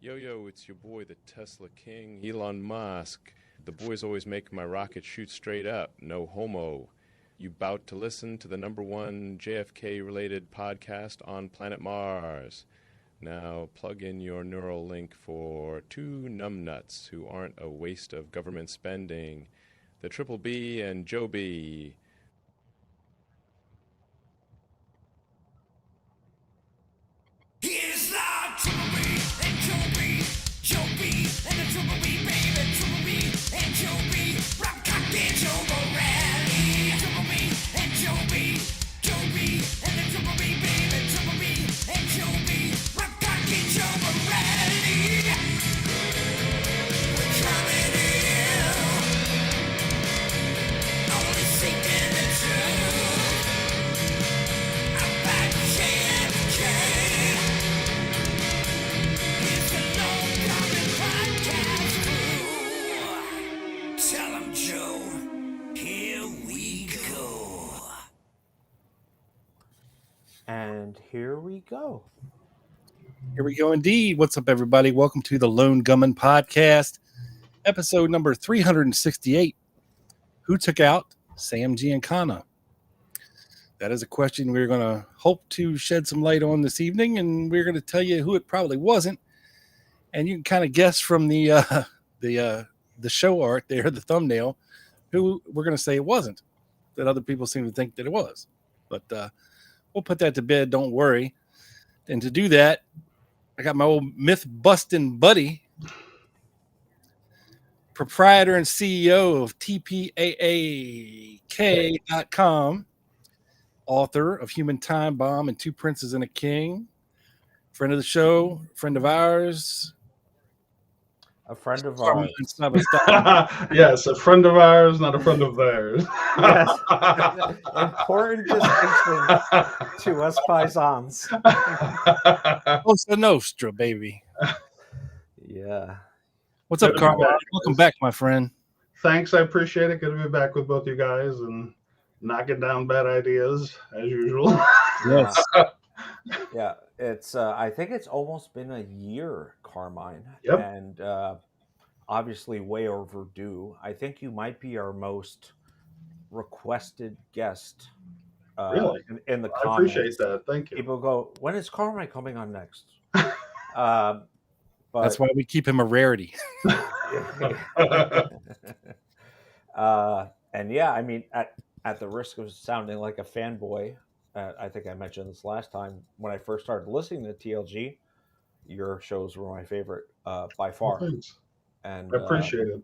Yo, it's your boy, the Tesla King, Elon Musk. The boys always make my rocket shoot straight up, no homo. You bout to listen to the number one JFK-related podcast on planet Mars. Now plug in your neural link for two numbnuts who aren't a waste of government spending, the BBB&JOEB. Here's the BBB&JOEB, and the BBB, baby, BBB&JOEB, rock, cock, and Joe Morelli. BBB&JOEB, and the BBB, baby, BBB&JOEB, rock, cock, and Joe Morelli. We're coming in, only seeking the truth about JFK. It's the Lone Common Podcast crew. Tell 'em, Joe, here we go. And here we go. Here we go indeed. What's up, everybody? Welcome to the Lone Gunman Podcast, episode number 368. Who took out Sam Giancana? That is a question we're going to hope to shed some light on this evening, and we're going to tell you who it probably wasn't. And you can kind of guess from the show art there, the thumbnail, who we're going to say it wasn't, that other people seem to think that it was. But we'll put that to bed, don't worry. And to do that, I got my old myth-busting buddy, proprietor and CEO of TPAAK.com, author of Human Time Bomb and Two Princes and a King, friend of the show, friend of ours. A friend of ours. Yes, a friend of ours, not a friend of theirs. Yes. Important distinction to us paisans. Cosa Nostra, baby. Yeah. What's up, Good to be Carl? back. Welcome back, my friend. Thanks, I appreciate it. Good to be back with both you guys and knocking down bad ideas as usual. Yes. Yeah. It's I think it's almost been a year, Carmine. Yep. And obviously way overdue. I think you might be our most requested guest. Really? In the I comments. appreciate that. Thank you. People go, when is Carmine coming on next? But That's why we keep him a rarity. And yeah, I mean, at the risk of sounding like a fanboy, I think I mentioned this last time when I first started listening to TLG. Your shows were my favorite by far, Thanks. and I appreciate it.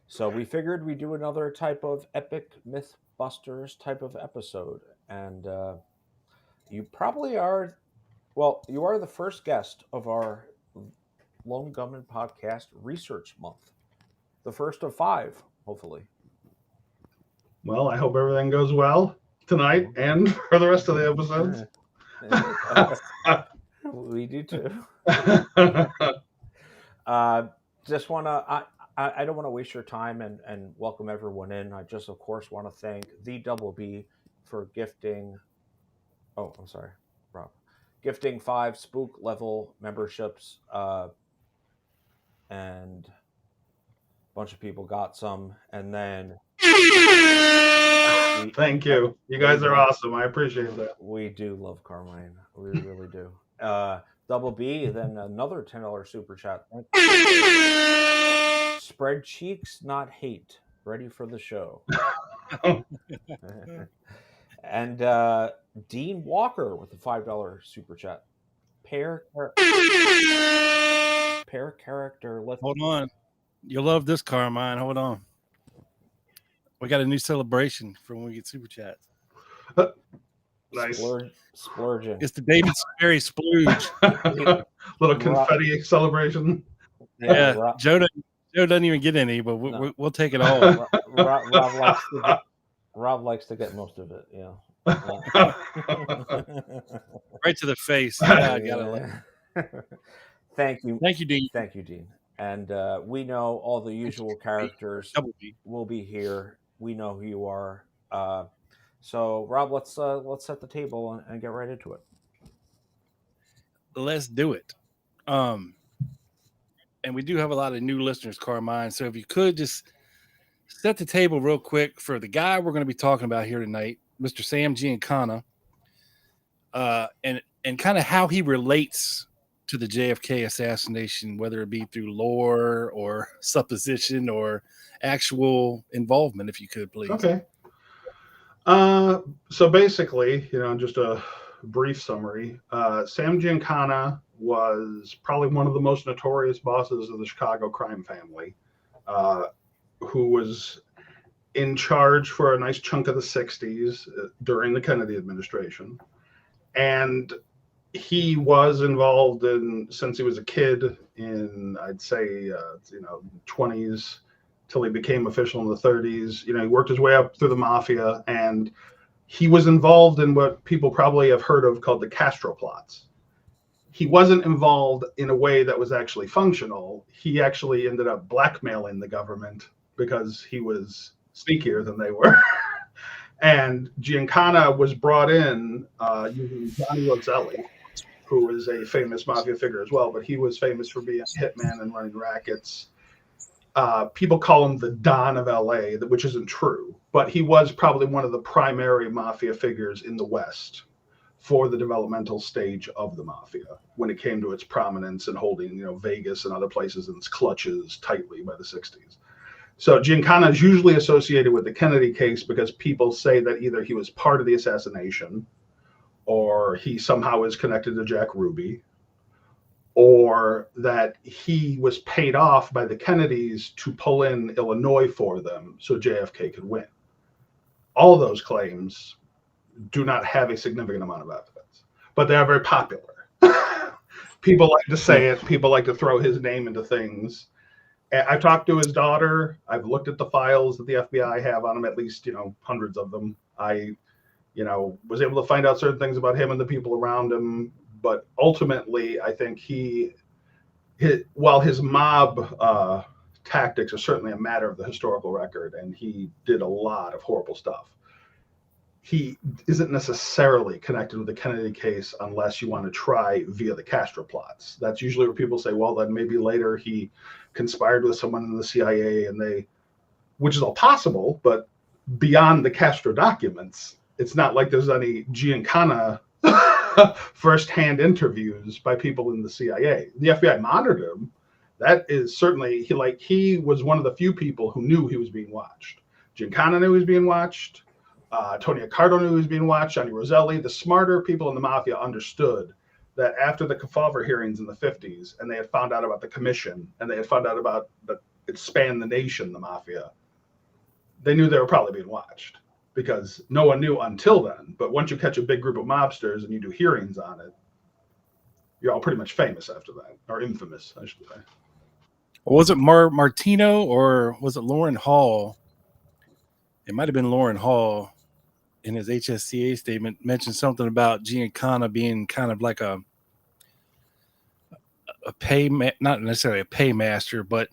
so we figured we'd do another type of epic Mythbusters type of episode, and you probably are. Well, you are the first guest of our Lone Gunman Podcast Research Month, the first of 5, hopefully. Well, I hope everything goes well tonight and for the rest of the episodes. We do too. Just want to, I don't want to waste your time and welcome everyone in. I just, of course, want to thank the Double B for gifting, oh, I'm sorry, Rob, gifting 5 spook level memberships. And a bunch of people got some. And then Thank you. You guys are awesome. I appreciate that. we do love Carmine. We really do. Double B, then another $10 super chat. Spread cheeks, not hate. Ready for the show. And Dean Walker with a $5 super chat. Pair character. Hold on. You'll love this, Carmine. Hold on. We got a new celebration for when we get super chats. Nice. Splurging. It's the David Sperry splooge. Little confetti celebration. Yeah, Joe doesn't even get any, but we'll take it all. Rob likes to get most of it. Yeah. Right to the face. Yeah, I got it. Thank you. Thank you, Dean. Thank you, Dean. And we know all the usual characters will be here. We know who you are. So, Rob, let's set the table and get right into it. Let's do it. and we do have a lot of new listeners, Carmine. So if you could just set the table real quick for the guy we're going to be talking about here tonight, Mr. Sam Giancana, and kind of how he relates to the JFK assassination, whether it be through lore or supposition or actual involvement, if you could, please. Okay. So basically, just a brief summary. Sam Giancana was probably one of the most notorious bosses of the Chicago crime family, who was in charge for a nice chunk of the 60s during the Kennedy administration. And he was involved since he was a kid in, I'd say, 20s till he became official in the 30s. He worked his way up through the mafia, and he was involved in what people probably have heard of called the Castro plots. He wasn't involved in a way that was actually functional. He actually ended up blackmailing the government because he was sneakier than they were. And Giancana was brought in using Johnny Roselli, who is a famous mafia figure as well, but he was famous for being a hitman and running rackets. People call him the Don of LA, which isn't true, but he was probably one of the primary mafia figures in the West for the developmental stage of the mafia when it came to its prominence and holding, Vegas and other places in its clutches tightly by the 60s. So Giancana is usually associated with the Kennedy case because people say that either he was part of the assassination, or he somehow is connected to Jack Ruby, or that he was paid off by the Kennedys to pull in Illinois for them so JFK could win. All of those claims do not have a significant amount of evidence, but they are very popular. People like to say it. People like to throw his name into things. I've talked to his daughter. I've looked at the files that the FBI have on him, at least, hundreds of them. I, was able to find out certain things about him and the people around him. But ultimately, I think while his mob tactics are certainly a matter of the historical record, and he did a lot of horrible stuff, he isn't necessarily connected with the Kennedy case unless you want to try via the Castro plots. That's usually where people say, well, then maybe later he conspired with someone in the CIA, which is all possible, but beyond the Castro documents, it's not like there's any Giancana first-hand interviews by people in the CIA. The FBI monitored him. That is certainly, he was one of the few people who knew he was being watched. Giancana knew he was being watched. Tony Accardo knew he was being watched. Johnny Roselli. The smarter people in the mafia understood that after the Kefauver hearings in the 50s, and they had found out about the commission, and they had found out about that it spanned the nation, the mafia, they knew they were probably being watched because no one knew until then. But once you catch a big group of mobsters and you do hearings on it, you're all pretty much famous after that, or infamous, I should say. Was it Martino or was it Lauren Hall? It might have been Lauren Hall in his HSCA statement mentioned something about Giancana being kind of like a not necessarily a paymaster, but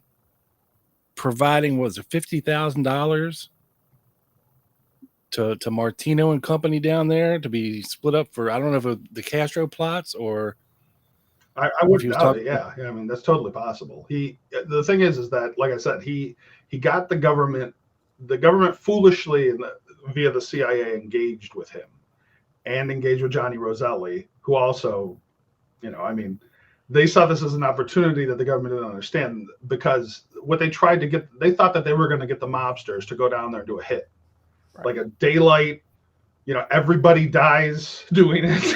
providing, was it $50,000 to Martino and company down there to be split up for, I don't know if the Castro plots or. I wouldn't doubt it. Yeah. I mean, that's totally possible. The thing is that, like I said, he got the government foolishly via the CIA engaged with him and engaged with Johnny Roselli, who also, they saw this as an opportunity that the government didn't understand, because what they tried to get, they thought that they were going to get the mobsters to go down there and do a hit, right? Like a daylight, everybody dies doing it,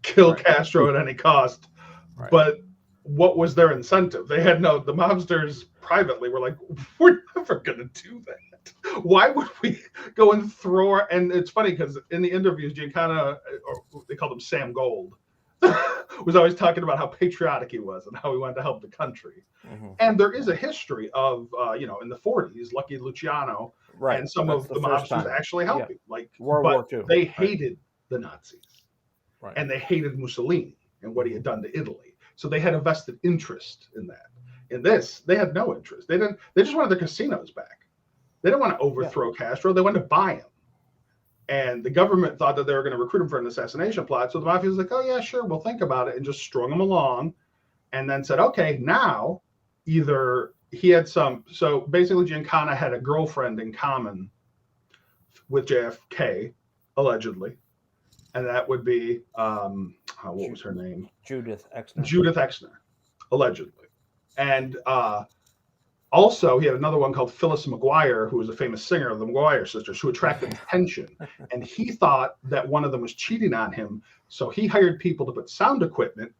kill right. Castro at any cost. Right. But what was their incentive? They had the mobsters privately were like, we're never going to do that. Why would we go and throw? And it's funny because in the interviews, Giancana, or they called him Sam Gold, was always talking about how patriotic he was and how he wanted to help the country. Mm-hmm. And there is a history of, in the 40s, Lucky Luciano right. and some of the mobsters actually helping. Yeah. Like World War II. They hated the Nazis. Right. And they hated Mussolini and what he had done to Italy. So they had a vested interest in that. In this, they had no interest. They just wanted the casinos back. They didn't want to overthrow Castro. They wanted to buy him. And the government thought that they were going to recruit him for an assassination plot. So the mafia was like, oh, yeah, sure, we'll think about it, and just strung him along. And then said, okay, now either he had some. So basically, Giancana had a girlfriend in common with JFK, allegedly, and that would be what was her name? Judith Exner. Judith Exner, allegedly, and also he had another one called Phyllis McGuire, who was a famous singer of the McGuire sisters, who attracted attention, and he thought that one of them was cheating on him, so he hired people to put sound equipment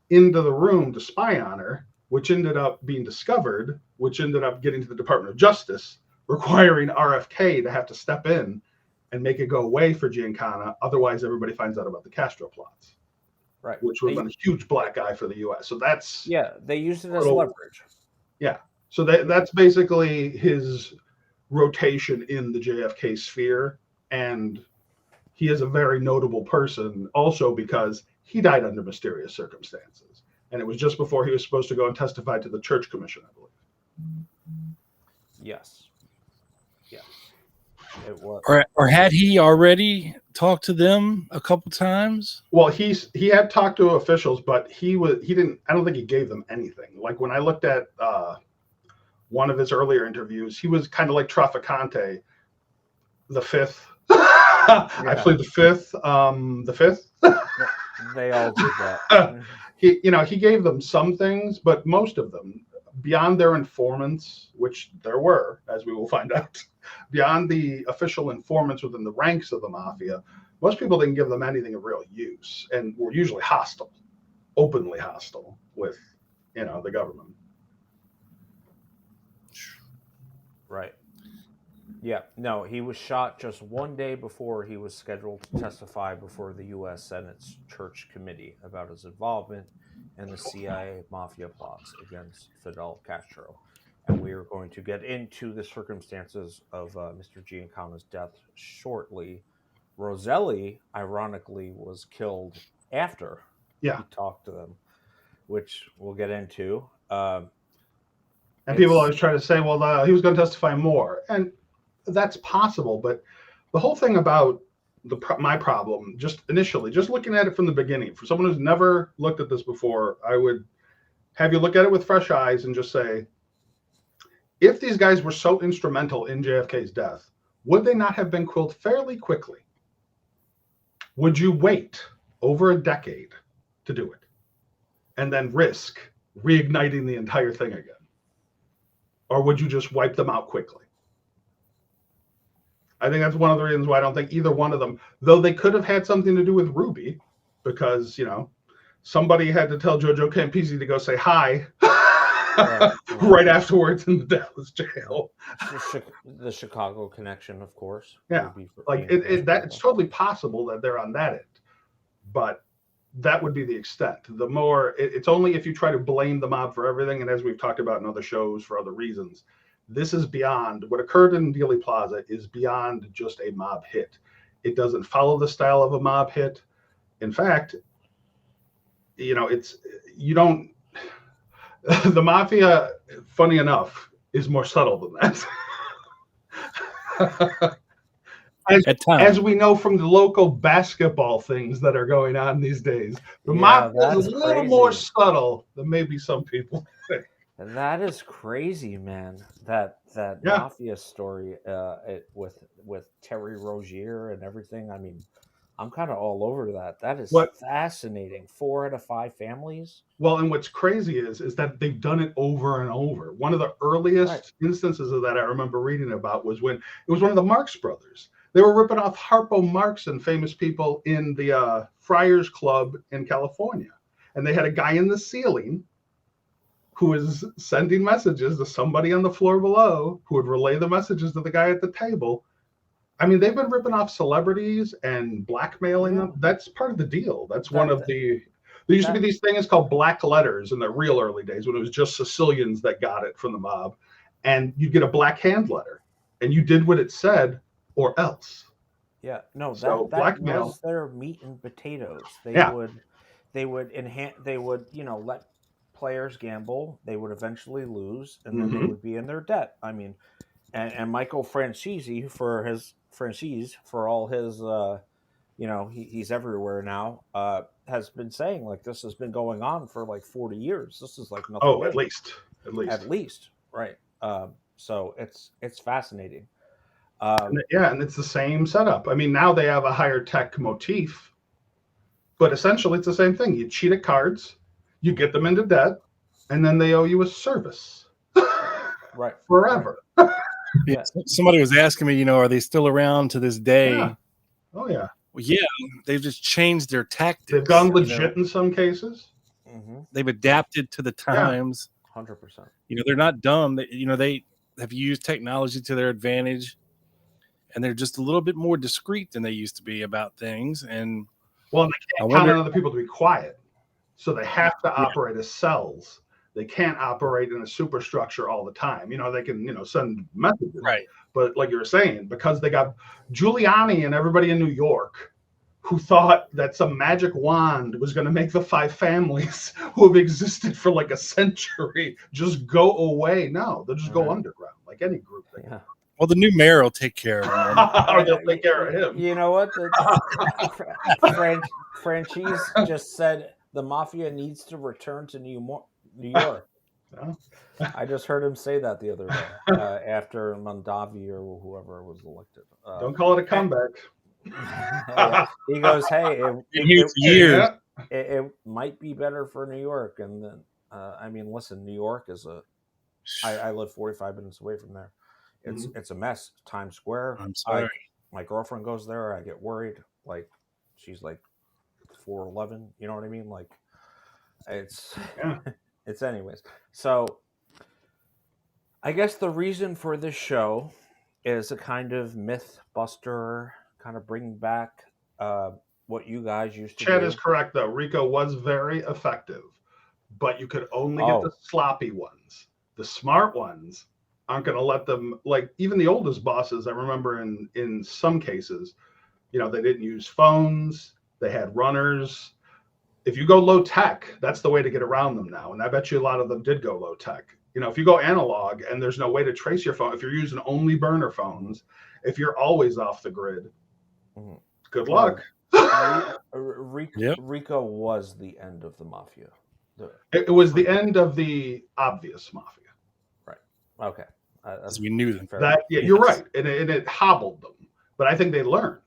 into the room to spy on her, which ended up being discovered, which ended up getting to the Department of Justice, requiring RFK to have to step in and make it go away for Giancana. Otherwise, everybody finds out about the Castro plots, Right. which would have been a huge black eye for the U.S. So that's they used it as leverage. Yeah. So that's basically his rotation in the JFK sphere. And he is a very notable person also because he died under mysterious circumstances. And it was just before he was supposed to go and testify to the Church Commission, I believe. Yes. It was. Or had he already talked to them a couple times? Well, he had talked to officials, but he didn't. I don't think he gave them anything. Like when I looked at one of his earlier interviews, he was kind of like Traficante, the fifth. Actually, the fifth. They all did that. He gave them some things, but most of them, beyond their informants, which there were, as we will find out, beyond the official informants within the ranks of the mafia, most people didn't give them anything of real use, and were usually hostile, openly hostile with, the government. Right. Yeah. No, he was shot just one day before he was scheduled to testify before the U.S. Senate's Church Committee about his involvement in the CIA mafia plots against Fidel Castro. And we are going to get into the circumstances of Mr. Giancana's death shortly. Roselli, ironically, was killed after he talked to them, which we'll get into. And people always try to say, well, he was going to testify more. And that's possible. But the whole thing about my problem, just initially, just looking at it from the beginning, for someone who's never looked at this before, I would have you look at it with fresh eyes and just say, if these guys were so instrumental in JFK's death, would they not have been killed fairly quickly? Would you wait over a decade to do it and then risk reigniting the entire thing again? Or would you just wipe them out quickly? I think that's one of the reasons why I don't think either one of them, though they could have had something to do with Ruby, because, somebody had to tell Jojo Campisi to go say hi right afterwards in the Dallas jail. The Chicago connection, of course. Yeah, it's totally possible that they're on that end, but that would be the extent. The more, it's only if you try to blame the mob for everything, and as we've talked about in other shows for other reasons, this is beyond what occurred in Dealey Plaza is beyond just a mob hit. It doesn't follow the style of a mob hit. In fact, you don't. The mafia, funny enough, is more subtle than that. As we know from the local basketball things that are going on these days, the mafia is a little more subtle than maybe some people think. That is crazy, man. That mafia story with Terry Rozier and everything. I mean, I'm kind of all over that. That is fascinating. 4 out of 5 families. Well, and what's crazy is that they've done it over and over. One of the earliest instances of that I remember reading about was when it was one of the Marx brothers. They were ripping off Harpo Marx and famous people in the Friars Club in California. And they had a guy in the ceiling who was sending messages to somebody on the floor below who would relay the messages to the guy at the table. I mean, they've been ripping off celebrities and blackmailing them. That's part of the deal. That's one of the... There used to be these things called black letters in the real early days when it was just Sicilians that got it from the mob. And you'd get a black hand letter. And you did what it said or else. Yeah, no, So that blackmail was their meat and potatoes. They would let players gamble. They would eventually lose, and then they would be in their debt. I mean, and Michael Franzese for all his he's everywhere now, has been saying like this has been going on for like 40 years. This is like nothing. At least. At least, right? So it's fascinating. And it's the same setup. I mean, now they have a higher tech motif, but essentially it's the same thing. You cheat at cards, you get them into debt, and then they owe you a service. Right. Forever. Right. Yeah. Somebody was asking me, are they still around to this day? Yeah. Oh, yeah. Well, yeah, they've just changed their tactics. They've gone legit in some cases. Mm-hmm. They've adapted to the times. 100%. They're not dumb. They have used technology to their advantage, and they're just a little bit more discreet than they used to be about things. And they can't count on other people to be quiet, so they have to operate as cells. They can't operate in a superstructure all the time. They can, send messages. Right. But like you were saying, because they got Giuliani and everybody in New York who thought that some magic wand was going to make the 5 families who have existed for like a century just go away. No, they'll just go underground like any group. Yeah. Well, the new mayor will take care of them. Or they'll take care of him. You know what? Franchise just said the mafia needs to return to New York. Yeah. I just heard him say that the other day after Mondavi or whoever was elected. Don't call it a comeback. He goes, "Hey, it might be better for New York." And then, listen, New York is I live 45 minutes away from there. It's a mess. Times Square. I'm sorry. My girlfriend goes there. I get worried. Like she's like 4'11". You know what I mean? Like it's it's anyways. So I guess the reason for this show is a kind of myth buster, kind of bringing back what you guys used to do. Chad is correct, though. Rico was very effective, but you could only get the sloppy ones. The smart ones aren't going to let them, like even the oldest bosses, I remember in some cases, they didn't use phones. They had runners. If you go low tech, that's the way to get around them now. And I bet you a lot of them did go low tech. If you go analog and there's no way to trace your phone, if you're using only burner phones, if you're always off the grid, good luck. Rico was the end of the mafia. It was the end of the obvious mafia. Right. Okay. As we knew them. You're right. And it hobbled them. But I think they learned.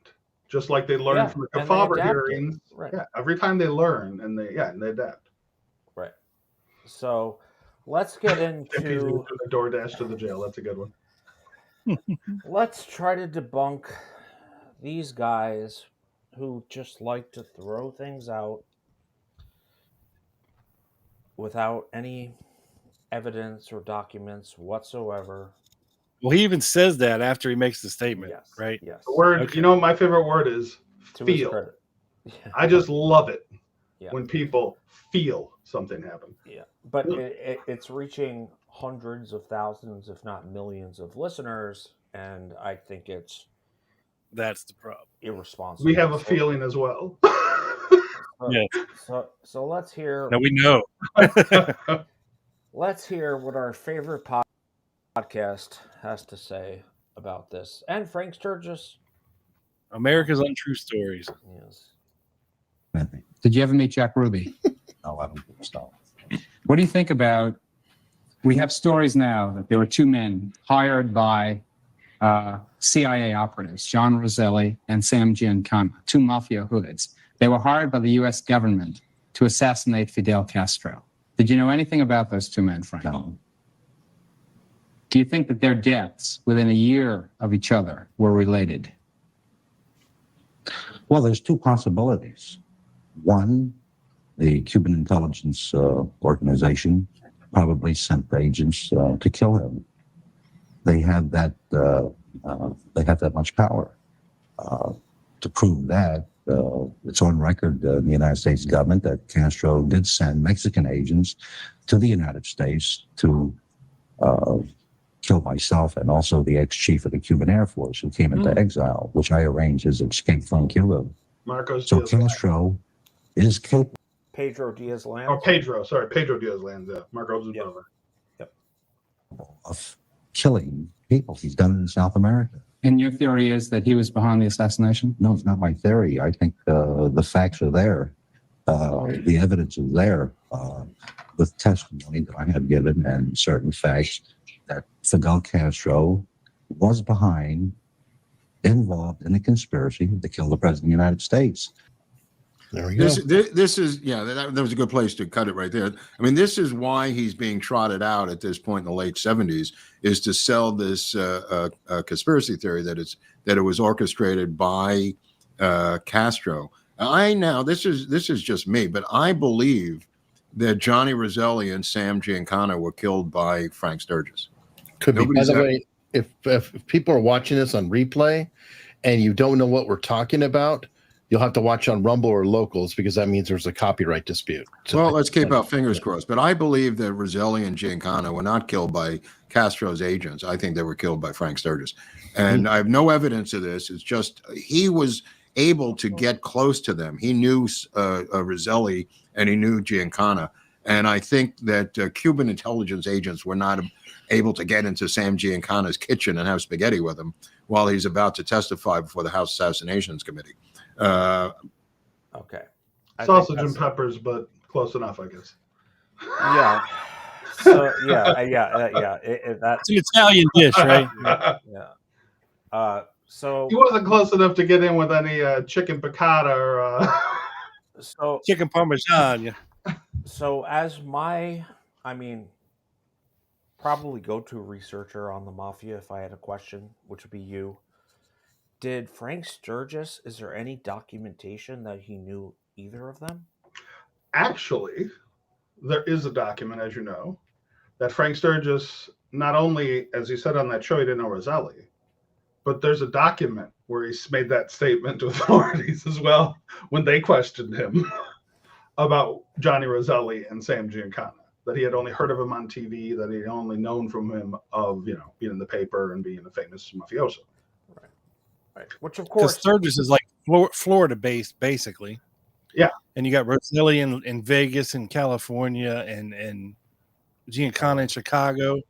Just like they learned from the Kefauver hearings. Right. Yeah. Every time they learn and they adapt. Right. So let's get into the DoorDash to the jail. That's a good one. Let's try to debunk these guys who just like to throw things out without any evidence or documents whatsoever. Well, he even says that after he makes the statement, right? Yes. The word, my favorite word is feel. Yeah. I just love it when people feel something happen. Yeah, but it's reaching hundreds of thousands, if not millions, of listeners, and I think that's the problem. Irresponsible. We have a feeling as well. So let's hear. No, we know. Let's hear what our favorite podcast has to say about this. And Frank Sturgis. America's Untrue Stories. Yes. Did you ever meet Jack Ruby? No, I don't think so. What do you think about? We have stories now that there were 2 men hired by CIA operatives, John Roselli and Sam Giancana, 2 mafia hoods. They were hired by the U.S. government to assassinate Fidel Castro. Did you know anything about those 2 men, Frank? No. Do you think that their deaths within a year of each other were related? Well, there's 2 possibilities. One, the Cuban intelligence organization probably sent agents to kill him. They had that. They had that much power. To prove that, it's on record in the United States government that Castro did send Mexican agents to the United States to kill myself and also the ex-chief of the Cuban Air Force who came into exile, which I arranged his escape from Cuba. So Castro is capable. Pedro Diaz-Lanz. Oh, Pedro Diaz-Lanz. Yeah, Marcos' brother. Yep. Of killing people. He's done it in South America. And your theory is that he was behind the assassination? No, it's not my theory. I think the facts are there. The evidence is there with testimony that I have given and certain facts that Fidel Castro was involved in a conspiracy to kill the president of the United States. There we go. This is that was a good place to cut it right there. I mean, this is why he's being trotted out at this point in the late 70s, is to sell this conspiracy theory that it was orchestrated by Castro. This is just me, but I believe that Johnny Roselli and Sam Giancana were killed by Frank Sturgis. Could be. By the way, if people are watching this on replay and you don't know what we're talking about, you'll have to watch on Rumble or Locals, because that means there's a copyright dispute. So well, let's keep our fingers crossed. But I believe that Roselli and Giancana were not killed by Castro's agents. I think they were killed by Frank Sturgis. And I have no evidence of this. It's just he was able to get close to them. He knew Roselli and he knew Giancana. And I think that Cuban intelligence agents were not able to get into Sam Giancana's kitchen and have spaghetti with him while he's about to testify before the House Assassinations Committee. Okay. Sausage and peppers, but close enough, I guess. Yeah. So It's an Italian dish, right? Yeah. So he wasn't close enough to get in with any chicken piccata or so Chicken Parmesan. Yeah. So as probably go-to researcher on the mafia, if I had a question, which would be you. Did Frank Sturgis, is there any documentation that he knew either of them? Actually, there is a document, as you know, that Frank Sturgis, not only, as he said on that show, he didn't know Roselli, but there's a document where he's made that statement to authorities as well when they questioned him about Johnny Roselli and Sam Giancana, that he had only heard of him on TV, that he had only known from him of, being in the paper and being a famous mafioso. Right. Which, of course, Sturgis is like Florida based, basically. Yeah. And you got Roselli in Vegas and California and Giancana in Chicago.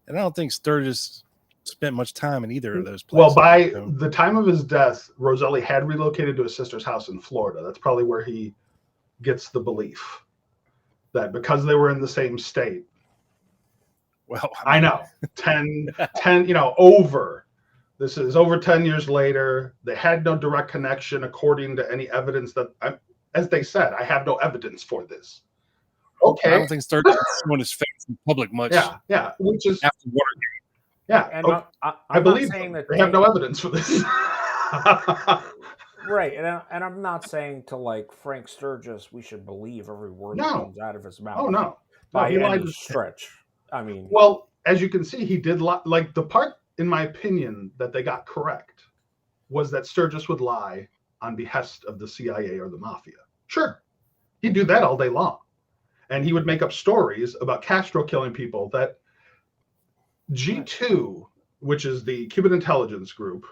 And I don't think Sturgis spent much time in either of those places. Well, by the time of his death, Roselli had relocated to his sister's house in Florida. That's probably where he gets the belief that because they were in the same state. Well, I know 10, over. This is over 10 years later. They had no direct connection according to any evidence that, as they said, I have no evidence for this. Okay. I don't think Sturgis is showing his face in public much. Yeah. Which is after Watergate. Yeah. And I believe saying that they have no evidence for this. Right. And I'm not saying to like Frank Sturgis, we should believe every word that comes out of his mouth. Oh, no. By he lied any stretch. I mean. Well, as you can see, he did like the part, in my opinion, that they got correct was that Sturgis would lie on behest of the CIA or the mafia. Sure. He'd do that all day long. And he would make up stories about Castro killing people that G2, which is the Cuban intelligence group,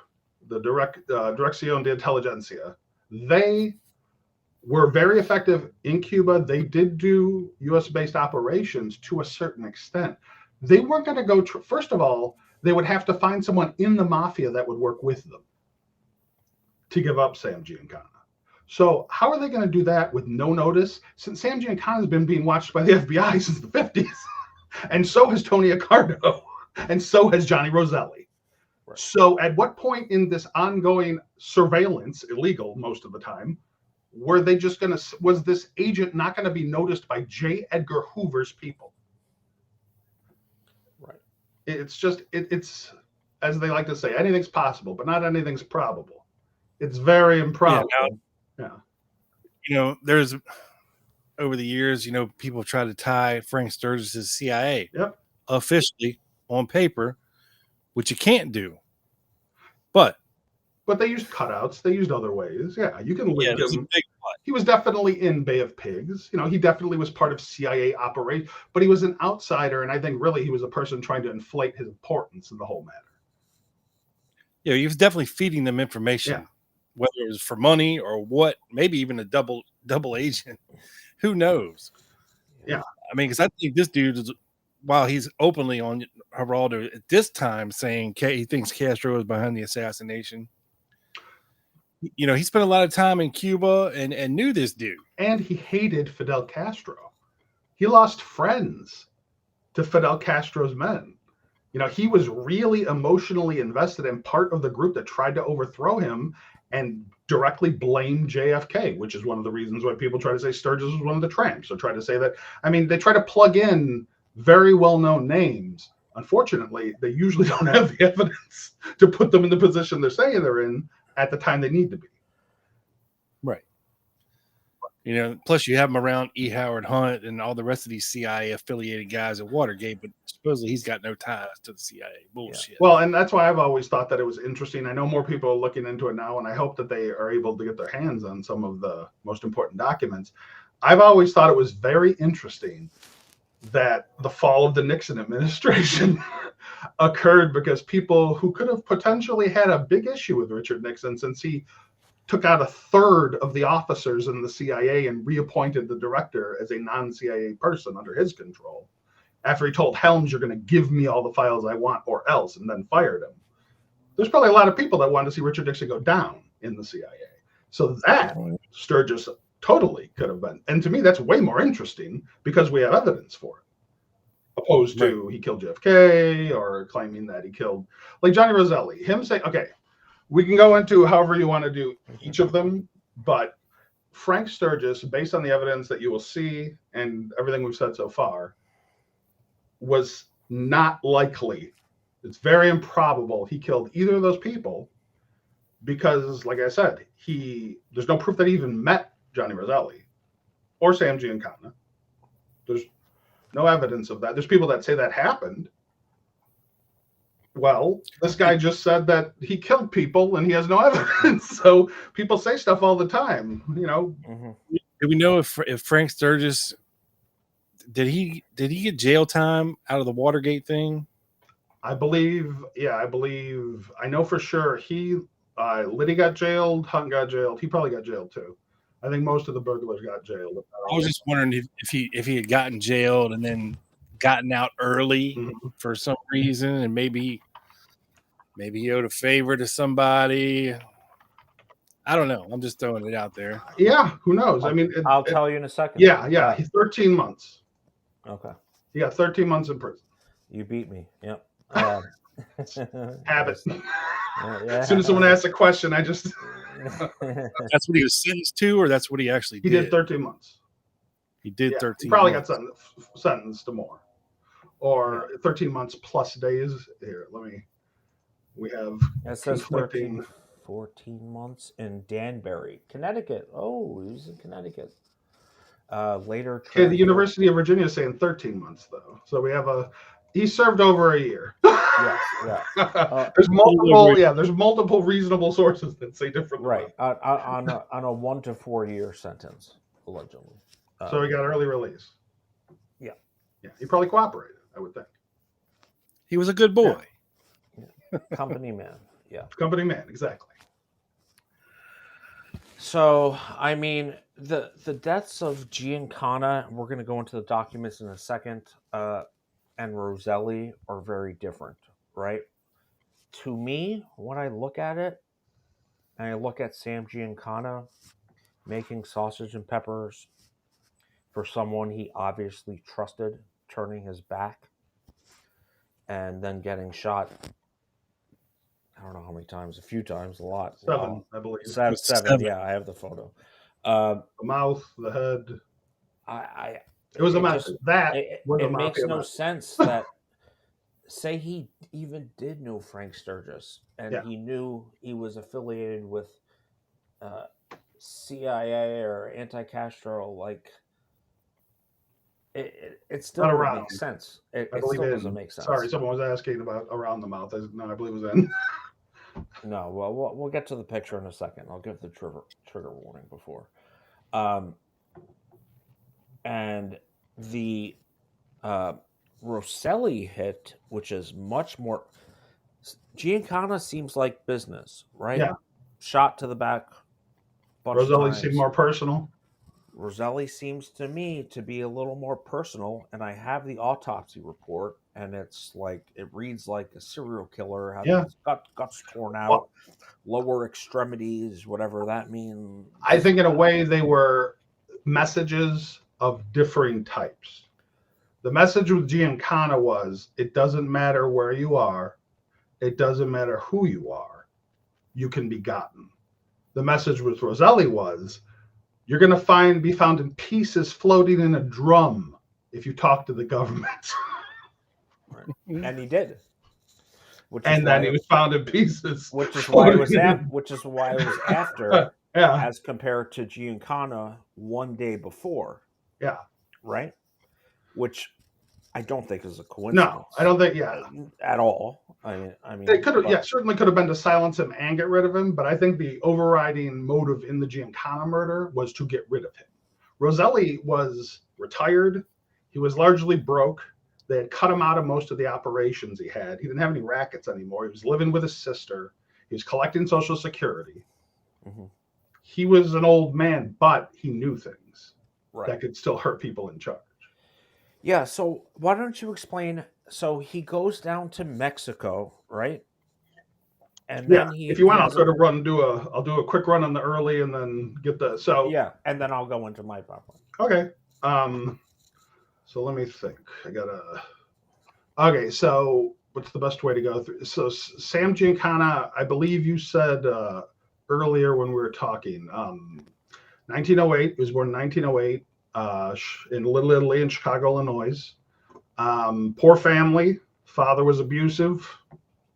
the Dirección de Inteligencia, they were very effective in Cuba. They did do U.S.-based operations to a certain extent. They weren't going to go, first of all, they would have to find someone in the mafia that would work with them to give up Sam Giancana. So how are they going to do that with no notice? Since Sam Giancana has been being watched by the FBI since the 50s, and so has Tony Accardo, and so has Johnny Roselli. Right. So at what point in this ongoing surveillance, illegal most of the time, were they just going to, was this agent not going to be noticed by J. Edgar Hoover's people? Right. It's just, it's, as they like to say, anything's possible, but not anything's probable. It's very improbable. Yeah. There's, over the years, people try to tie Frank Sturgis to the CIA. Yep. Officially, on paper, which you can't do. But they used cutouts. They used other ways. Yeah, you can link him. He was definitely in Bay of Pigs. He definitely was part of CIA operation, but he was an outsider, and I think really he was a person trying to inflate his importance in the whole matter. Yeah, he was definitely feeding them information, whether it was for money or what, maybe even a double agent. Who knows? Yeah. I mean, because I think this dude is, while he's openly on Geraldo at this time saying he thinks Castro was behind the assassination, he spent a lot of time in Cuba and knew this dude. And he hated Fidel Castro. He lost friends to Fidel Castro's men. He was really emotionally invested in part of the group that tried to overthrow him and directly blame JFK, which is one of the reasons why people try to say Sturgis was one of the tramps. Or try to say that, they try to plug in very well-known names. Unfortunately, they usually don't have the evidence to put them in the position they're saying they're in at the time they need to be. Right. Plus you have him around E. Howard Hunt and all the rest of these CIA affiliated guys at Watergate, but supposedly he's got no ties to the CIA. Bullshit. Yeah. Well, and that's why I've always thought that it was interesting. I know more people are looking into it now, and I hope that they are able to get their hands on some of the most important documents. I've always thought it was very interesting that the fall of the Nixon administration occurred because people who could have potentially had a big issue with Richard Nixon, since he took out a third of the officers in the CIA and reappointed the director as a non-CIA person under his control, after he told Helms, you're going to give me all the files I want or else, and then fired him. There's probably a lot of people that wanted to see Richard Nixon go down in the CIA. So that Sturgis totally could have been. And to me, that's way more interesting because we have evidence for it. Opposed to he killed JFK or claiming that he killed, like Johnny Roselli. Him saying, okay, we can go into however you want to do each of them, but Frank Sturgis, based on the evidence that you will see and everything we've said so far, was not likely. It's very improbable he killed either of those people because, like I said, there's no proof that he even met Johnny Roselli or Sam Giancana. There's no evidence of that. There's people that say that happened. Well, this guy just said that he killed people and he has no evidence. So people say stuff all the time, Do we know if Frank Sturgis did he get jail time out of the Watergate thing? I believe. I know for sure Liddy got jailed, Hunt got jailed. He probably got jailed too. I think most of the burglars got jailed. I was just wondering if he had gotten jailed and then gotten out early for some reason, and maybe he owed a favor to somebody. I don't know. I'm just throwing it out there. Yeah, who knows? I'll tell you in a second. Yeah. He's 13 months. Okay. He got 13 months in prison. You beat me. Yep. Habit. As soon as someone asks a question, I just. That's what he was sentenced to, or that's what he actually did? He did 13 months. He did 13 He probably months. got sentenced to more. Or 13 months plus days. Here, we have. It says 14 months in Danbury, Connecticut. Oh, he was in Connecticut. Later. Okay, the University of Virginia is saying 13 months, though. So we have he served over a year. Yes, yeah. There's multiple reasonable sources that say different. Right, on a 1 to 4 year sentence, allegedly. So he got early release. Yeah. He probably cooperated, I would think. He was a good boy. Yeah. Company man. Yeah. Company man, exactly. So, the deaths of Giancana, we're going to go into the documents in a second, and Roselli are very different, right? To me, when I look at it, and I look at Sam Giancana making sausage and peppers for someone he obviously trusted, turning his back, and then getting shot. I don't know how many times, a few times, a lot. 7, I believe. 7, yeah, I have the photo. The mouth, the head. It was a mouth. It makes no sense that, say he even did know Frank Sturgis, and he knew he was affiliated with CIA or anti-Castro, like, it still doesn't make sense. It still doesn't make sense. Sorry, someone was asking about around the mouth. No, I believe it was in. No, well, we'll get to the picture in a second. I'll give the trigger warning before. And the Roselli hit, which is much more. Giancana seems like business, right? Yeah. Shot to the back. Roselli seemed more personal. Roselli seems to me to be a little more personal, and I have the autopsy report, and it's like it reads like a serial killer, having Yeah. his guts torn out, Well- lower extremities, whatever that means. I think in a way they were messages of differing types. The message with Giancana was, it doesn't matter where you are, it doesn't matter who you are, you can be gotten. The message with Roselli was, you're going to be found in pieces floating in a drum if you talk to the government. And he did. And then he was found in pieces. Which is why it was floating which is why it was after, yeah, as compared to Giancana one day before, yeah. right? Which I don't think is a coincidence. No, I don't think. Yeah, at all. I mean, they could have. but- Yeah, certainly could have been to silence him and get rid of him. But I think the overriding motive in the Giancana murder was to get rid of him. Roselli was retired. He was largely broke. They had cut him out of most of the operations he had. He didn't have any rackets anymore. He was living with his sister. He was collecting Social Security. Mhm. He was an old man, but he knew things Right. that could still hurt people in charge. Yeah, so why don't you explain? So he goes down to Mexico, right? And Yeah, then if you want, he I'll has sort of I'll do a quick run on the early and then get the yeah, and then I'll go into my popcorn. Okay. So let me think. Okay, so what's the best way to go through? So Sam Giancana, I believe you said earlier when we were talking, 1908. He was born in 1908 in Little Italy in Chicago, Illinois. Poor family. Father was abusive.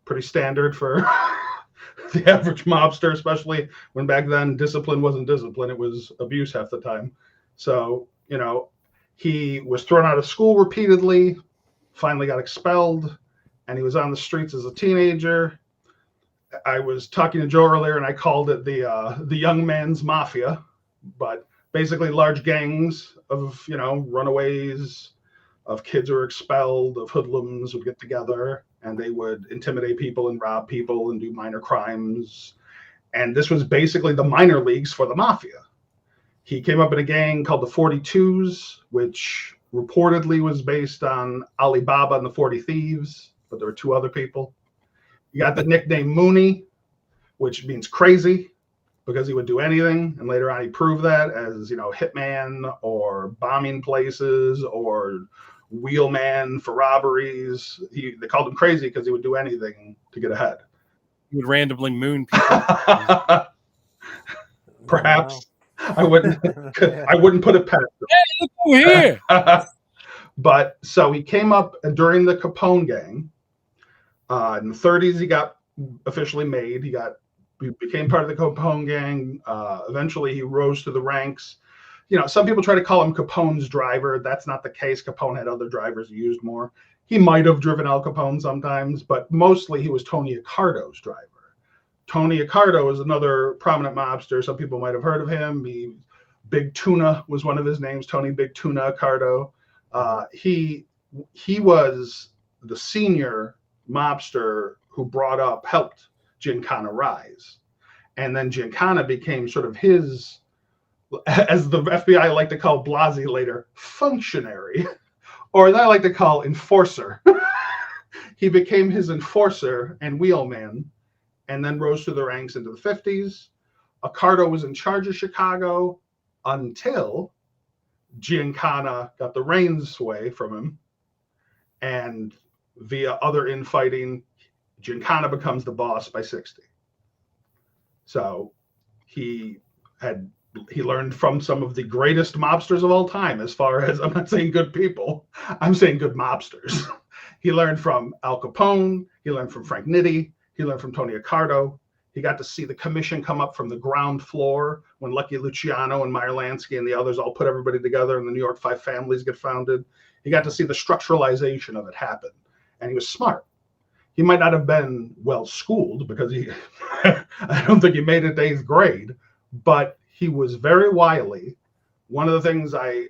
Pretty standard for the average mobster, especially when back then discipline wasn't discipline. It was abuse half the time. So, he was thrown out of school repeatedly, finally got expelled, and he was on the streets as a teenager. I was talking to Joe earlier, and I called it the young man's mafia, but basically large gangs of, runaways, of kids who were expelled, of hoodlums would get together, and they would intimidate people and rob people and do minor crimes. And this was basically the minor leagues for the mafia. He came up in a gang called the 42s, which reportedly was based on Alibaba and the 40 Thieves, but there were two other people. He got the nickname Mooney, which means crazy, because he would do anything. And later on, he proved that as, hitman or bombing places or wheelman for robberies. They called him crazy because he would do anything to get ahead. He would randomly moon people. Perhaps. I wouldn't put it past him. Hey, look over here. But so he came up during the Capone gang. In the 30s, he got officially made. He became part of the Capone gang. Eventually, he rose to the ranks. Some people try to call him Capone's driver. That's not the case. Capone had other drivers he used more. He might have driven Al Capone sometimes, but mostly he was Tony Accardo's driver. Tony Accardo is another prominent mobster. Some people might have heard of him. Big Tuna was one of his names, Tony Big Tuna Accardo. He was the senior mobster who helped Giancana rise. And then Giancana became sort of his, as the FBI like to call Blasey later, functionary, or as I like to call enforcer. He became his enforcer and wheelman, and then rose through the ranks into the 50s. Accardo was in charge of Chicago until Giancana got the reins away from him. And via other infighting, Giancana becomes the boss by 60. So he learned from some of the greatest mobsters of all time, as far as, I'm not saying good people, I'm saying good mobsters. He learned from Al Capone, he learned from Frank Nitti, he learned from Tony Accardo. He got to see the commission come up from the ground floor when Lucky Luciano and Meyer Lansky and the others all put everybody together and the New York Five Families get founded. He got to see the structuralization of it happen. And he was smart. He might not have been well schooled because I don't think he made it to 8th grade, but he was very wily. One of the things I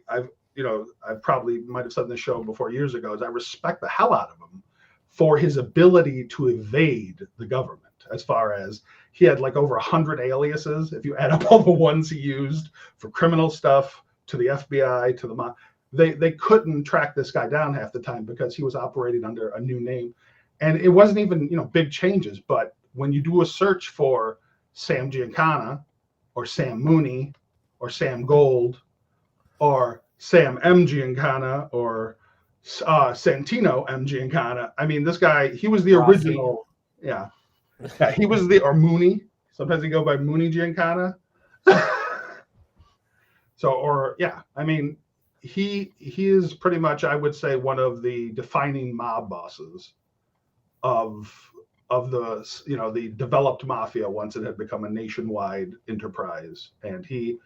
probably might have said in the show before years ago is I respect the hell out of him for his ability to evade the government. As far as he had like over 100 aliases, if you add up all the ones he used for criminal stuff, to the FBI, to the mob, they couldn't track this guy down half the time because he was operating under a new name. And it wasn't even, big changes. But when you do a search for Sam Giancana or Sam Mooney or Sam Gold or Sam M. Giancana or Santino M. Giancana, I mean, this guy, he was the Rossi. original. Yeah, he was or Mooney. Sometimes they go by Mooney Giancana. I mean, he is pretty much, I would say, one of the defining mob bosses of the the developed mafia once it had become a nationwide enterprise. And he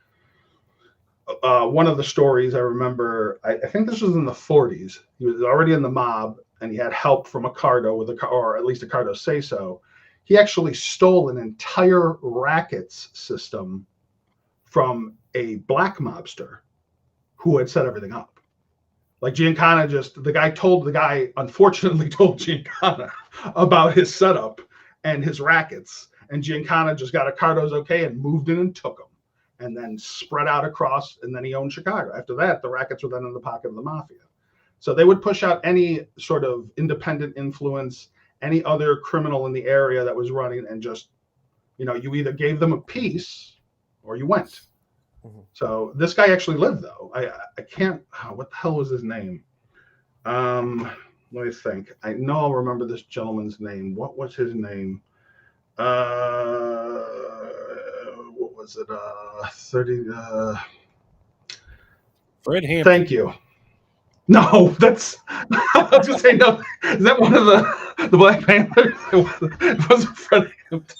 one of the stories I remember, I think this was in the 40s. He was already in the mob and he had help from Accardo or at least Accardo say so. He actually stole an entire rackets system from a black mobster who had set everything up. Like Giancana the guy unfortunately told Giancana about his setup and his rackets. And Giancana just got Accardo's okay and moved in and took them and then spread out across, and then he owned Chicago. After that, the rackets were then in the pocket of the mafia. So they would push out any sort of independent influence, any other criminal in the area that was running, and just, you either gave them a piece or you went. Mm-hmm. So this guy actually lived, though. I can't, what the hell was his name? Let me think. I know I'll remember this gentleman's name. What was his name? What was it? 30. Fred Hampton. Thank you. No, that's. I was gonna say no. Is that one of the Black Panthers? It wasn't Fred Hampton.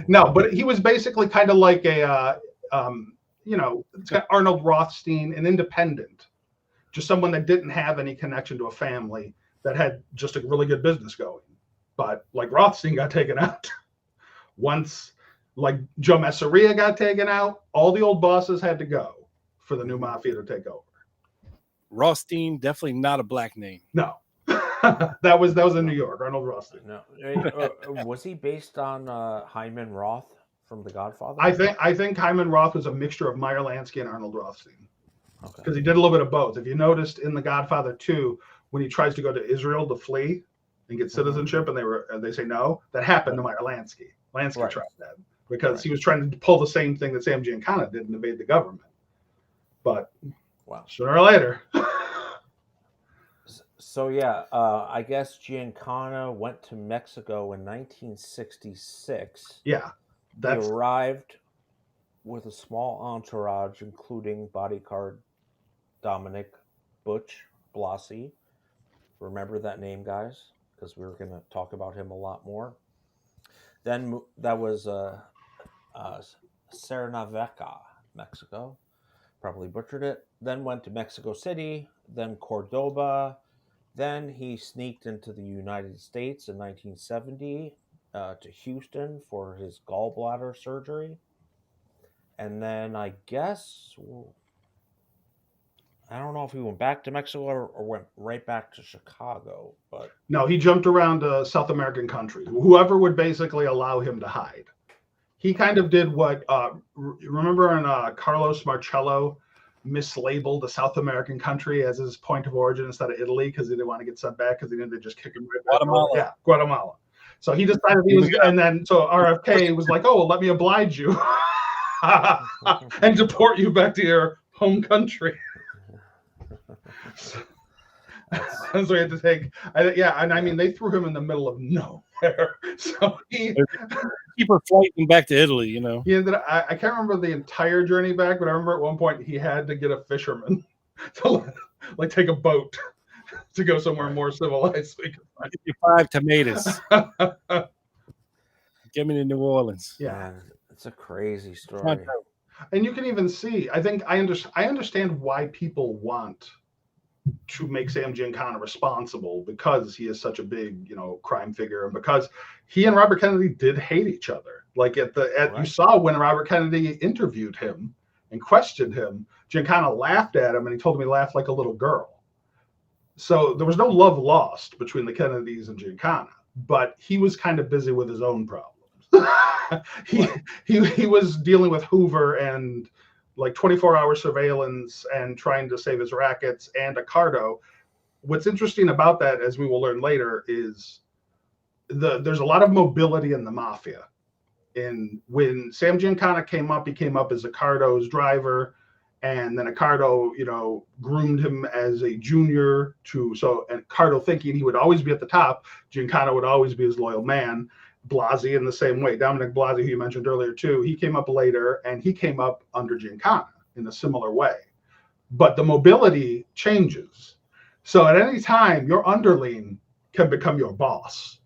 No, but he was basically kind of like a, it's got Arnold Rothstein, an independent, just someone that didn't have any connection to a family that had just a really good business going. But like Rothstein got taken out. Once, like Joe Masseria got taken out, all the old bosses had to go for the new mafia to take over. Rothstein, definitely not a black name. No, that was in New York. Arnold Rothstein. No, was he based on Hyman Roth from The Godfather? I think Hyman Roth was a mixture of Meyer Lansky and Arnold Rothstein. Okay. Because he did a little bit of both. If you noticed in The Godfather 2, when he tries to go to Israel to flee and get citizenship, and they say no, that happened to Meyer Lansky. Lansky tried that because he was trying to pull the same thing that Sam Giancana did and evade the government. But sooner or later. So I guess Giancana went to Mexico in 1966. Yeah, he arrived with a small entourage, including bodyguard Dominic Butch Blasi. Remember that name, guys, because we were going to talk about him a lot more. Then that was Cuernavaca, Mexico. Probably butchered it. Then went to Mexico City, then Cordoba. Then he sneaked into the United States in 1970 to Houston for his gallbladder surgery. And then I guess, I don't know if he went back to Mexico or went right back to Chicago. But no, he jumped around South American countries. Whoever would basically allow him to hide. He kind of did what, remember when Carlos Marcello mislabeled a South American country as his point of origin instead of Italy because he didn't want to get sent back because he knew they'd just kick him right back. Guatemala. Yeah, Guatemala. So he decided he was, and then so RFK was like, oh, well, let me oblige you and deport you back to your home country. So we had to take, and I mean, they threw him in the middle of nowhere. So he keep her flighting back to Italy, He ended up, I can't remember the entire journey back, but I remember at one point he had to get a fisherman to like take a boat to go somewhere more civilized. So he could find 55 tomatoes. Get me to New Orleans. Yeah, it's a crazy story. And you can even see, I think I understand why people want to make Sam Giancana responsible because he is such a big, crime figure, and because he and Robert Kennedy did hate each other. Like you saw when Robert Kennedy interviewed him and questioned him, Giancana laughed at him and he told him he laughed like a little girl. So there was no love lost between the Kennedys and Giancana, but he was kind of busy with his own problems. He was dealing with Hoover and like 24-hour surveillance and trying to save his rackets and Accardo. What's interesting about that, as we will learn later, is there's a lot of mobility in the mafia. And when Sam Giancana came up, he came up as Accardo's driver, and then Accardo, groomed him as a junior and Accardo thinking he would always be at the top, Giancana would always be his loyal man. Blasi in the same way. Dominic Blasi, who you mentioned earlier too, he came up later, and he came up under Giancana in a similar way. But the mobility changes. So at any time, your underling can become your boss.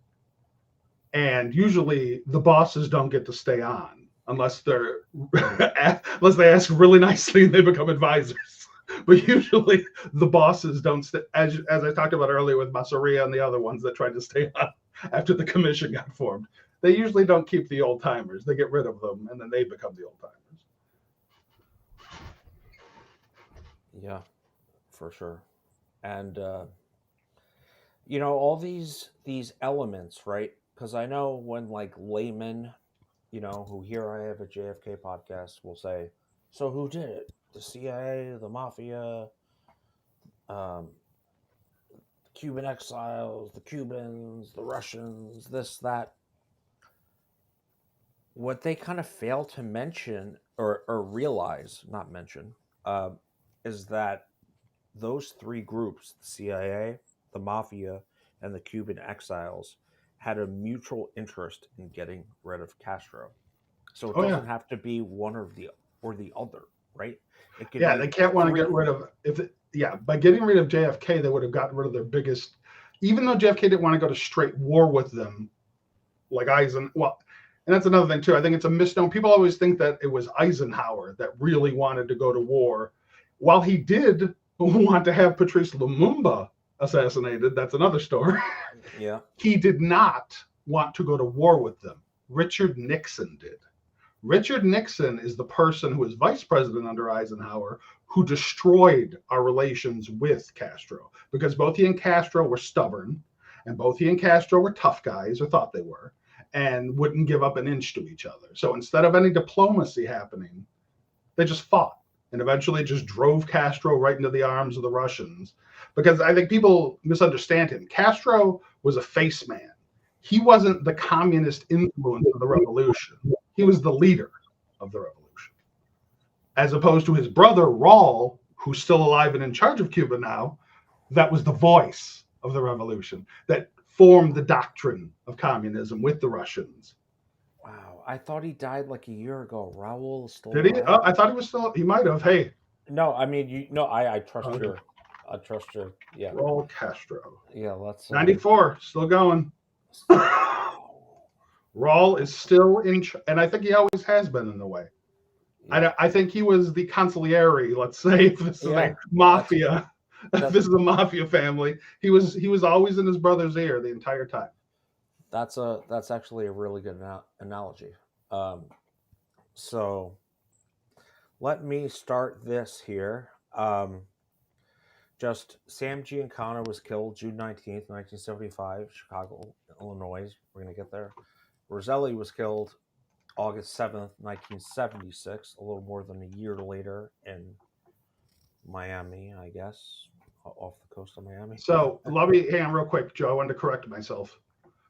And usually the bosses don't get to stay on unless they ask really nicely and they become advisors. But usually the bosses don't stay, as I talked about earlier with Masseria and the other ones that tried to stay on after the commission got formed. They usually don't keep the old timers. They get rid of them and then they become the old timers. Yeah, for sure. And all these elements, right? Because I know when like laymen, who hear I have a JFK podcast, will say, "So who did it? The CIA, the mafia, Cuban exiles, the Cubans, the Russians, this, that." What they kind of fail to mention or realize, not mention, is that those three groups, the CIA, the mafia, and the Cuban exiles, had a mutual interest in getting rid of Castro. So it doesn't have to be one or the other, right? It could they can't want to get rid of by getting rid of JFK, they would have gotten rid of their biggest, even though JFK didn't want to go to straight war with them, like Eisenhower. And that's another thing too. I think it's a misnomer. People always think that it was Eisenhower that really wanted to go to war. While he did want to have Patrice Lumumba assassinated, that's another story. Yeah. He did not want to go to war with them. Richard Nixon did. Richard Nixon is the person who was vice president under Eisenhower who destroyed our relations with Castro, because both he and Castro were stubborn, and both he and Castro were tough guys, or thought they were, and wouldn't give up an inch to each other. So instead of any diplomacy happening, they just fought and eventually just drove Castro right into the arms of the Russians. Because I think people misunderstand him. Castro was a face man. He wasn't the communist influence of the revolution. He was the leader of the revolution. As opposed to his brother, Raul, who's still alive and in charge of Cuba now, that was the voice of the revolution, that formed the doctrine of communism with the Russians. Wow, I thought he died like a year ago. Raul is still Did he? alive? I thought he was still. He might have. Hey. No, I mean, I trust your. I trust your. Yeah. Raul Castro. Yeah, let's. 94, still going. Raul is still in, and I think he always has been in a way. Yeah. I think he was the consigliere. Let's say, if this is a mafia. This is a mafia family. He was always in his brother's ear the entire time. That's actually a really good analogy. So let me start this here. Just Sam Giancana was killed June 19th, 1975, Chicago, Illinois. We're going to get there. Roselli was killed August 7th, 1976, a little more than a year later in Miami, I guess, off the coast of Miami. So let me hang on real quick, Joe. I wanted to correct myself.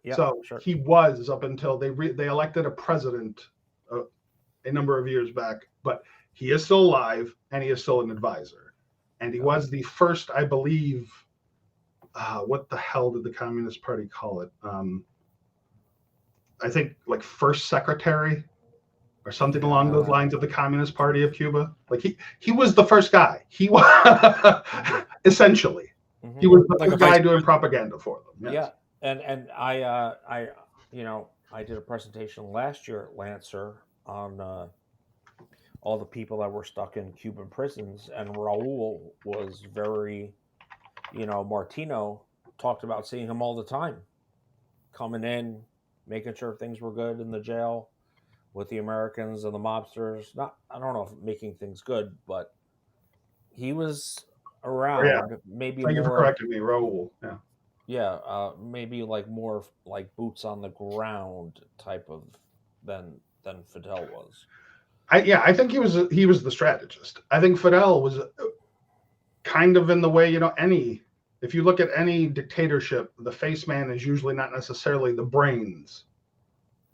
Yeah, so sure. He was up until they elected a president a number of years back, but he is still alive and he is still an advisor. And he was the first, I believe, what the hell did the Communist Party call it? I think like first secretary or something along those lines of the Communist Party of Cuba. Like he was the first guy. He was essentially he was the first guy doing propaganda for them. Yes. Yeah, and I did a presentation last year at Lancer on all the people that were stuck in Cuban prisons, and Raul was very, Martino talked about seeing him all the time, coming in, making sure things were good in the jail with the Americans and the mobsters. I don't know if making things good, but he was around. Yeah. Maybe Thank you for correcting me, Raul. Yeah. Yeah, maybe like more like boots on the ground type of than Fidel was. I think he was the strategist. I think Fidel was kind of in the way, if you look at any dictatorship, the face man is usually not necessarily the brains.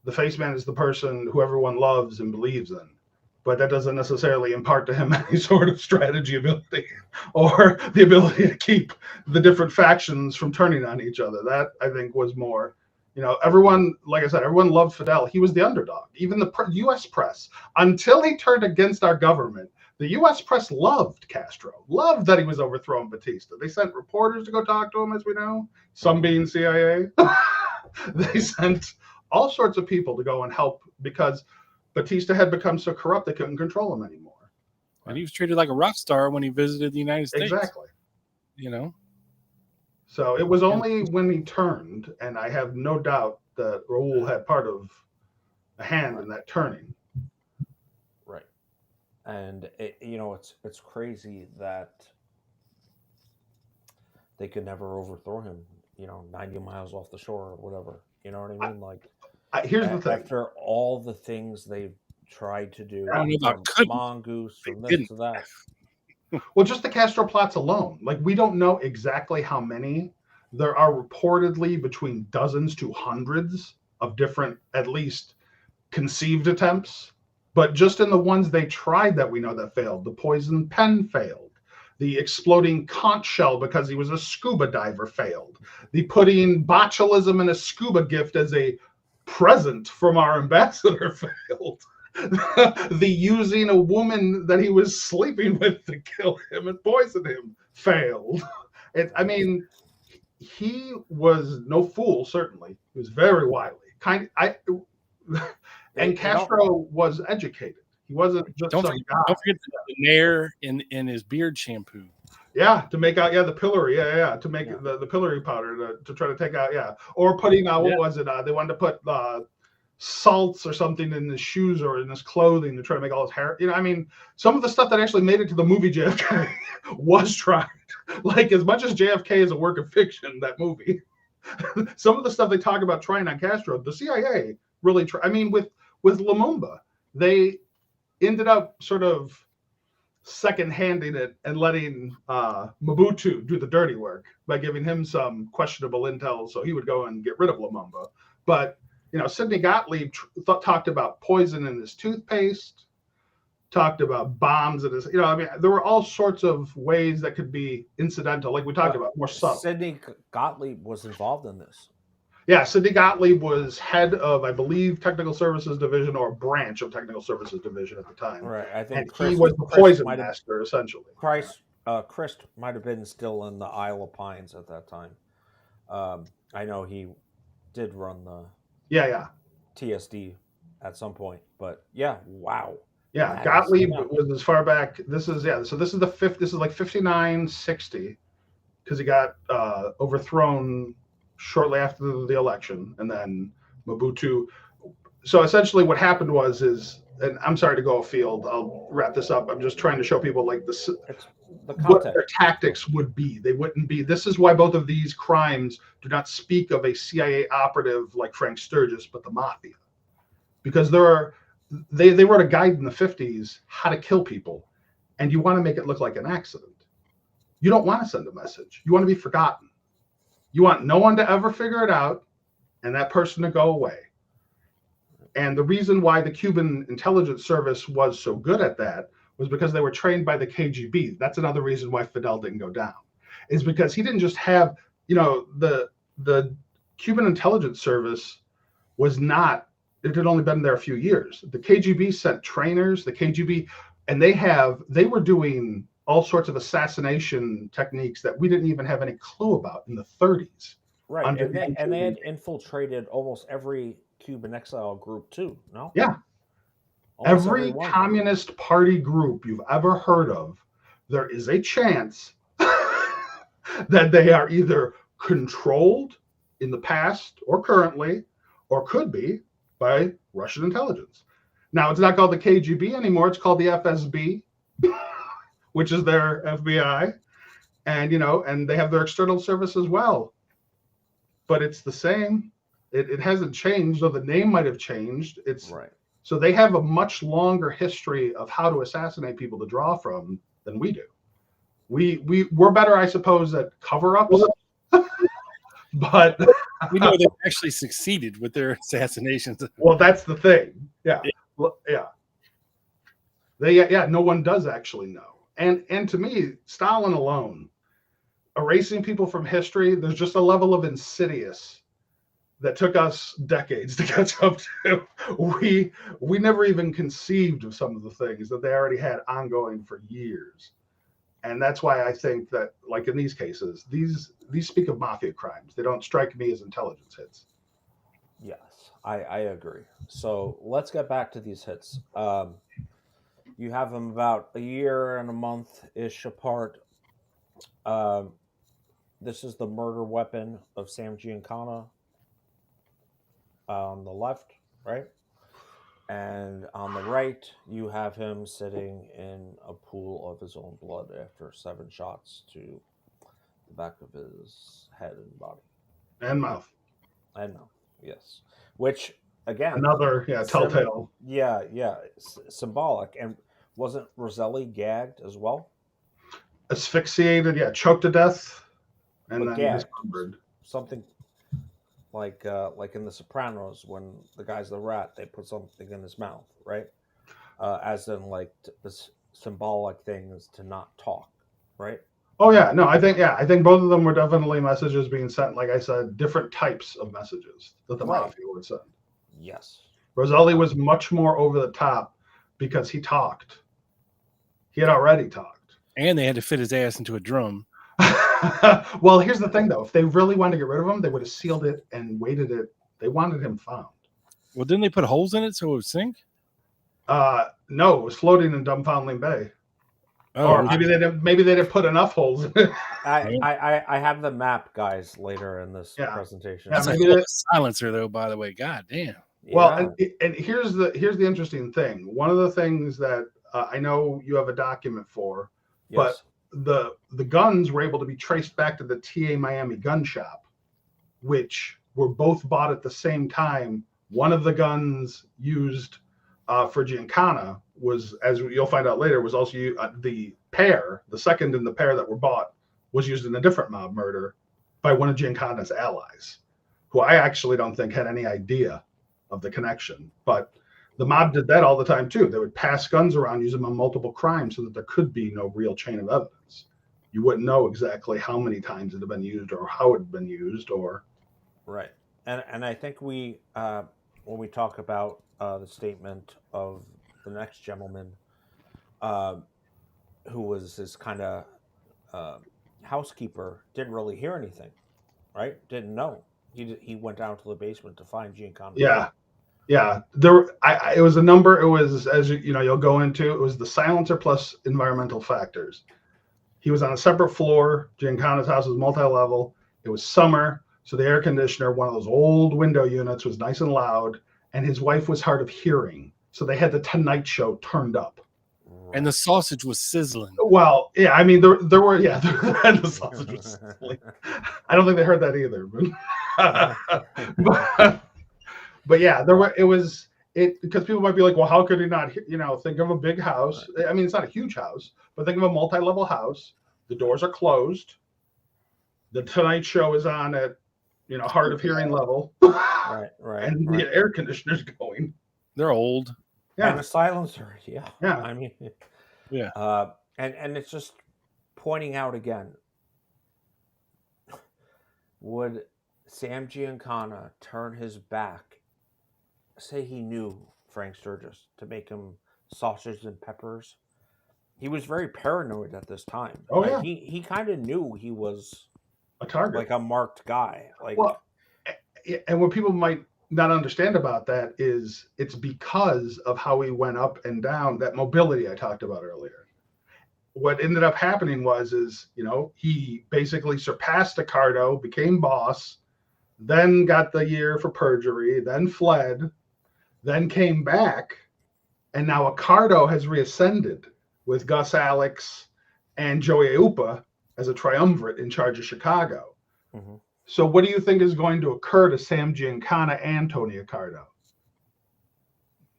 The face man is the person who everyone loves and believes in. But that doesn't necessarily impart to him any sort of strategy ability or the ability to keep the different factions from turning on each other. That, I think, was more, everyone, like I said, everyone loved Fidel. He was the underdog. Even the U.S. press, until he turned against our government, the U.S. press loved Castro, loved that he was overthrowing Batista. They sent reporters to go talk to him, as we know, some being CIA. They sent all sorts of people to go and help because Batista had become so corrupt they couldn't control him anymore. And he was treated like a rock star when he visited the United States. Exactly. So it was only when he turned, and I have no doubt that Raul had part of a hand in that turning. Right. And it's crazy that they could never overthrow him, 90 miles off the shore or whatever. You know what I mean? Here's the thing. After all the things they've tried to do, I don't know about mongoose, from this didn't. to that. Well, just the Castro plots alone. We don't know exactly how many. There are reportedly between dozens to hundreds of different, at least, conceived attempts. But just in the ones they tried that we know that failed, the poison pen failed. The exploding conch shell because he was a scuba diver failed. The putting botulism in a scuba gift as a present from our ambassador failed. The using a woman that he was sleeping with to kill him and poison him failed. He was no fool, certainly. He was very wily. And Castro was educated. He wasn't just don't some forget, guy. Don't forget the nair in his beard shampoo. Yeah, to make out, the pillory, to make the pillory powder to try to take out, or putting what was it? They wanted to put salts or something in his shoes or in his clothing to try to make all his hair. Some of the stuff that actually made it to the movie JFK was tried. As much as JFK is a work of fiction, that movie, some of the stuff they talk about trying on Castro, the CIA really tried. With Lumumba, they ended up sort of second-handing it and letting Mobutu do the dirty work by giving him some questionable intel so he would go and get rid of Lumumba. But, Sidney Gottlieb talked about poison in his toothpaste, talked about bombs in his, there were all sorts of ways that could be incidental, like we talked about, more subtle. Sidney Gottlieb was involved in this. Yeah, Sidney Gottlieb was head of, I believe, Technical Services Division or branch of Technical Services Division at the time. Right. I think he was the poison master, essentially. Chris might have been still in the Isle of Pines at that time. I know he did run the TSD at some point, but wow. Yeah, that Gottlieb was as far back. This is so this is the fifth. This is like 59-60 because he got overthrown shortly after the election, and then Mobutu. So essentially, what happened is, and I'm sorry to go afield. I'll wrap this up. I'm just trying to show people what their tactics would be. They wouldn't be. This is why both of these crimes do not speak of a CIA operative like Frank Sturgis, but the mafia, because they wrote a guide in the 50s how to kill people, and you want to make it look like an accident. You don't want to send a message. You want to be forgotten. You want no one to ever figure it out and that person to go away. And the reason why the Cuban intelligence service was so good at that was because they were trained by the KGB. That's another reason why Fidel didn't go down, is because he didn't just have, the Cuban intelligence service was not, it had only been there a few years. The KGB sent trainers, and they were doing all sorts of assassination techniques that we didn't even have any clue about in the 30s. Right, and they had infiltrated almost every Cuban exile group too, no? Yeah. Almost every communist party group you've ever heard of, there is a chance that they are either controlled in the past or currently, or could be by Russian intelligence. Now, it's not called the KGB anymore. It's called the FSB, which is their FBI. And, and they have their external service as well. But it's the same. It hasn't changed, though the name might have changed. It's right. So they have a much longer history of how to assassinate people to draw from than we do. We're better, I suppose, at cover-ups, but We know they actually succeeded with their assassinations. well, that's the thing. Yeah, yeah. No one does actually know. And to me, Stalin alone, erasing people from history, there's just a level of insidious that took us decades to catch up to. We never even conceived of some of the things that they already had ongoing for years. And that's why I think that, like in these cases, these speak of mafia crimes. They don't strike me as intelligence hits. Yes, I agree. So let's get back to these hits. You have them about a year and a month-ish apart. This is the murder weapon of Sam Giancana on the left, right? And on the right, you have him sitting in a pool of his own blood after 7 shots to the back of his head and body. And mouth. And mouth, yes. Which, again... Another, telltale. Symbolic. And wasn't Roselli gagged as well? Asphyxiated, choked to death, and But then gagged. dismembered. Something like in The Sopranos, when the guy's the rat, they put something in his mouth, right? As in, like, this symbolic thing is to not talk, right? Oh yeah, no, I think both of them were definitely messages being sent. Like I said, different types of messages that the mafia would send. Yes. Roselli was much more over the top because he talked. He had already talked. And they had to fit his ass into a drum. Well, here's the thing, though. If they really wanted to get rid of him, they would have sealed it and weighted it. They wanted him found. Well, didn't they put holes in it so it would sink? No, it was floating in Dunfermline Bay. Oh, Or maybe they didn't put enough holes in it. I have the map, guys, later in this presentation. Yeah, that's a silencer, though. By the way, god damn. Well, and here's the interesting thing. One of the things that I know you have a document for, but the guns were able to be traced back to the TA Miami gun shop, which were both bought at the same time. One of the guns used for Giancana was, as you'll find out later, was also the second in the pair that were bought was used in a different mob murder by one of Giancana's allies, who I actually don't think had any idea of the connection. But the mob did that all the time too. They would pass guns around, use them on multiple crimes so that there could be no real chain of evidence. You wouldn't know exactly how many times it had been used or how it had been used or... Right. And I think when we talk about the statement of the next gentleman, who was his kind of housekeeper, didn't really hear anything, right? Didn't know. He went down to the basement to find Giancana. Yeah. It was a number. It was, as you'll go into. It was the silencer plus environmental factors. He was on a separate floor. Giancana's house was multi-level. It was summer, so the air conditioner, one of those old window units, was nice and loud. And his wife was hard of hearing, so they had the Tonight Show turned up. And the sausage was sizzling. Well, yeah, I mean, there were, and the sausage was sizzling. I don't think they heard that either, but yeah, because people might be like, well, how could he not, think of a big house? I mean, it's not a huge house, but think of a multi-level house. The doors are closed. The Tonight Show is on at, hard of hearing level. Right. And the air conditioner's going. They're old. Yeah. And the silencer. Yeah. I mean, yeah. And it's just pointing out again, would Sam Giancana turn his back, say he knew Frank Sturgis, to make him sausage and peppers? He was very paranoid at this time. Oh, yeah. He kind of knew he was a target, like a marked guy. And what people might not understand about that is it's because of how he went up and down, that mobility I talked about earlier. What ended up happening is he basically surpassed Accardo, became boss, then got the year for perjury, then fled, then came back, and now Accardo has reascended with Gus Alex and Joey Upa as a triumvirate in charge of Chicago. Mm-hmm. So what do you think is going to occur to Sam Giancana and Tony Accardo?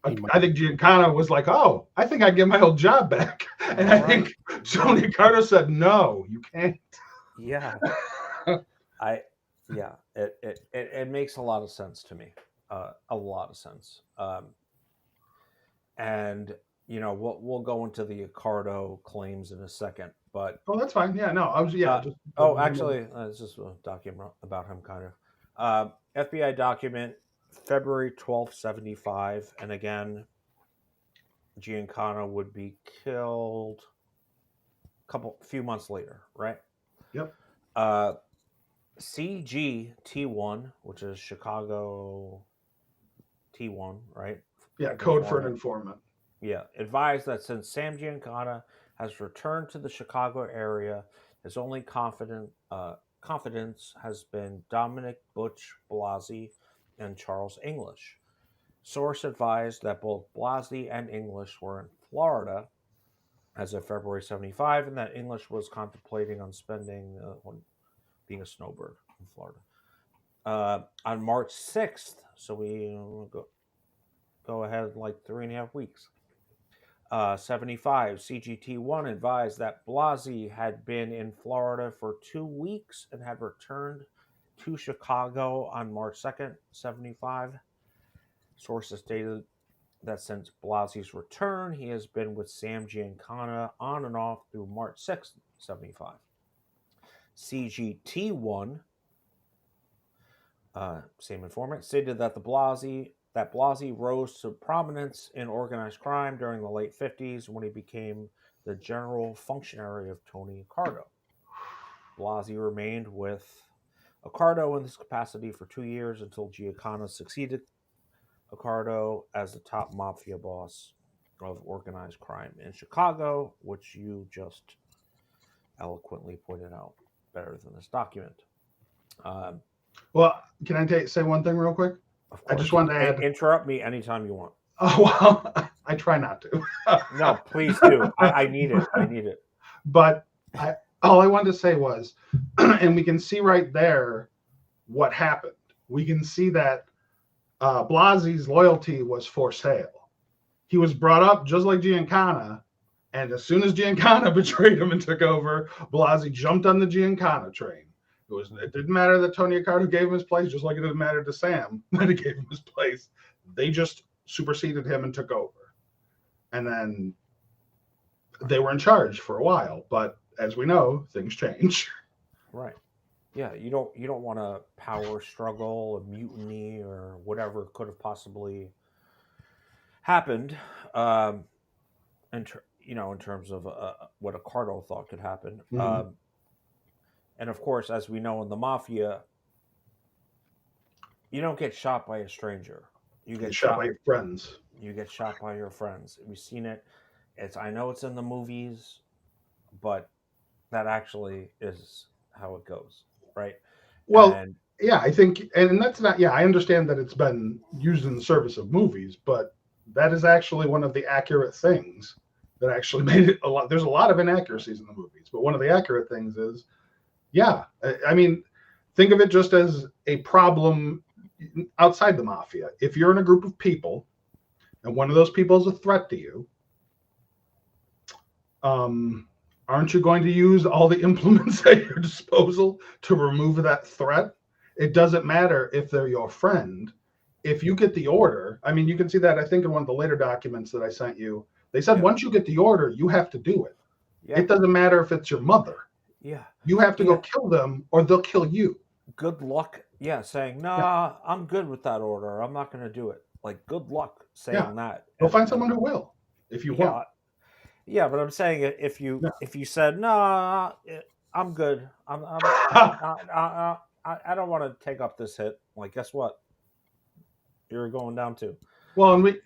I think Giancana was like, "Oh, I think I get my old job back," and I think Tony Ricardo said, "No, you can't." Yeah, it makes a lot of sense to me, a lot of sense. And we'll go into the Ricardo claims in a second, but Oh, that's fine. Yeah, no, I was just. actually, it's just a document about him, kind of. FBI document, February 12th, 75, and again, Giancana would be killed few months later, right? Yep. CGT1, which is Chicago T1, right? Yeah, code for an informant. Yeah, advised that since Sam Giancana has returned to the Chicago area, his only confidence has been Dominic Butch Blasey and Charles English. Source advised that both Blasey and English were in Florida as of February 75, and that English was contemplating on being a snowbird in Florida. On March 6th, so we go ahead like 3.5 weeks. 75, CGT1 advised that Blasey had been in Florida for 2 weeks and had returned to Chicago on March 2nd, 75. Sources stated that since Blasey's return, he has been with Sam Giancana on and off through March 6th, 75. CGT1, same informant, stated that Blasey rose to prominence in organized crime during the late 50s when he became the general functionary of Tony Ricardo. Blasey remained with Ricardo in this capacity for 2 years until Giancana succeeded Ricardo as the top mafia boss of organized crime in Chicago, which you just eloquently pointed out better than this document. Well, can I say one thing real quick? I just wanted to add. Interrupt me anytime you want. Oh, well, I try not to. No, please do. I need it. I need it. But all I wanted to say was, and we can see right there what happened. We can see that Blasey's loyalty was for sale. He was brought up just like Giancana, and as soon as Giancana betrayed him and took over, Blasey jumped on the Giancana train. It didn't matter that Tony Ricardo gave him his place, just like it didn't matter to Sam that he gave him his place. They just superseded him and took over. And then they were in charge for a while, but as we know, things change. Right. Yeah, you don't want a power struggle, a mutiny, or whatever could have possibly happened. In terms of what Ricardo thought could happen. Mm-hmm. And of course, as we know in the mafia, you don't get shot by a stranger. You get shot by your friends. You get shot by your friends. We've seen it. I know it's in the movies, but that actually is how it goes, right? Well, yeah, I think, and that's not. Yeah, I understand that it's been used in the service of movies, but that is actually one of the accurate things that actually made it a lot. There's a lot of inaccuracies in the movies, but one of the accurate things is. Yeah, I mean, think of it just as a problem outside the mafia. If you're in a group of people and one of those people is a threat to you, aren't you going to use all the implements at your disposal to remove that threat? It doesn't matter if they're your friend. If you get the order, I mean, you can see that, I think, in one of the later documents that I sent you. They said once you get the order, you have to do it. Yeah. It doesn't matter if it's your mother. Yeah. You have to go kill them or they'll kill you. Good luck. Yeah, saying, nah, I'm good with that order. I'm not going to do it. Like, good luck saying that. Go find someone who will, if you want. Yeah, but I'm saying if you said, nah, I'm good. I don't want to take up this hit. Like, guess what? You're going down too. Well, and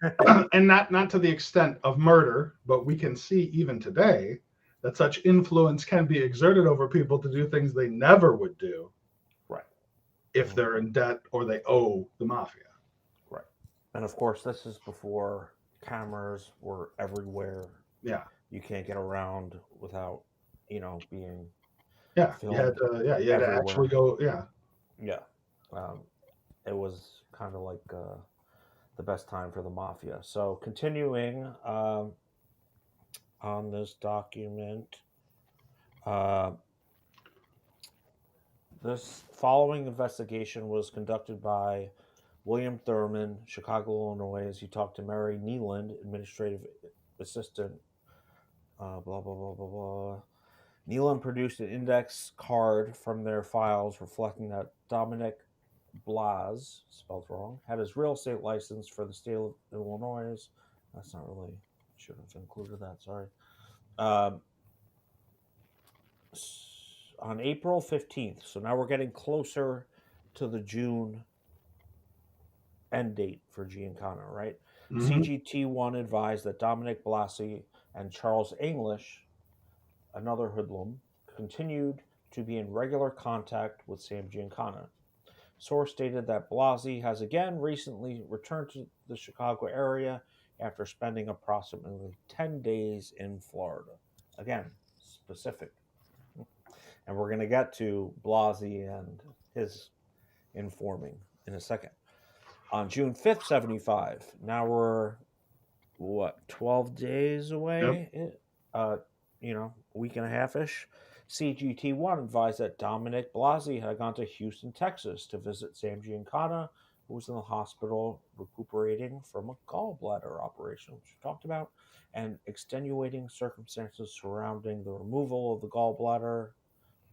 and not to the extent of murder, but we can see even today that such influence can be exerted over people to do things they never would do. Right. If they're in debt or they owe the mafia. Right. And of course, this is before cameras were everywhere. Yeah. You can't get around without, being. Yeah. You had to actually go. Yeah. Yeah. It was kind of like the best time for the mafia. So continuing on this document, this following investigation was conducted by William Thurman, Chicago, Illinois, as he talked to Mary Nealand, administrative assistant, blah, blah, blah, blah, blah. Nealand produced an index card from their files reflecting that Dominic Blas, spelled wrong, had his real estate license for the state of Illinois. That's not really, should have included that, sorry. On April 15th, so now we're getting closer to the June end date for Giancana, right? CGT1 advised that Dominic Blasi and Charles English, another hoodlum, continued to be in regular contact with Sam Giancana. Source stated that Blasi has again recently returned to the Chicago area after spending approximately 10 days in Florida. Again, specific. And we're going to get to Blasi and his informing in a second. On June 5th, 75, now we're, 12 days away? Yep. A week and a half-ish. CGT1 advised that Dominic Blasi had gone to Houston, Texas to visit Sam Giancana, who was in the hospital recuperating from a gallbladder operation, which we talked about, and extenuating circumstances surrounding the removal of the gallbladder,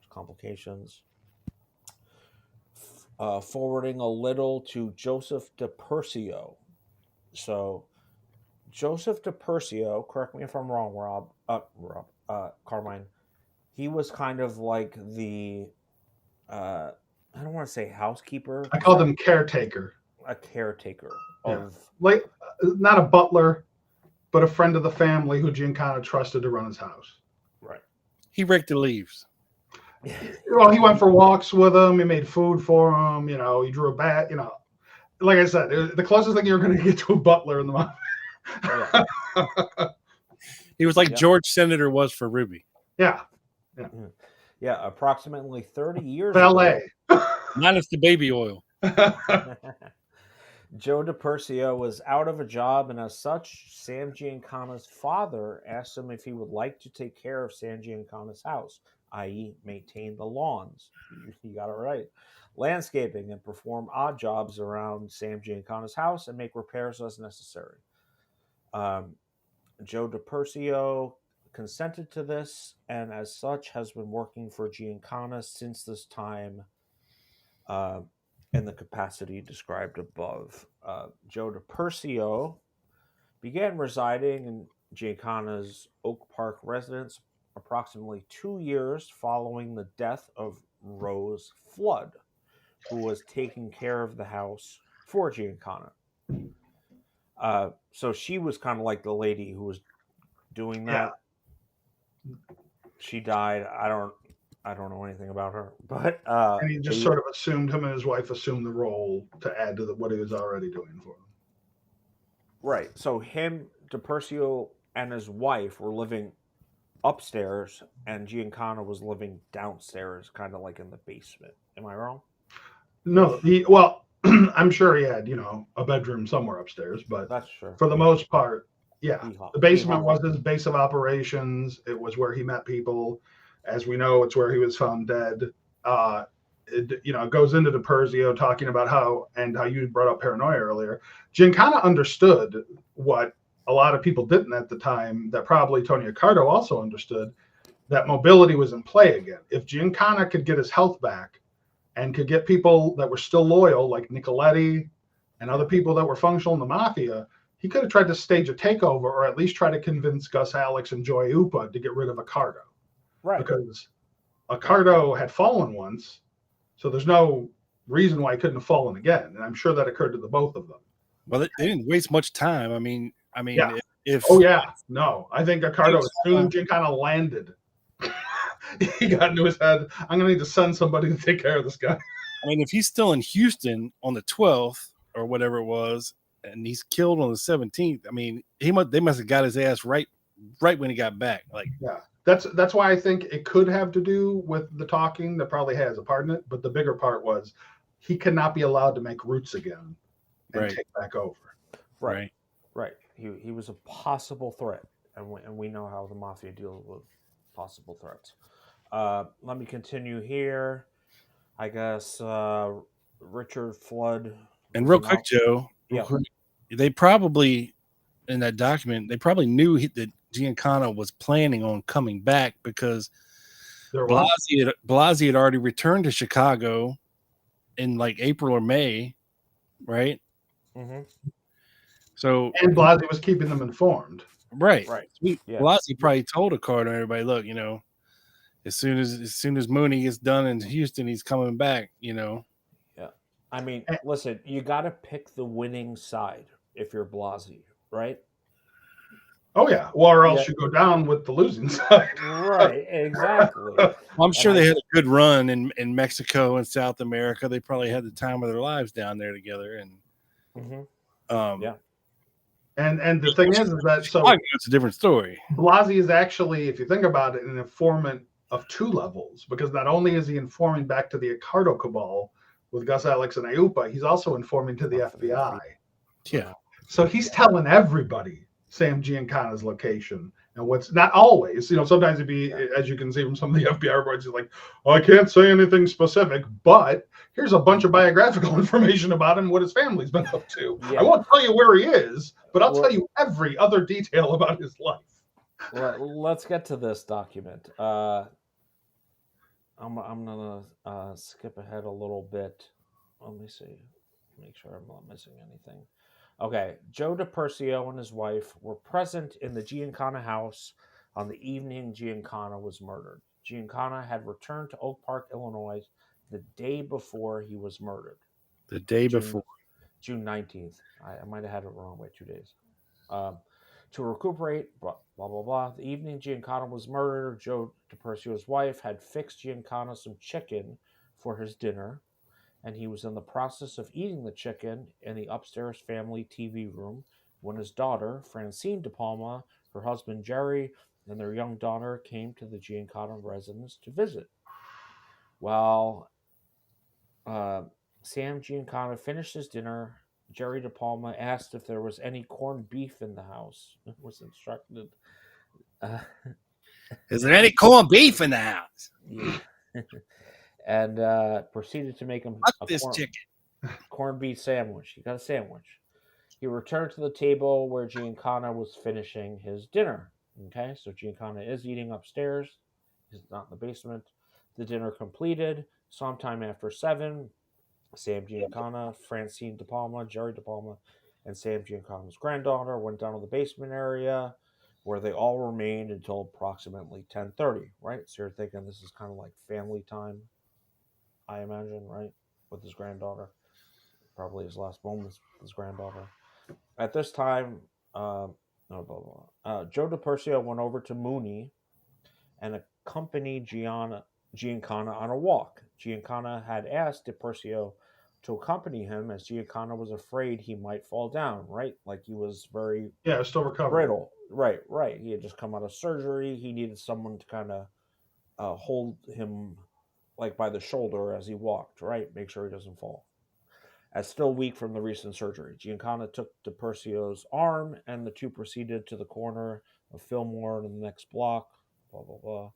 complications. Forwarding a little to Joseph DePercio. So, Joseph DePercio, correct me if I'm wrong, Carmine, he was kind of like the, I don't want to say housekeeper. I called him caretaker. A caretaker of, like, not a butler, but a friend of the family who Giancana trusted to run his house. Right. He raked the leaves. Well, he went for walks with him. He made food for him. He drew a bat. Like I said, the closest thing you're going to get to a butler in the mafia. He was like George Senator was for Ruby. Yeah. Approximately 30 years Ballet. Minus the baby oil. Joe DePercio was out of a job, and as such, Sam Giancana's father asked him if he would like to take care of Sam Giancana's house, i.e. maintain the lawns. You got it right. Landscaping and perform odd jobs around Sam Giancana's house and make repairs as necessary. Joe DePercio consented to this, and as such has been working for Giancana since this time in the capacity described above. Joe DePercio began residing in Giancana's Oak Park residence approximately 2 years following the death of Rose Flood, who was taking care of the house for Giancana. So she was kind of like the lady who was doing that. Yeah. She died. I don't know anything about her, but and he just sort of assumed, him and his wife assumed the role to add to what he was already doing for them. Right. So him, DePercio, and his wife were living upstairs, and Giancana was living downstairs, kind of like in the basement. Am I wrong? No, I'm sure he had, a bedroom somewhere upstairs, but that's true. For the most part, the basement was his base of operations. It was where he met people. As we know, it's where he was found dead. It goes into DePercio talking about how you brought up paranoia earlier. Giancana understood what a lot of people didn't at the time, that probably Tony Accardo also understood, that mobility was in play again. If Giancana could get his health back and could get people that were still loyal, like Nicoletti and other people that were functional in the mafia, he could have tried to stage a takeover, or at least try to convince Gus Alex and Joy Upa to get rid of Accardo. Right. Because Accardo had fallen once, so there's no reason why he couldn't have fallen again. And I'm sure that occurred to the both of them. Well, they didn't waste much time. I mean, yeah. if I think Accardo, as soon as Giancana landed, he got into his head, I'm going to need to send somebody to take care of this guy. I mean, if he's still in Houston on the 12th or whatever it was, and he's killed on the 17th, I mean, they must have got his ass right when he got back. Like, yeah. That's why I think it could have to do with the talking. That probably has a part in it, but the bigger part was he cannot be allowed to make roots again and take back over. Right. He was a possible threat, and we know how the mafia deals with possible threats. Let me continue here. I guess Richard Flood. And was real an quick, op- Joe, Yeah. they probably in that document they probably knew that Giancana was planning on coming back because Blasey had already returned to Chicago in like April or May, right? Mm-hmm. So And Blasey was keeping them informed. right. Yeah. Blasey probably told Carter and everybody, look, you know, as soon as Mooney gets done in Houston, he's coming back, you know. Yeah. I mean, listen, you got to pick the winning side if you're Blasey, right? Oh yeah, or else you go down with the losing side. Right, exactly. I'm sure they had a good run in Mexico and South America. They probably had the time of their lives down there together. And yeah. And the thing is that so it's a different story. Blasey is actually, if you think about it, an informant of two levels, because not only is he informing back to the Ricardo cabal with Gus, Alex, and Ayupa, he's also informing to the FBI. Yeah. So he's telling everybody Sam Giancana's location. And what's not always, you know, sometimes it'd be, as you can see from some of the FBI reports, he's like, oh, I can't say anything specific, but here's a bunch of biographical information about him, what his family's been up to. I won't tell you where he is, but I'll tell you every other detail about his life. Let's get to this document. I'm gonna skip ahead a little bit. Let me see, make sure I'm not missing anything. Okay, Joe DiPersio and his wife were present in the Giancana house on the evening Giancana was murdered. Giancana had returned to Oak Park, Illinois, the day before he was murdered. The day before. June 19th. I might have had it wrong by 2 days. To recuperate, blah, blah, blah, blah. The evening Giancana was murdered, Joe DiPersio's wife had fixed Giancana some chicken for his dinner, and he was in the process of eating the chicken in the upstairs family TV room when his daughter, Francine De Palma, her husband Jerry, and their young daughter came to the Giancana residence to visit. While Sam Giancana finished his dinner, Jerry De Palma asked if there was any corned beef in the house. It was instructed. Is there any corned beef in the house? Yeah. And proceeded to make him corned beef sandwich. He got a sandwich. He returned to the table where Giancana was finishing his dinner. Okay, so Giancana is eating upstairs. He's not in the basement. The dinner completed. Sometime after 7, Sam Giancana, Francine De Palma, Jerry De Palma, and Sam Giancana's granddaughter went down to the basement area where they all remained until approximately 10:30, right? So you're thinking this is kind of like family time, I imagine, right? With his granddaughter. Probably his last moments with his granddaughter. At this time, Joe DiPersio went over to Mooney and accompanied Giancana on a walk. Giancana had asked DiPersio to accompany him as Giancana was afraid he might fall down, right? Like he was very still recovering. brittle. Right. He had just come out of surgery. He needed someone to kind of hold him like by the shoulder as he walked, right? Make sure he doesn't fall. As still weak from the recent surgery, Giancana took DiPersio's arm and the two proceeded to the corner of Fillmore in the next block, blah, blah, blah.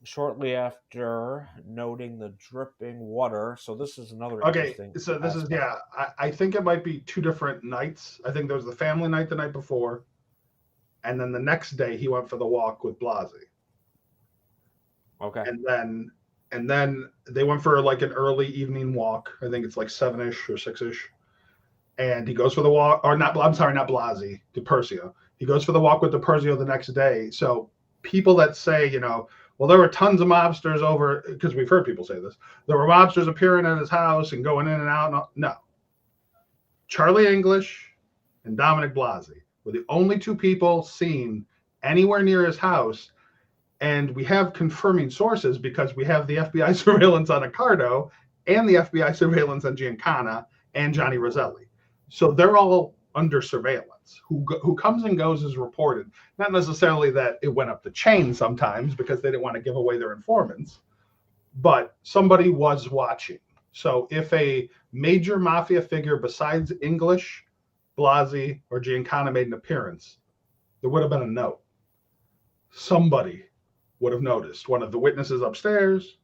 Shortly after, noting the dripping water. So this is another interesting. So this aspect. I think it might be 2 different nights. I think there was the family night the night before, and then the next day he went for the walk with Blasey. Okay. And then they went for like an early evening walk. I think it's like 7-ish or 6-ish. And he goes for the walk, or not, I'm sorry, not Blasey, DiPersio. He goes for the walk with DiPersio the next day. So people that say, you know, well, there were tons of mobsters over, because we've heard people say this, there were mobsters appearing at his house and going in and out. No. Charlie English and Dominic Blasey were the only 2 people seen anywhere near his house. And we have confirming sources because we have the FBI surveillance on Ricardo and the FBI surveillance on Giancana and Johnny Roselli. So they're all under surveillance. Who comes and goes is reported. Not necessarily that it went up the chain sometimes because they didn't want to give away their informants, but somebody was watching. So if a major mafia figure besides English, Blasey or Giancana made an appearance, there would have been a note. Somebody would have noticed. One of the witnesses upstairs,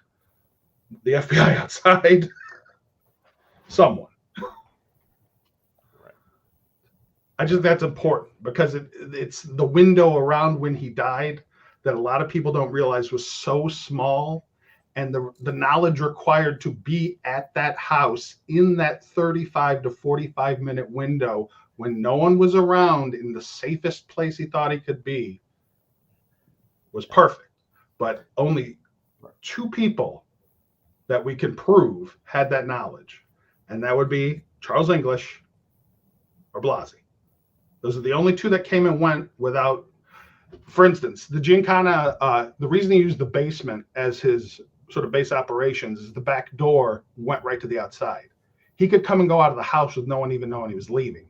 the FBI outside, someone. Right. I just that's important because it's the window around when he died that a lot of people don't realize was so small, and the knowledge required to be at that house in that 35 to 45 minute window when no one was around in the safest place he thought he could be was perfect. But only 2 people that we can prove had that knowledge, and that would be Charles English or Blasey. Those are the only 2 that came and went without. For instance, the Giancana, the reason he used the basement as his sort of base operations is the back door went right to the outside. He could come and go out of the house with no one even knowing he was leaving.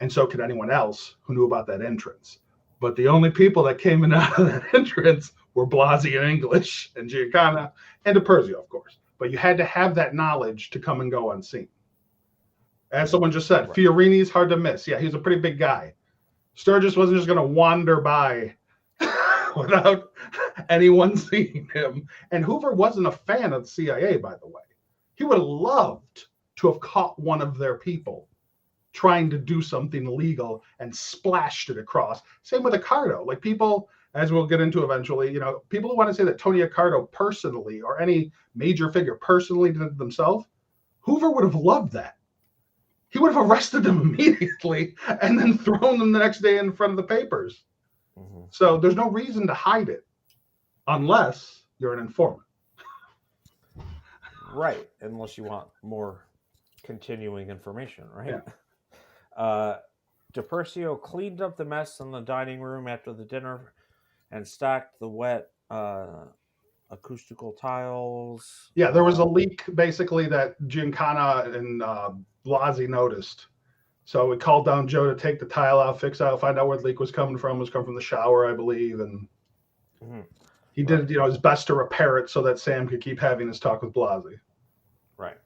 And so could anyone else who knew about that entrance. But the only people that came in and out of that entrance were Blasey and English and Giancana and DiPerzio, of course. But you had to have that knowledge to come and go unseen. As someone just said, right. Fiorini's hard to miss. Yeah, he's a pretty big guy. Sturgis wasn't just going to wander by without anyone seeing him. And Hoover wasn't a fan of the CIA, by the way. He would have loved to have caught one of their people trying to do something illegal and splashed it across. Same with Accardo. Like people, as we'll get into eventually, people who want to say that Tony Accardo personally or any major figure personally did it themselves, Hoover would have loved that. He would have arrested them immediately and then thrown them the next day in front of the papers. Mm-hmm. So there's no reason to hide it unless you're an informant. Right, unless you want more continuing information, right? Yeah. DiPerzio cleaned up the mess in the dining room after the dinner and stacked the wet acoustical tiles. Yeah, there was a leak basically that Giancana and Blasey noticed. So we called down Joe to take the tile out, fix out, find out where the leak was coming from. It was coming from the shower, I believe. And he did his best to repair it so that Sam could keep having his talk with Blasey. Right.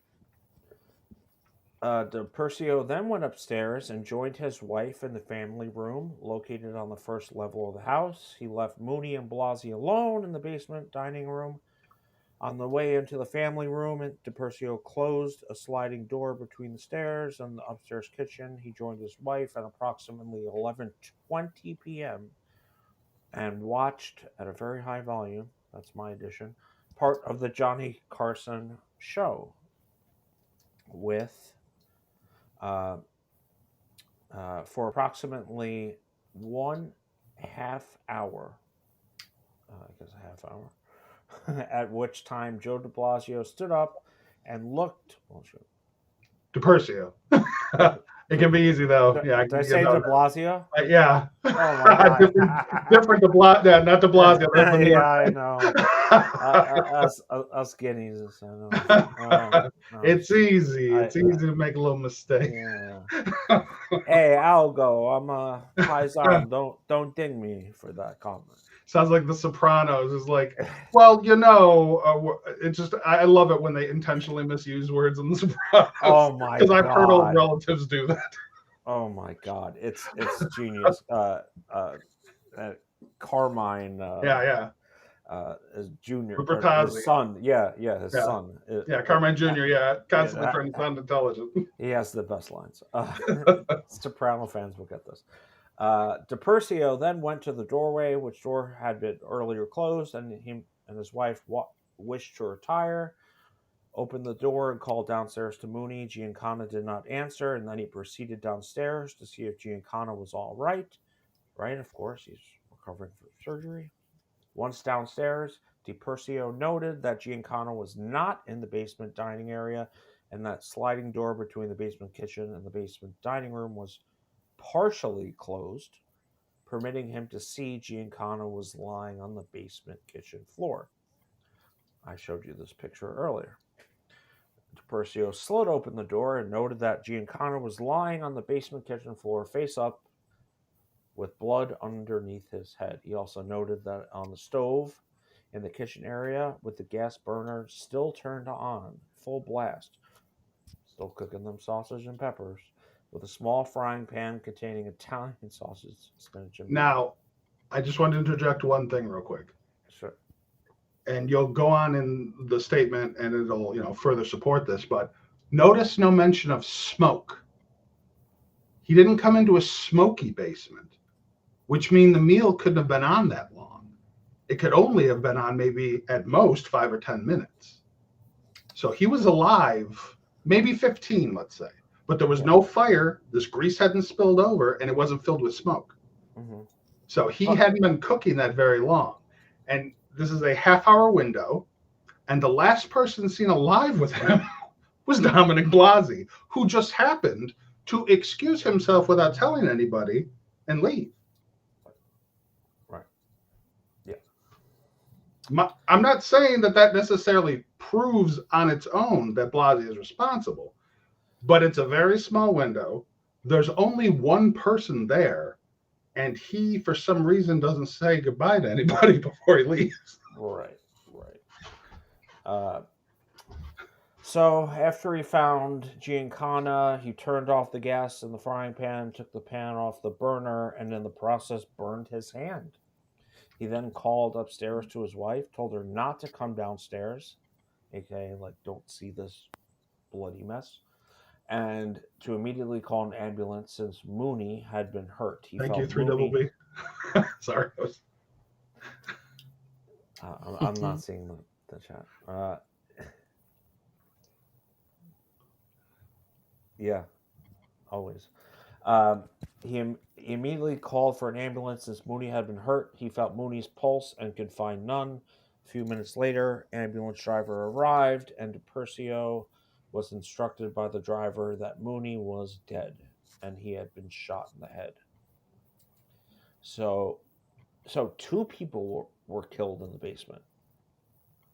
DiPerzio then went upstairs and joined his wife in the family room located on the first level of the house. He left Mooney and Blasey alone in the basement dining room. On the way into the family room, DiPerzio closed a sliding door between the stairs and the upstairs kitchen. He joined his wife at approximately 11:20 p.m. and watched at a very high volume, that's my addition, part of the Johnny Carson show with for approximately 1 half hour. At which time Joe de Blasio stood up and looked. DiPerzio. It can be easy though. Did I say de Blasio? Yeah. Oh my God. different de Blasio. Yeah, not de Blasio. Yeah, I know. Us guineas. I know. It's easy. It's easy to make a little mistake. Yeah. Hey, I'll go. I'm a paisan. Don't ding me for that comment. Sounds like The Sopranos is like, well, it's just, I love it when they intentionally misuse words in The Sopranos. Oh my God. Because I've heard old relatives do that. Oh my God. It's genius. Carmine. His junior. His son. His son. Carmine Jr., constantly trying to sound intelligent. He has the best lines. Soprano fans will get this. DiPerzio then went to the doorway, which door had been earlier closed, and he and his wife wished to retire. Opened the door and called downstairs to Mooney. Giancana did not answer, and then he proceeded downstairs to see if Giancana was all right. Right, of course, he's recovering from surgery. Once downstairs, DiPerzio noted that Giancana was not in the basement dining area, and that sliding door between the basement kitchen and the basement dining room was partially closed, permitting him to see Giancana was lying on the basement kitchen floor. I showed you this picture earlier. DiPerzio slid open the door and noted that Giancana was lying on the basement kitchen floor face up with blood underneath his head. He also noted that on the stove in the kitchen area with the gas burner still turned on, full blast, still cooking them sausage and peppers, with a small frying pan containing Italian sausage, spinach, and beef. Now, I just want to interject one thing real quick. Sure. And you'll go on in the statement and it'll, further support this, but notice no mention of smoke. He didn't come into a smoky basement, which means the meal couldn't have been on that long. It could only have been on maybe at most 5 or 10 minutes. So he was alive, maybe 15, let's say, but there was no fire. This grease hadn't spilled over and it wasn't filled with smoke. Mm-hmm. So he hadn't been cooking that very long. And this is a half-hour window, and the last person seen alive with him was Dominic Blasi, who just happened to excuse himself without telling anybody and leave. Right. Yeah. I'm not saying that necessarily proves on its own that Blasi is responsible, but it's a very small window. There's only one person there, and he, for some reason, doesn't say goodbye to anybody before he leaves. Right. So after he found Giancana, he turned off the gas in the frying pan, took the pan off the burner, and in the process burned his hand. He then called upstairs to his wife, told her not to come downstairs, aka don't see this bloody mess, and to immediately call an ambulance since Mooney had been hurt. Thank you, 3BB. Sorry. I'm not seeing the chat. Yeah, always. He immediately called for an ambulance since Mooney had been hurt. He felt Mooney's pulse and could find none. A few minutes later, ambulance driver arrived, and DiPercio was instructed by the driver that Mooney was dead and he had been shot in the head. So 2 people were killed in the basement.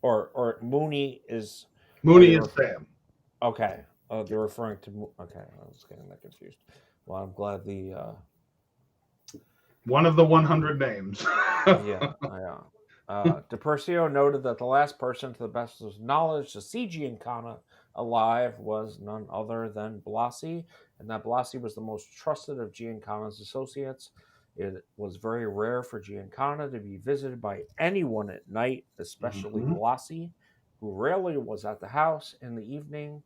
Or Mooney is Sam. Okay. They're referring to. Okay, I was getting that confused. Well, I'm glad one of the 100 names. Yeah. DiPercio noted that the last person, to the best of his knowledge, to see Giancana alive was none other than Blasi, and that Blasi was the most trusted of Giancana's associates. It was very rare for Giancana to be visited by anyone at night, especially Blasi, who rarely was at the house in the evening.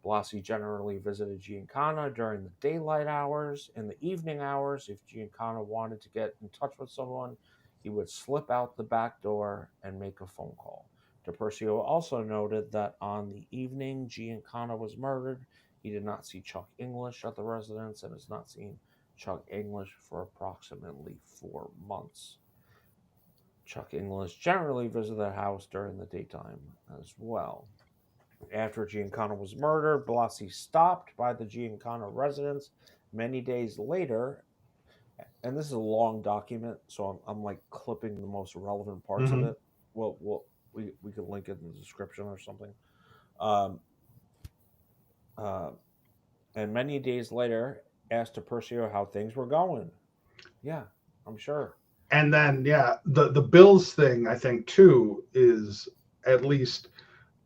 Blasi generally visited Giancana during the daylight hours. In the evening hours, if Giancana wanted to get in touch with someone, he would slip out the back door and make a phone call. DiPercio also noted that on the evening Giancana was murdered, he did not see Chuck English at the residence and has not seen Chuck English for approximately 4 months. Chuck English generally visited the house during the daytime as well. After Giancana was murdered, Blasi stopped by the Giancana residence many days later, and this is a long document, so I'm clipping the most relevant parts of it. We could link it in the description or something. And many days later, asked DiPercio how things were going. Yeah, I'm sure. And then, the bills thing, I think, too, is at least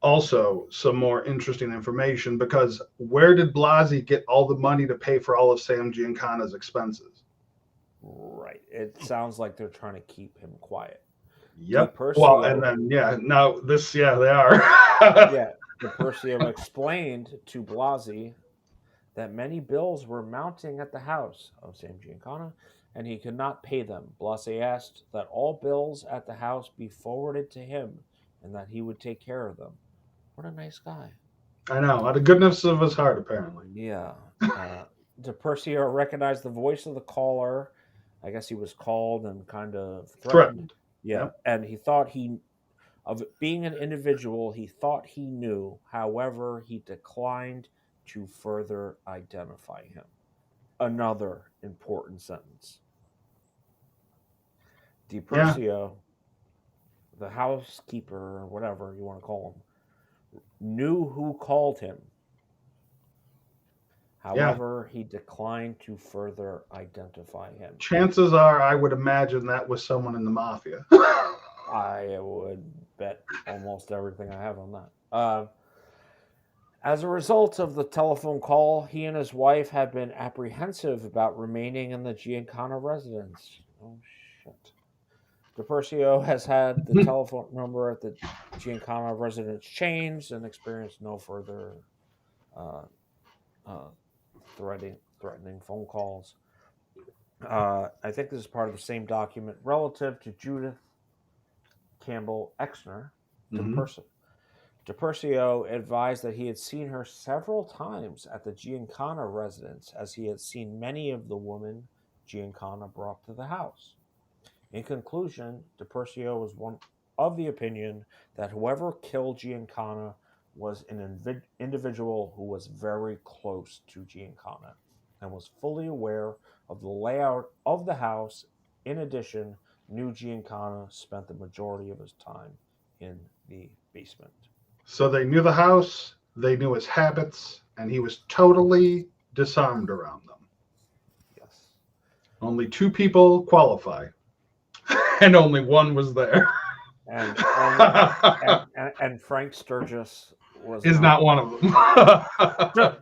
also some more interesting information, because where did Blasi get all the money to pay for all of Sam Giancana's expenses? Right. It sounds like they're trying to keep him quiet. Yep. Well, and then, they are. DiPercio explained to Blasi that many bills were mounting at the house of Sam Giancana, and he could not pay them. Blasi asked that all bills at the house be forwarded to him and that he would take care of them. What a nice guy. I know. Out of goodness of his heart, apparently. Yeah. DiPercio recognized the voice of the caller. I guess he was called and kind of threatened. Yeah. Yep. And he thought of being an individual, he thought he knew. However, he declined to further identify him. Another important sentence. DiPercio, the housekeeper, or whatever you want to call him, knew who called him. However, he declined to further identify him. Chances are, I would imagine that was someone in the mafia. I would bet almost everything I have on that. As a result of the telephone call, he and his wife have been apprehensive about remaining in the Giancana residence. Oh, shit. DiPercio has had the telephone number at the Giancana residence changed and experienced no further threatening phone calls. I think this is part of the same document relative to Judith Campbell Exner. DiPercio advised that he had seen her several times at the Giancana residence, as he had seen many of the women Giancana brought to the house. In conclusion, DiPercio was one of the opinion that whoever killed Giancana was an individual who was very close to Giancana and was fully aware of the layout of the house. In addition, knew Giancana spent the majority of his time in the basement. So they knew the house, they knew his habits, and he was totally disarmed around them. Yes. Only 2 people qualify, and only one was there. And Frank Sturgis is not one of them.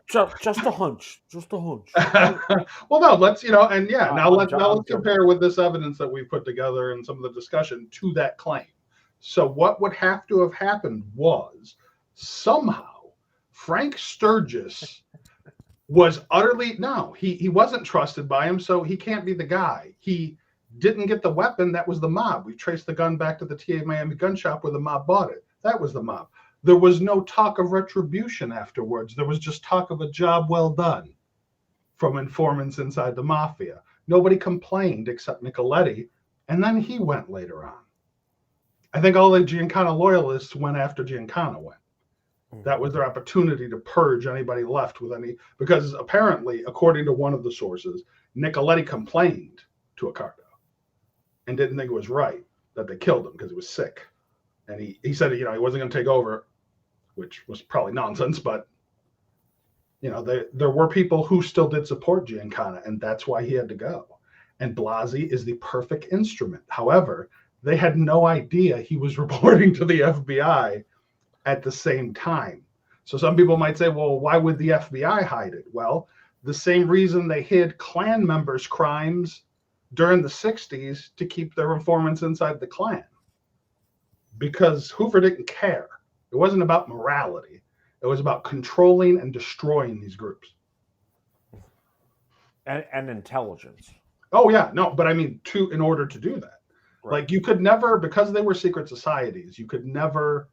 just a hunch. Just a hunch. Well, no, let's, and yeah, now let's joking. compare with this evidence that we put together and some of the discussion to that claim. So what would have to have happened was somehow Frank Sturgis was utterly, he wasn't trusted by him, so he can't be the guy. He didn't get the weapon. That was the mob. We traced the gun back to the TA Miami gun shop where the mob bought it. That was the mob. There was no talk of retribution afterwards. There was just talk of a job well done from informants inside the mafia. Nobody complained except Nicoletti, and then he went later on. I think all the Giancana loyalists went after Giancana went. That was their opportunity to purge anybody left with any, because apparently, according to one of the sources, Nicoletti complained to Accardo and didn't think it was right that they killed him because he was sick. And he said, he wasn't going to take over, which was probably nonsense, but there were people who still did support Giancana, and that's why he had to go. And Blasey is the perfect instrument. However, they had no idea he was reporting to the FBI at the same time. So some people might say, well, why would the FBI hide it? Well, the same reason they hid Klan members' crimes during the 60s to keep their informants inside the Klan. Because Hoover didn't care. It wasn't about morality. It was about controlling and destroying these groups. And intelligence. Oh, yeah. No, but I mean, in order to do that. Right. Like, you could never, because they were secret societies, you could never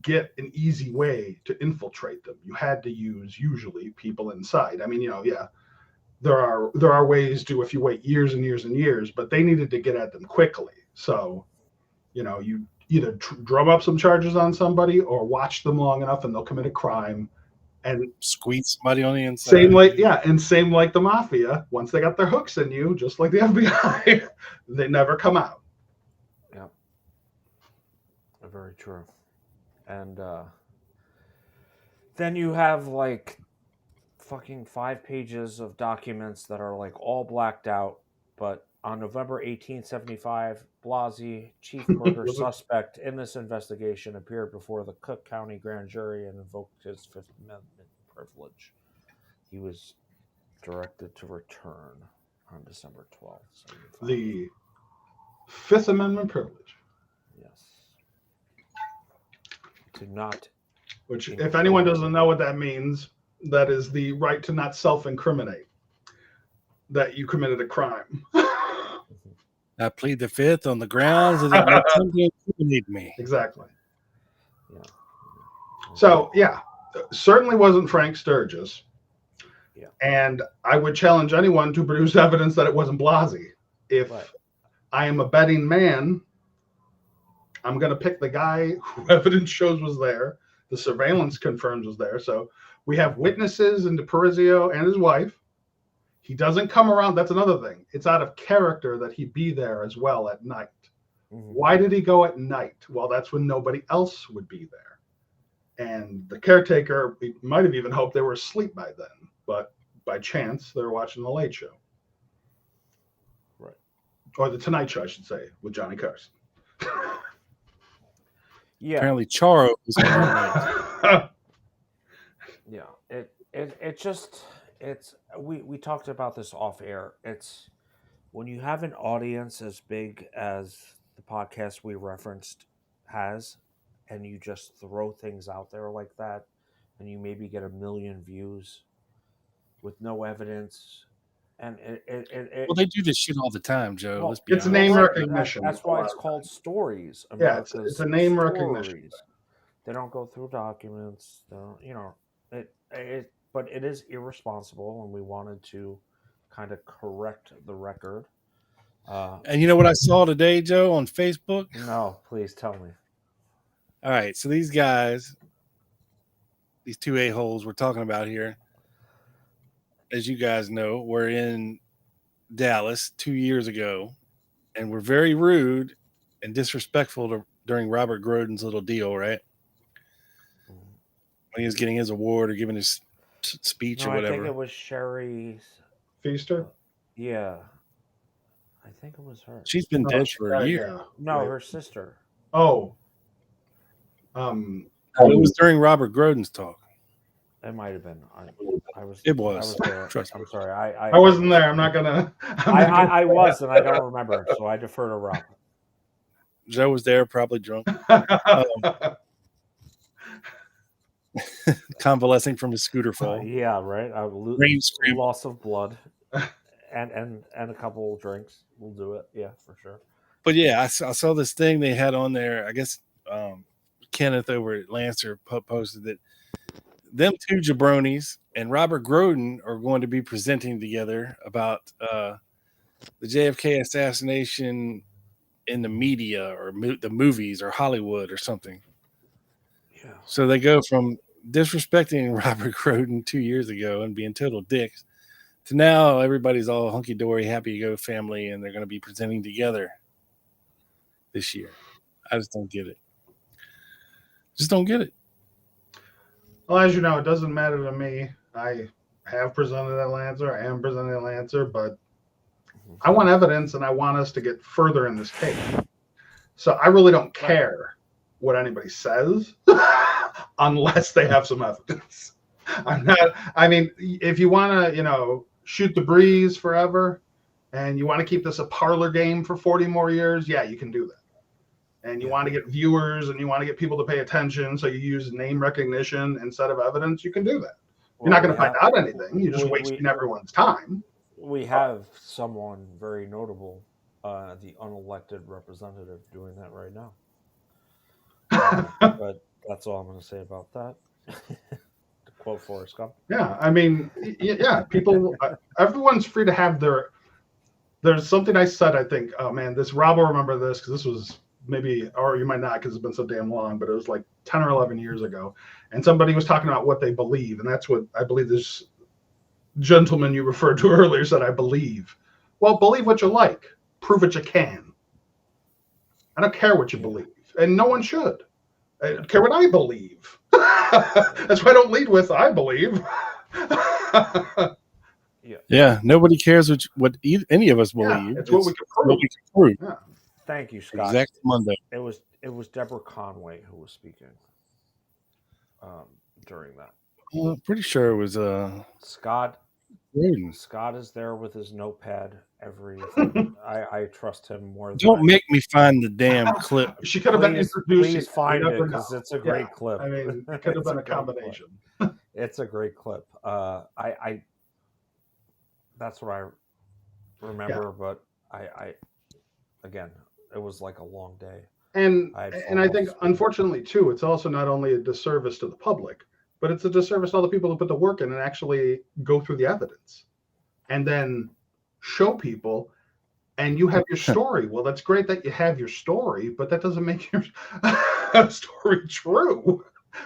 get an easy way to infiltrate them. You had to use, usually, people inside. I mean, yeah, there are ways to, if you wait years and years and years, but they needed to get at them quickly. So, you either drum up some charges on somebody or watch them long enough and they'll commit a crime and squeeze somebody on the inside. Same like the mafia. Once they got their hooks in you, just like the FBI, they never come out. Yeah. Very true. And then you have like fucking 5 pages of documents that are like all blacked out, but on November 1875, Blasey, chief murder suspect in this investigation, appeared before the Cook County grand jury and invoked his Fifth Amendment privilege. He was directed to return on December 12th. The Fifth Amendment privilege. Yes. To not. Which, if anyone doesn't know what that means, that is the right to not self-incriminate that you committed a crime. I plead the Fifth on the grounds that they attempt to incriminate me. Exactly. Yeah. So, yeah, certainly wasn't Frank Sturgis. Yeah. And I would challenge anyone to produce evidence that it wasn't Blasey. If I am a betting man, I'm going to pick the guy who evidence shows was there. The surveillance confirms was there. So we have witnesses in DiPercio and his wife. He doesn't come around. That's another thing. It's out of character that he be there as well at night. Mm-hmm. Why did he go at night? Well, that's when nobody else would be there. And the caretaker might have even hoped they were asleep by then. But by chance, they were watching The Late Show. Right. Or The Tonight Show, I should say, with Johnny Carson. Yeah. Apparently Charo was We talked about this off air. It's when you have an audience as big as the podcast we referenced has, and you just throw things out there like that, and you maybe get 1 million views with no evidence, and Well, they do this shit all the time, Joe. well, Let's be It's honest. name right, recognition. That's a why lot it's of called times. stories. Yeah, it's America's a name recognition. stories. They don't go through documents. They don't, but it is irresponsible, and we wanted to kind of correct the record. And you know what I saw today, Joe, on Facebook? No, please tell me. All right, so these guys, these two a-holes we're talking about here, as you guys know, were in Dallas 2 years ago and were very rude and disrespectful during Robert Groden's little deal, right? When he was getting his award or giving his speech No, or I whatever. think it was Sherry. Feaster? Yeah, I think it was her. She's been dead for a year. Yeah. No, Right. her sister. Oh. It was during Robert Groden's talk. It might have been. I was. It was. I was there. Trust me. I'm sorry. I wasn't there. I'm not gonna. I was, and I don't remember, so I defer to Rob. Joe was there, probably drunk, convalescing from his scooter fall. Yeah, right. Rain scream. Loss of blood, and a couple of drinks will do it. Yeah, for sure. But yeah, I saw this thing they had on there. I guess Kenneth over at Lancer posted that them two jabronis and Robert Groden are going to be presenting together about the JFK assassination in the media or the movies or Hollywood or something. Yeah. So they go from disrespecting Robert Groden 2 years ago and being total dicks to now everybody's all hunky-dory, happy-go family, and they're going to be presenting together this year. I just don't get it. Just don't get it. Well, as you know, it doesn't matter to me. I have presented at Lancer. I am presenting at Lancer, but I want evidence, and I want us to get further in this case. So I really don't care what anybody says unless they have some evidence. I mean, if you want to, shoot the breeze forever and you want to keep this a parlor game for 40 more years, yeah, you can do that. And you want to get viewers and you want to get people to pay attention, so you use name recognition instead of evidence, you can do that. You're not going to find out anything. You're just wasting everyone's time. We have someone very notable, the unelected representative, doing that right now. But that's all I'm going to say about that. To quote Forrest Gump. Yeah, I mean, yeah, people, everyone's free to have there's something I said, I think, oh man, Rob will remember this because this was maybe, or you might not because it's been so damn long, but it was like 10 or 11 years ago. And somebody was talking about what they believe. And that's what I believe this gentleman you referred to earlier said, I believe. Well, believe what you like. Prove what you can. I don't care what you believe. And no one should. I don't care what I believe. That's why I don't lead with I believe. Yeah, nobody cares what any of us believe. Yeah, it's what we can prove. What we can prove. Yeah. Thank you, Scott. Exactly Monday. It was Deborah Conway who was speaking during that. I'm pretty sure it was Scott. Groden. Scott is there with his notepad every. I trust him more. Don't make me find the damn clip. She could have been introduced. Please find it because it's a great clip. I mean, it could have been a combination. It's a great clip. I that's what I remember, but I again, it was like a long day. And I think, unfortunately, too, it's also not only a disservice to the public, but it's a disservice to all the people who put the work in and actually go through the evidence and then show people. And you have your story. Well, that's great that you have your story, but that doesn't make your story true.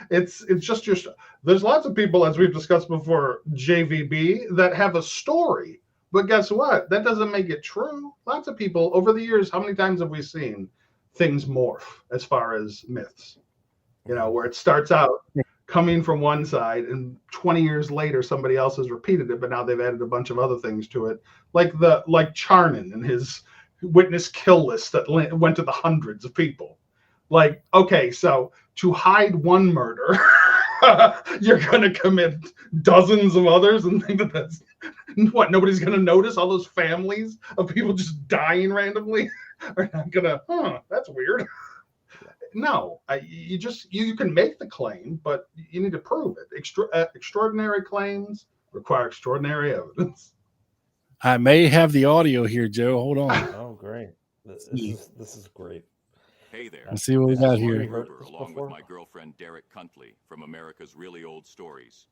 It's just your. There's lots of people, as we've discussed before, JVB, that have a story, but guess what? That doesn't make it true. Lots of people over the years. How many times have we seen things morph as far as myths? Where it starts out coming from one side, and 20 years later, somebody else has repeated it, but now they've added a bunch of other things to it, like Charnin and his witness kill list that went to the hundreds of people. Like, okay, so to hide one murder, you're going to commit dozens of others and think that that's what nobody's going to notice. All those families of people just dying randomly are not going to. That's weird. No, you can make the claim, but you need to prove it. Extraordinary claims require extraordinary evidence. I may have the audio here, Joe. Hold on. Oh, great. This is great. Hey there. Let's see what we got here. Gruber, along with my girlfriend Derek Cuntley from America's Really Old Stories.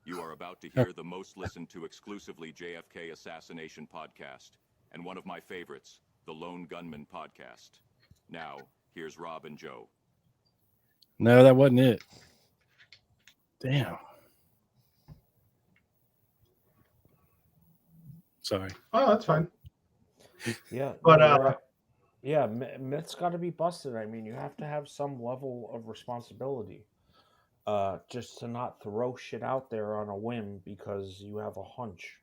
You are about to hear the most listened to exclusively JFK assassination podcast, and one of my favorites, the Lone Gunman podcast. Now, here's Rob and Joe. No, that wasn't it. Damn. Sorry. Oh, that's fine. Yeah, But yeah, myths got to be busted. I mean, you have to have some level of responsibility, just to not throw shit out there on a whim because you have a hunch.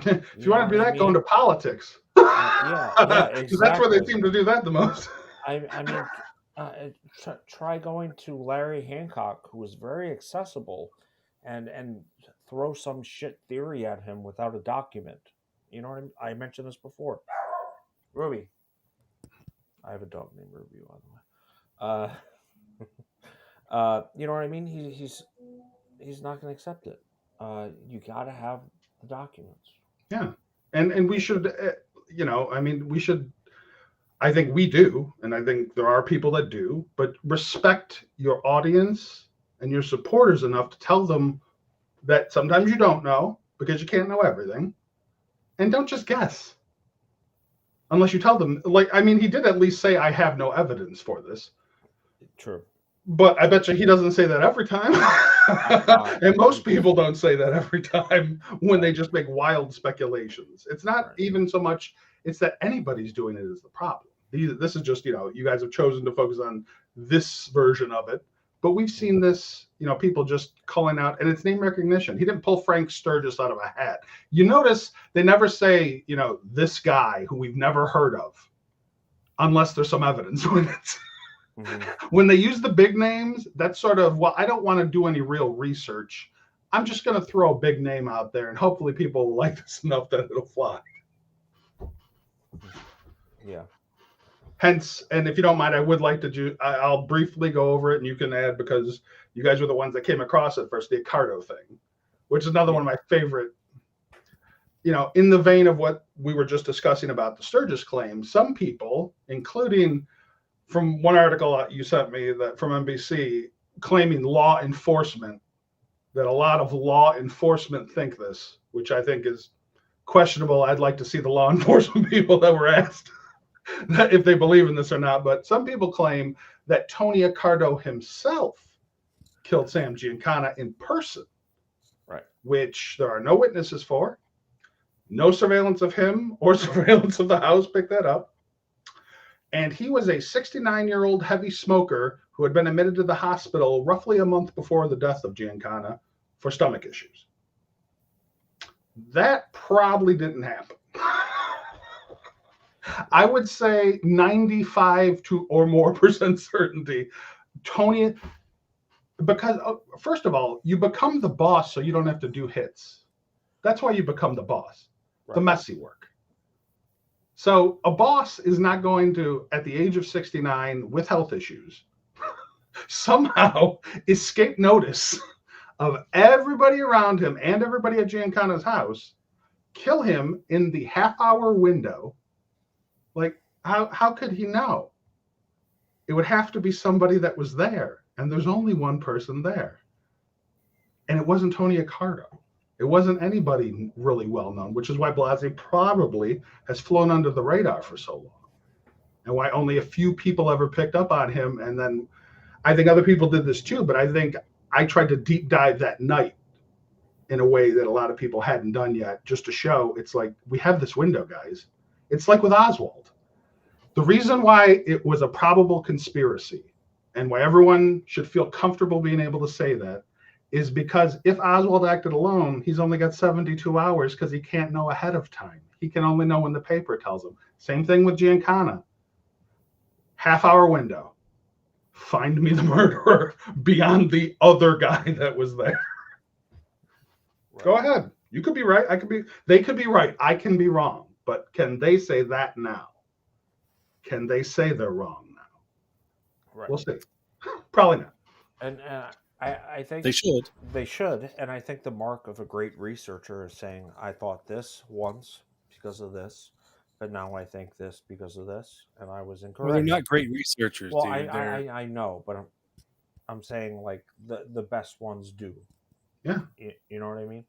if you want to do that, go into politics. Yeah, exactly. Because that's where they seem to do that the most. I mean, try going to Larry Hancock, who was very accessible, and throw some shit theory at him without a document. You know what I mentioned this before. Ruby. I have a dog named Ruby, by the way. You know what I mean? He's not going to accept it. You got to have the documents. Yeah, and we should, I mean, we should. I think we do, and I think there are people that do, but respect your audience and your supporters enough to tell them that sometimes you don't know because you can't know everything, and don't just guess. Unless you tell them, he did at least say, I have no evidence for this. True. But I bet you he doesn't say that every time. And most people don't say that every time when they just make wild speculations. It's not even so much, it's that anybody's doing it is the problem. This is just, you guys have chosen to focus on this version of it. But we've seen this, people just calling out, and it's name recognition. He didn't pull Frank Sturgis out of a hat. You notice they never say, this guy who we've never heard of, unless there's some evidence with it. Mm-hmm. When they use the big names, that's sort of, I don't want to do any real research. I'm just going to throw a big name out there, and hopefully people will like this enough that it'll fly. Yeah. Hence, and if you don't mind, I would like to I'll briefly go over it and you can add, because you guys were the ones that came across it first, the Accardo thing, which is another one of my favorite, in the vein of what we were just discussing about the Sturgis claim. Some people, including from one article you sent me that from NBC, claiming law enforcement, that a lot of law enforcement think this, which I think is questionable. I'd like to see the law enforcement people that were asked if they believe in this or not, but some people claim that Tony Accardo himself killed Sam Giancana in person, right? Which there are no witnesses for, no surveillance of him or surveillance of the house picked that up, and he was a 69-year-old heavy smoker who had been admitted to the hospital roughly a month before the death of Giancana for stomach issues. That probably didn't happen. I would say 95 or more % certainty. Tony, because first of all, you become the boss so you don't have to do hits. That's why you become the boss, right. The messy work. So a boss is not going to, at the age of 69 with health issues, somehow escape notice of everybody around him and everybody at Giancana's house, kill him in the half-hour window. Like, how could he know? It would have to be somebody that was there, and there's only one person there. And it wasn't Tony Accardo. It wasn't anybody really well known, which is why Blasey probably has flown under the radar for so long, and why only a few people ever picked up on him. And then I think other people did this too, but I think I tried to deep dive that night in a way that a lot of people hadn't done yet, just to show it's like, we have this window, guys. It's like with Oswald. The reason why it was a probable conspiracy and why everyone should feel comfortable being able to say that is because if Oswald acted alone, he's only got 72 hours because he can't know ahead of time. He can only know when the paper tells him. Same thing with Giancana. Half-hour window. find me the murderer beyond the other guy that was there. Right. Go ahead. You could be right. They could be right. I can be wrong. But can they say that now? Can they say they're wrong now? Right. We'll see. Probably not. And I think They should. They should. And I think the mark of a great researcher is saying, I thought this once because of this, but now I think this because of this, and I was incorrect. Well, they're not great researchers, Well, dude. I know, but I'm saying like the best ones do. Yeah. You know what I mean?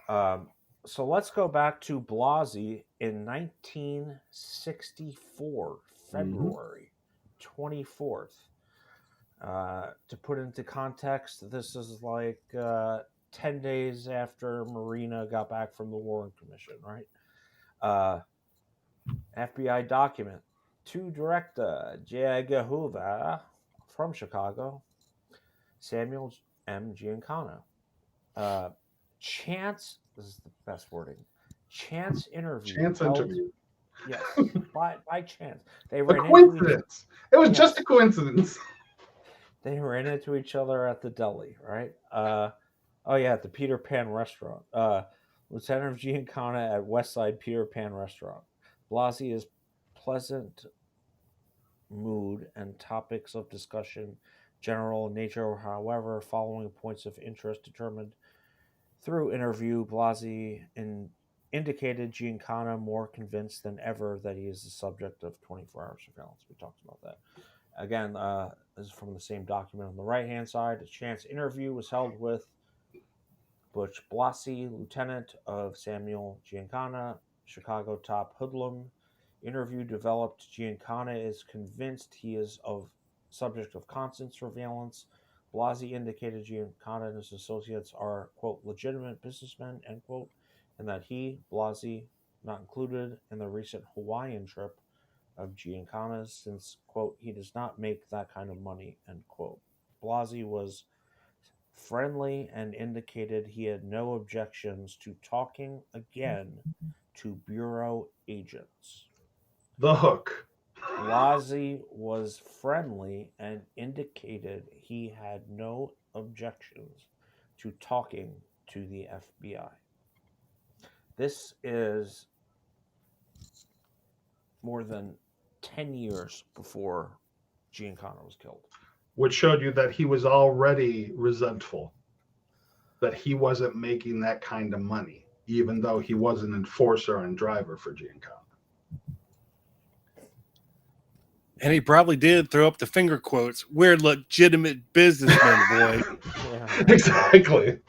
Yeah. So let's go back to Blasey in 1964, February 24th. To put into context, this is like 10 days after Marina got back from the Warren Commission, right? FBI document to Director JFK from Chicago, Samuel M. Giancana. Chance, this is the best wording, chance interview. Chance interview. Yes, by chance. They A ran coincidence. It was Yes. just a coincidence. They ran into each other at the deli, right? At the Peter Pan restaurant. Lieutenant Giancana at Westside Peter Pan restaurant. Blasey is pleasant mood and topics of discussion general in nature. However, following points of interest determined through interview, Blasey indicated Giancana more convinced than ever that he is the subject of 24-hour surveillance. We talked about that. Again, this is from the same document on the right-hand side. A chance interview was held with Butch Blasey, lieutenant of Samuel Giancana, Chicago top hoodlum. Interview developed. Giancana is convinced he is subject of constant surveillance. Blasey indicated Giancana and his associates are, quote, legitimate businessmen, end quote, and that he, Blasey, not included in the recent Hawaiian trip of Giancana's, since, quote, he does not make that kind of money, end quote. Blasey was friendly and indicated he had no objections to talking again to bureau agents. The hook. Blasey was friendly and indicated he had no objections to talking to the FBI. This is more than 10 years before Giancana was killed. Which showed you that he was already resentful, that he wasn't making that kind of money, even though he was an enforcer and driver for Giancana. And he probably did throw up the finger quotes. We're legitimate businessmen, boy. Yeah. Exactly.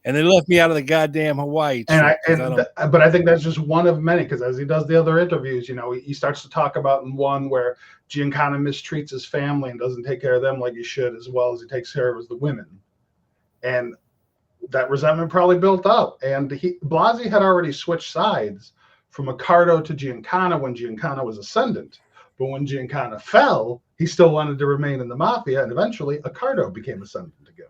And they left me out of the goddamn Hawaii trip. But I think that's just one of many, because as he does the other interviews, he starts to talk about in one where Giancana mistreats his family and doesn't take care of them like he should, as well as he takes care of the women. And that resentment probably built up. And Blasey had already switched sides from Accardo to Giancana when Giancana was ascendant. But when Giancana fell, he still wanted to remain in the mafia, and eventually Accardo became ascendant again.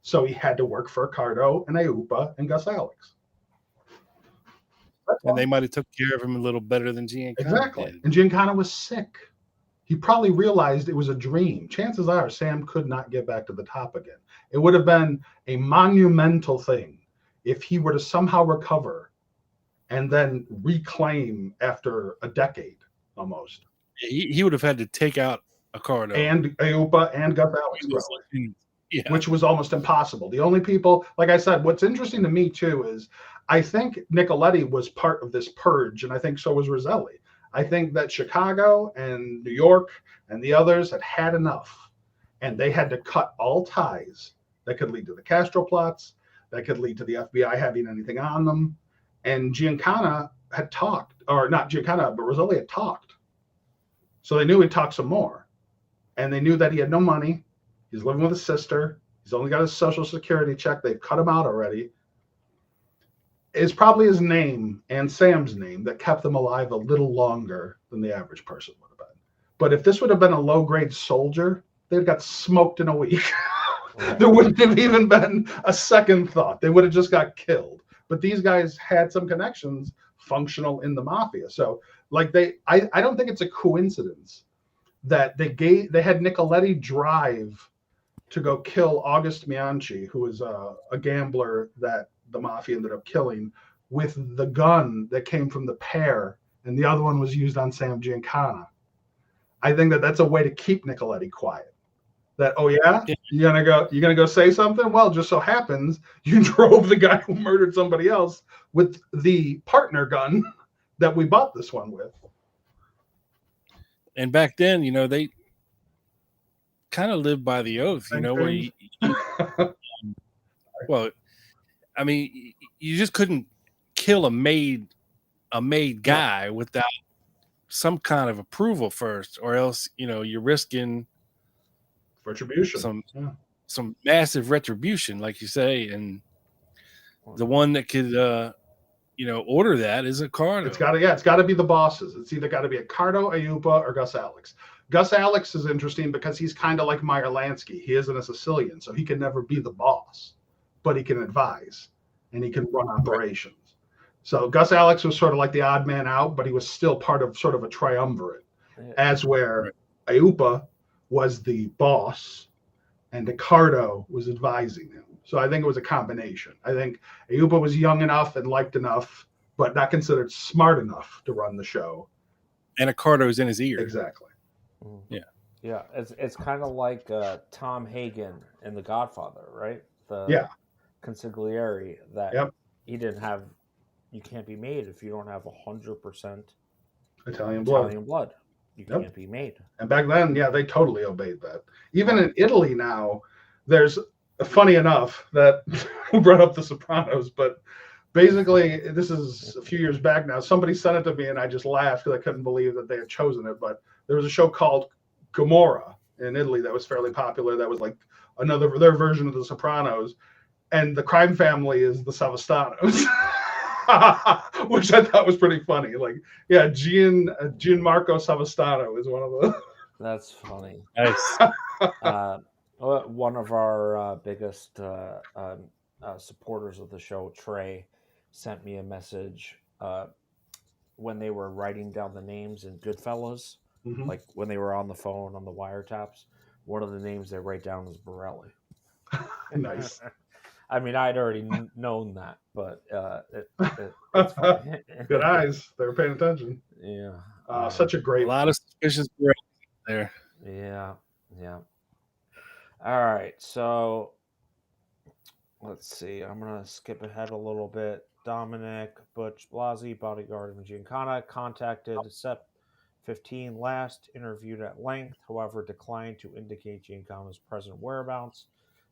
So he had to work for Accardo and Eupa and Gus Alex. And they might have took care of him a little better than Giancana Exactly. did. And Giancana was sick. He probably realized it was a dream. Chances are Sam could not get back to the top again. It would have been a monumental thing if he were to somehow recover and then reclaim after a decade almost. He would have had to take out Accardo. And Eupa and Gus Alex, probably. Yeah. Which was almost impossible. The only people, like I said, what's interesting to me too is I think Nicoletti was part of this purge, and I think so was Roselli. I think that Chicago and New York and the others had had enough, and they had to cut all ties that could lead to the Castro plots, that could lead to the FBI having anything on them. And Giancana had talked, or not Giancana, but Roselli had talked. So they knew he'd talk some more. And they knew that he had no money. He's living with his sister. He's only got his Social Security check. They've cut him out already. It's probably his name and Sam's name that kept them alive a little longer than the average person would have been. But if this would have been a low-grade soldier, they'd got smoked in a week. There wouldn't have even been a second thought. They would have just got killed. But these guys had some connections functional in the mafia. So, I don't think it's a coincidence that they had Nicoletti drive to go kill August Bianchi, who was a gambler that the mafia ended up killing, with the gun that came from the pair, and the other one was used on Sam Giancana. I think that that's a way to keep Nicoletti quiet. That, oh yeah, you're gonna go say something? Well, just so happens you drove the guy who murdered somebody else with the partner gun that we bought this one with. And back then, they kind of lived by the oath, where well, I mean, you just couldn't kill a made guy without some kind of approval first, or else, you're risking retribution. Some massive retribution, like you say, and the one that could order that is a Cardo. It's got to be the bosses. It's either got to be a Cardo, Ayupa, or Gus Alex. Gus Alex is interesting because he's kind of like Meyer Lansky. He isn't a Sicilian, so he can never be the boss, but he can advise and he can run operations. Right. So Gus Alex was sort of like the odd man out, but he was still part of sort of a triumvirate, as where Ayupa was the boss and Ricardo was advising him. So I think it was a combination. I think Ayupa was young enough and liked enough, but not considered smart enough to run the show. And Ricardo's in his ear. Exactly. Yeah. Yeah. It's kind of like Tom Hagen in The Godfather, right? Consigliere that he didn't have. You can't be made if you don't have 100% Italian blood. You can't be made. And back then, they totally obeyed that. Even in Italy now, there's funny enough that we brought up The Sopranos, but basically, this is a few years back now. Somebody sent it to me, and I just laughed because I couldn't believe that they had chosen it. But there was a show called Gomorrah in Italy that was fairly popular. That was like their version of The Sopranos, and the crime family is the Savastanos. Which I thought was pretty funny. Like, Gianmarco Savastano is one of the. That's funny. Nice. One of our biggest supporters of the show, Trey, sent me a message when they were writing down the names in Goodfellas, like when they were on the phone on the wiretaps. One of the names they write down is Borelli. Nice. I mean, I'd already known that, but it's funny. Good eyes. They were paying attention. Yeah. Such a great. A lot of suspicious there. Yeah. All right. So let's see. I'm going to skip ahead a little bit. Dominic Butch Blasi, bodyguard of Giancana, contacted Sep 15 last, interviewed at length, however, declined to indicate Giancana's present whereabouts.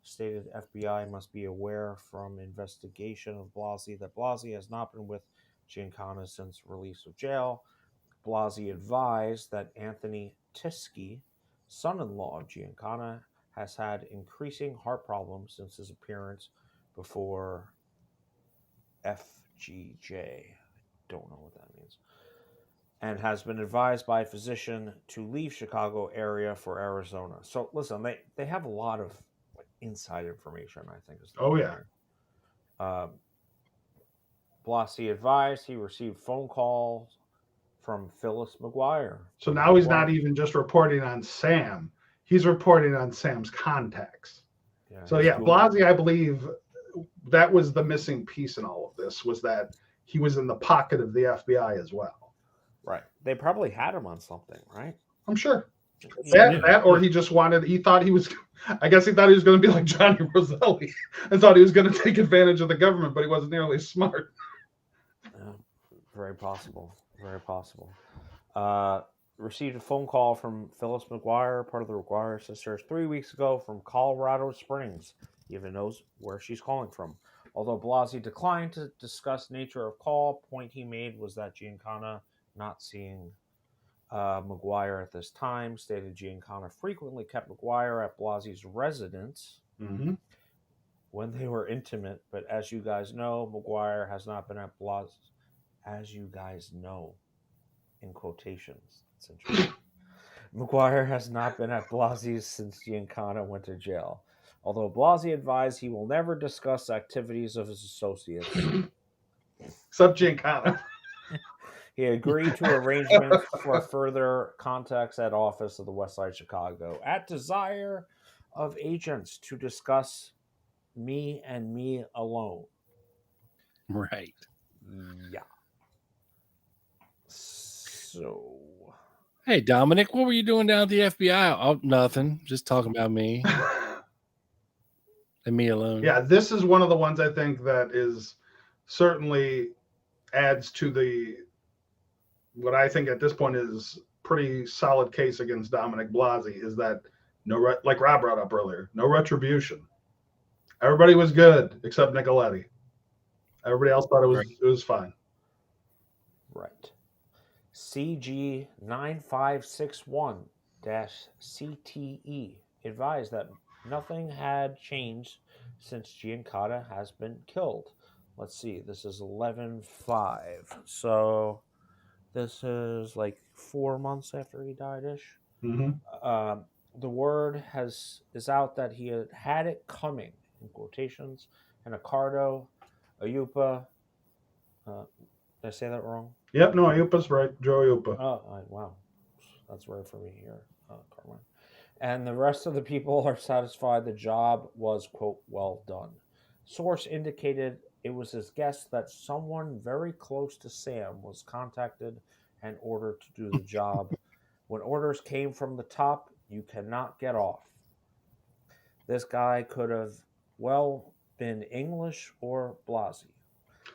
Stated FBI must be aware from investigation of Blasi that Blasi has not been with Giancana since release of jail. Blasi advised that Anthony Tiski, son-in-law of Giancana, has had increasing heart problems since his appearance before FGJ. Don't know what that means. And has been advised by a physician to leave Chicago area for Arizona. So listen, they have a lot of inside information, I think. Blasi advised he received phone calls from Phyllis McGuire. So now he's not even just reporting on Sam. He's reporting on Sam's contacts. Blasi, I believe that was the missing piece in all of this, was that he was in the pocket of the FBI as well. Right. They probably had him on something, right? I'm sure. That or he just wanted, he thought he was going to be like Johnny Roselli and thought he was going to take advantage of the government, but he wasn't nearly as smart. Very possible. Very possible. Received a phone call from Phyllis McGuire, part of the McGuire sisters, 3 weeks ago from Colorado Springs. He even knows where she's calling from. Although Blasi declined to discuss nature of call, point he made was that Giancana not seeing McGuire at this time, stated Giancana frequently kept McGuire at Blasi's residence when they were intimate, but as you guys know, McGuire has not been at Blasi, as you guys know, in quotations. That's interesting. McGuire has not been at Blasi's since Giancana went to jail, although Blasi advised he will never discuss activities of his associates. Except Giancana. He agreed to arrangements for further contacts at office of the West Side Chicago at desire of agents to discuss me and me alone. Right. Yeah. So, Hey, Dominic, what were you doing down at the FBI? Oh, nothing. Just talking about me and me alone. Yeah, this is one of the ones I think that is certainly adds to the what I think at this point is pretty solid case against Dominic Blasi is that like Rob brought up earlier, no retribution. Everybody was good except Nicoletti. Everybody else thought it was fine. right. CG 9561-CTE advised that nothing had changed since Giancana has been killed. Let's see, this is 11/5. So this is like 4 months after he died ish. Mm-hmm. The word is out that he had it coming, in quotations, and Ricardo, Ayupa. Did I say that wrong? Yep, no, Ayupa's right. Joe Ayupa. Wow. That's rare for me here, Carmen. And the rest of the people are satisfied the job was, quote, well done. Source indicated it was his guess that someone very close to Sam was contacted and ordered to do the job. When orders came from the top, you cannot get off. This guy could have, well, been English or Blasi.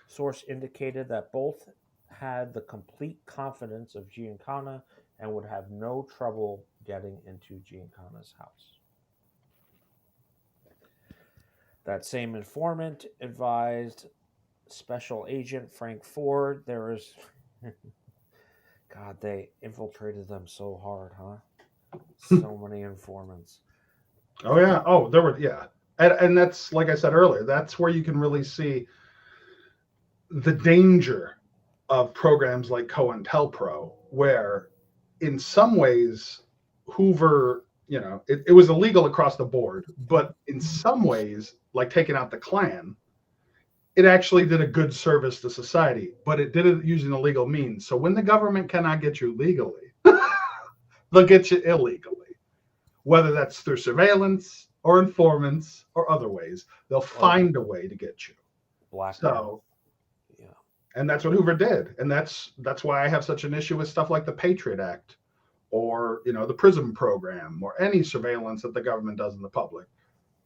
Source indicated that both had the complete confidence of Giancana and would have no trouble getting into Giancana's house. That same informant advised Special Agent Frank Ford there is... God, they infiltrated them so hard, huh? So many informants. Oh, yeah. Oh, there were, yeah. And that's, like I said earlier, that's where you can really see the danger of programs like COINTELPRO, where in some ways Hoover, it was illegal across the board, but in some ways, like taking out the Klan, it actually did a good service to society, but it did it using illegal means. So when the government cannot get you legally, they'll get you illegally, whether that's through surveillance or informants or other ways. They'll find a way to get you. Blackmail. Yeah. And that's what Hoover did. And that's why I have such an issue with stuff like the Patriot Act or, the PRISM program or any surveillance that the government does in the public,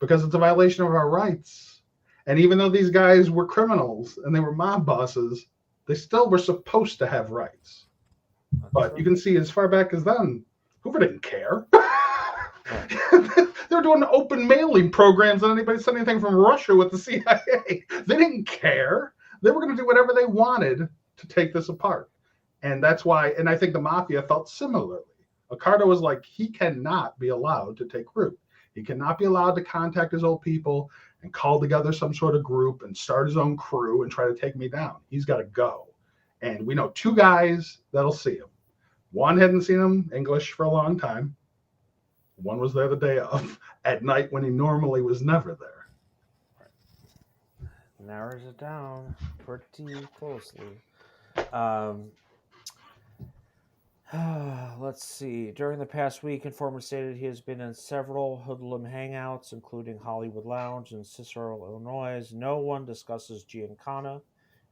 because it's a violation of our rights. And even though these guys were criminals and they were mob bosses, they still were supposed to have rights. But you can see as far back as then, Hoover didn't care. They were doing open mailing programs and anybody sent anything from Russia with the CIA. They didn't care. They were going to do whatever they wanted to take this apart. And that's why, and I think the mafia felt similarly. Ricardo was like, he cannot be allowed to take root. He cannot be allowed to contact his old people and call together some sort of group and start his own crew and try to take me down. He's got to go. And we know two guys that'll see him. One hadn't seen him English for a long time. One was there the day of, at night when he normally was never there. Narrows it down pretty closely. Let's see. During the past week, informant stated he has been in several hoodlum hangouts, including Hollywood Lounge in Cicero, Illinois. No one discusses Giancana,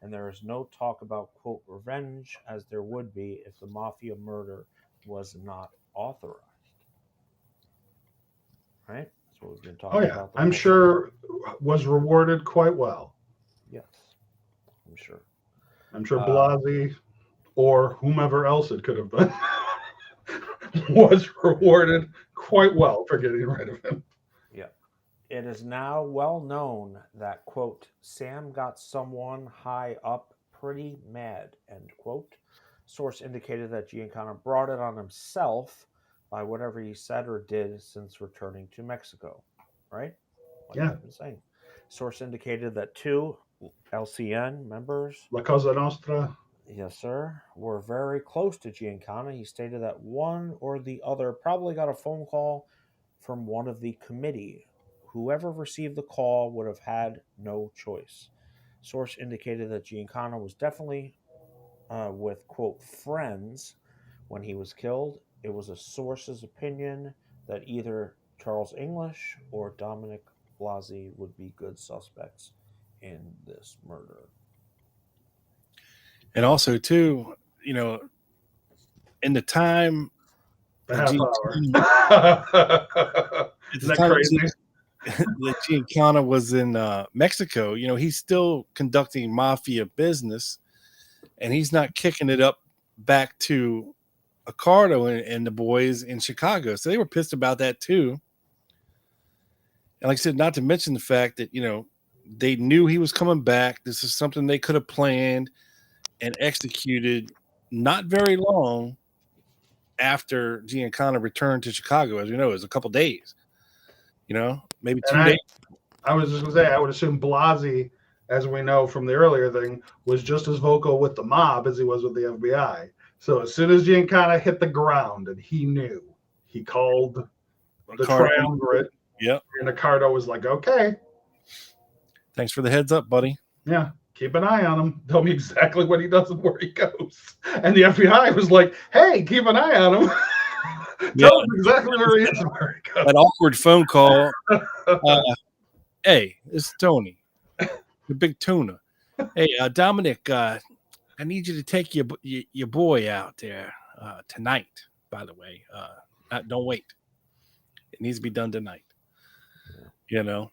and there is no talk about, quote, revenge, as there would be if the mafia murder was not authorized. Right? That's what we've been talking about. I'm sure was rewarded quite well. Yes, I'm sure. I'm sure Blasi or whomever else it could have been was rewarded quite well for getting rid of him. Yeah. It is now well known that, quote, Sam got someone high up pretty mad, end quote. Source indicated that Giancana brought it on himself by whatever he said or did since returning to Mexico. Right? Like I've been saying. Source indicated that two LCN members, La Cosa Nostra, yes, sir, were very close to Giancana. He stated that one or the other probably got a phone call from one of the committee. Whoever received the call would have had no choice. Source indicated that Giancana was definitely with, quote, friends when he was killed. It was a source's opinion that either Charles English or Dominic Blasi would be good suspects in this murder. And also, too, in the time The that half hour. Isn't that crazy? that Giancana was in Mexico, he's still conducting mafia business, and he's not kicking it up back to Accardo and the boys in Chicago. So they were pissed about that too. And like I said, not to mention the fact that, they knew he was coming back. This is something they could have planned and executed not very long after Giancana returned to Chicago. As you know, it was a couple days, maybe 2 days. I was just going to say, I would assume Blasi, as we know from the earlier thing, was just as vocal with the mob as he was with the FBI. So as soon as Giancana hit the ground and he knew, he called the triumvirate. Yep. And Accardo was like, okay. Thanks for the heads up, buddy. Yeah. Keep an eye on him. Tell me exactly what he does and where he goes. And the FBI was like, hey, keep an eye on him. Tell us exactly where he is and where he goes. That awkward phone call. Hey, this is Tony, the big tuna. Hey, Dominic, I need you to take your boy out there tonight, by the way. Don't wait. It needs to be done tonight. And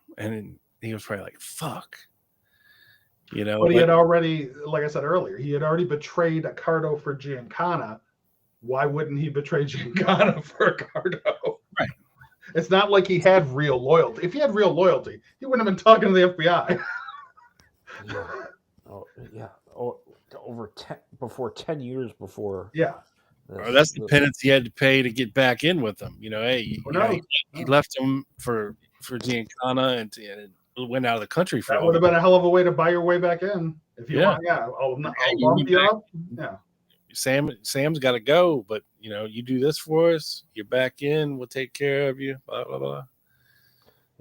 he was probably like, fuck. But he had already, like I said earlier, he had already betrayed Accardo for Giancana. Why wouldn't he betray Giancana for Accardo? Right. It's not like he had real loyalty. If he had real loyalty, he wouldn't have been talking to the FBI. Yeah. Oh, yeah. Oh, before 10 years before. Yeah. That's the penance he had to pay to get back in with them. He left him for Giancana and went out of the country for that. Would have been a hell of a way to buy your way back in. If you want, I'll bump you up. Yeah. Sam's got to go, but you do this for us. You're back in. We'll take care of you. Blah blah blah.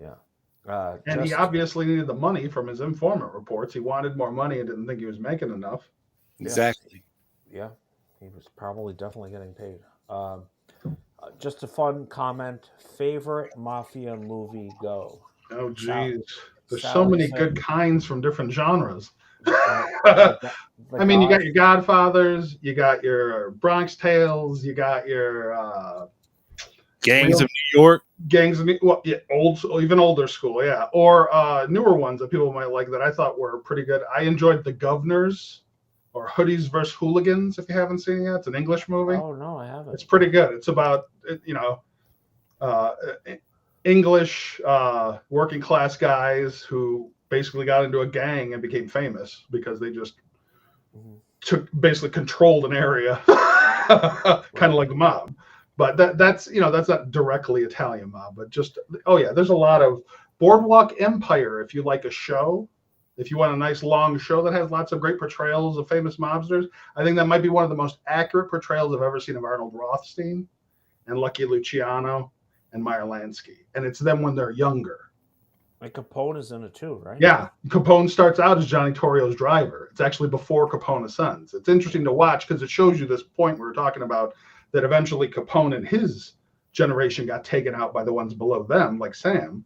Yeah. And he obviously needed the money from his informant reports. He wanted more money and didn't think he was making enough. Exactly. Yeah. He was probably definitely getting paid. Just a fun comment. Favorite mafia movie? Go. Oh, geez. There's so many good kinds from different genres. I mean, you got your Godfathers, you got your Bronx Tales, you got your Gangs of New York. Gangs of New York, even older school, yeah. Or newer ones that people might like that I thought were pretty good. I enjoyed The Governors or Hoodies vs. Hooligans, if you haven't seen it yet. It's an English movie. Oh, no, I haven't. It's pretty good. It's about, English working class guys who basically got into a gang and became famous because they just basically controlled an area, kind of like the mob. But that's not directly Italian mob, but just there's a lot of Boardwalk Empire. If you like a show, if you want a nice long show that has lots of great portrayals of famous mobsters, I think that might be one of the most accurate portrayals I've ever seen of Arnold Rothstein and Lucky Luciano and Meyer Lansky. And it's them when they're younger. And Capone is in it too, right? Yeah. Capone starts out as Johnny Torrio's driver. It's actually before Capone's sons. It's interesting to watch because it shows you this point we were talking about, that eventually Capone and his generation got taken out by the ones below them, like Sam.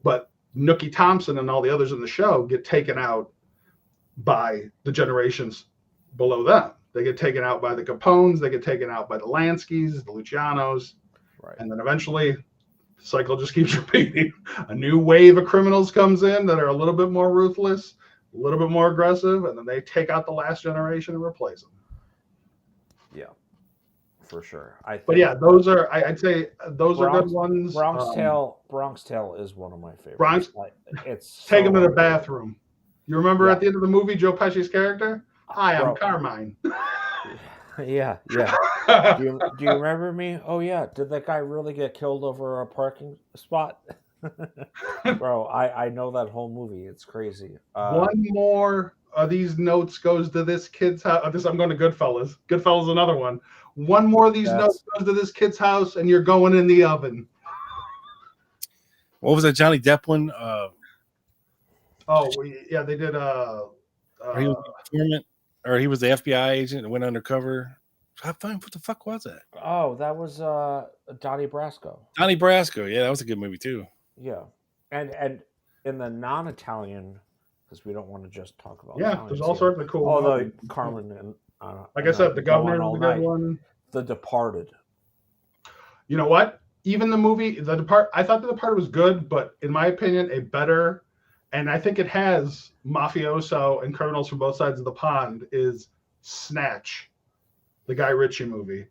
But Nookie Thompson and all the others in the show get taken out by the generations below them. They get taken out by the Capones. They get taken out by the Lanskys, the Lucianos. Right. And then eventually the cycle just keeps repeating. A new wave of criminals comes in that are a little bit more ruthless, a little bit more aggressive, and then they take out the last generation and replace them. Yeah, for sure. But yeah, those are, I'd say those are good ones. Bronx Tale is one of my favorites. Bronx, it's take him to the bathroom. You remember at the end of the movie, Joe Pesci's character? Hi, I'm Carmine. Yeah. Do you remember me? Oh yeah. Did that guy really get killed over a parking spot? Bro, I know that whole movie. It's crazy. One more of these notes goes to this kid's house. I'm going to Goodfellas. Goodfellas is another one. One more of these notes goes to this kid's house, and you're going in the oven. What was that Johnny Depp one? They did. He was the informant. or he was the FBI agent and went undercover. What the fuck was that? Oh, that was Donnie Brasco. Donnie Brasco. Yeah, that was a good movie too. Yeah, and in the non-Italian, because we don't want to just talk about Yeah, Italians there's all here, sorts of cool. although movies. Carmen and Like I said, The Go On Governor All is a good Night. one. The Departed. You know what? Even the movie, I thought The Departed was good, but in my opinion, a better, and I think it has mafioso and criminals from both sides of the pond, is Snatch, the Guy Ritchie movie.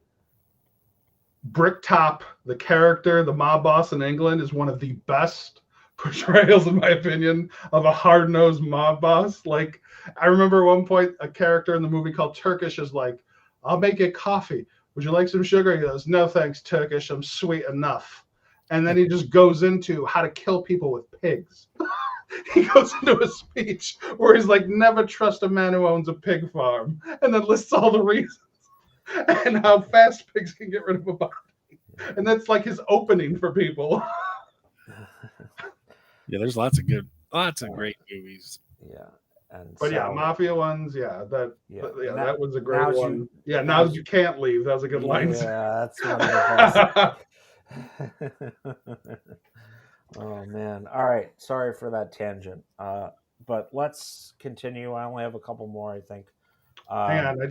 Bricktop, the character, the mob boss in England, is one of the best portrayals, in my opinion, of a hard-nosed mob boss. Like, I remember at one point a character in the movie called Turkish is like, I'll make you coffee. Would you like some sugar? He goes, no thanks, Turkish. I'm sweet enough. And then he just goes into how to kill people with pigs. He goes into a speech where he's like, never trust a man who owns a pig farm. And then lists all the reasons and how fast pigs can get rid of a body. And that's like his opening for people. Yeah, there's lots of great movies. Yeah, But yeah, mafia ones. Yeah, that was a great one. now you can't leave. That was a good line. Yeah, that's one of the best. Oh man! All right, sorry for that tangent. But let's continue. I only have a couple more, I think. Hang on, I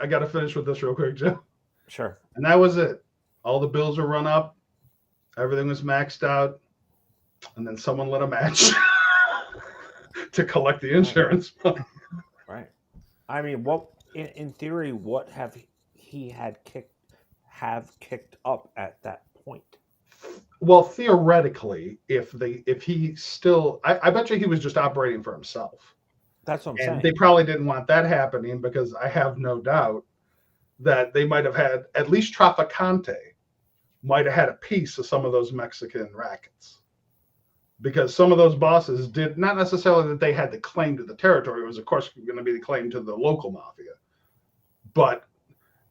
gotta finish with this real quick, Joe. Sure. And that was it. All the bills were run up. Everything was maxed out. And then someone lit a match to collect the insurance money. Right. I mean, what in theory, what have he kicked up at that point? Well, theoretically, if he still, I bet you he was just operating for himself. That's what I'm and saying. They probably didn't want that happening, because I have no doubt that they might have had, at least Traficante might have had a piece of some of those Mexican rackets. Because some of those bosses did not necessarily that they had the claim to the territory. It was, of course, going to be the claim to the local mafia. But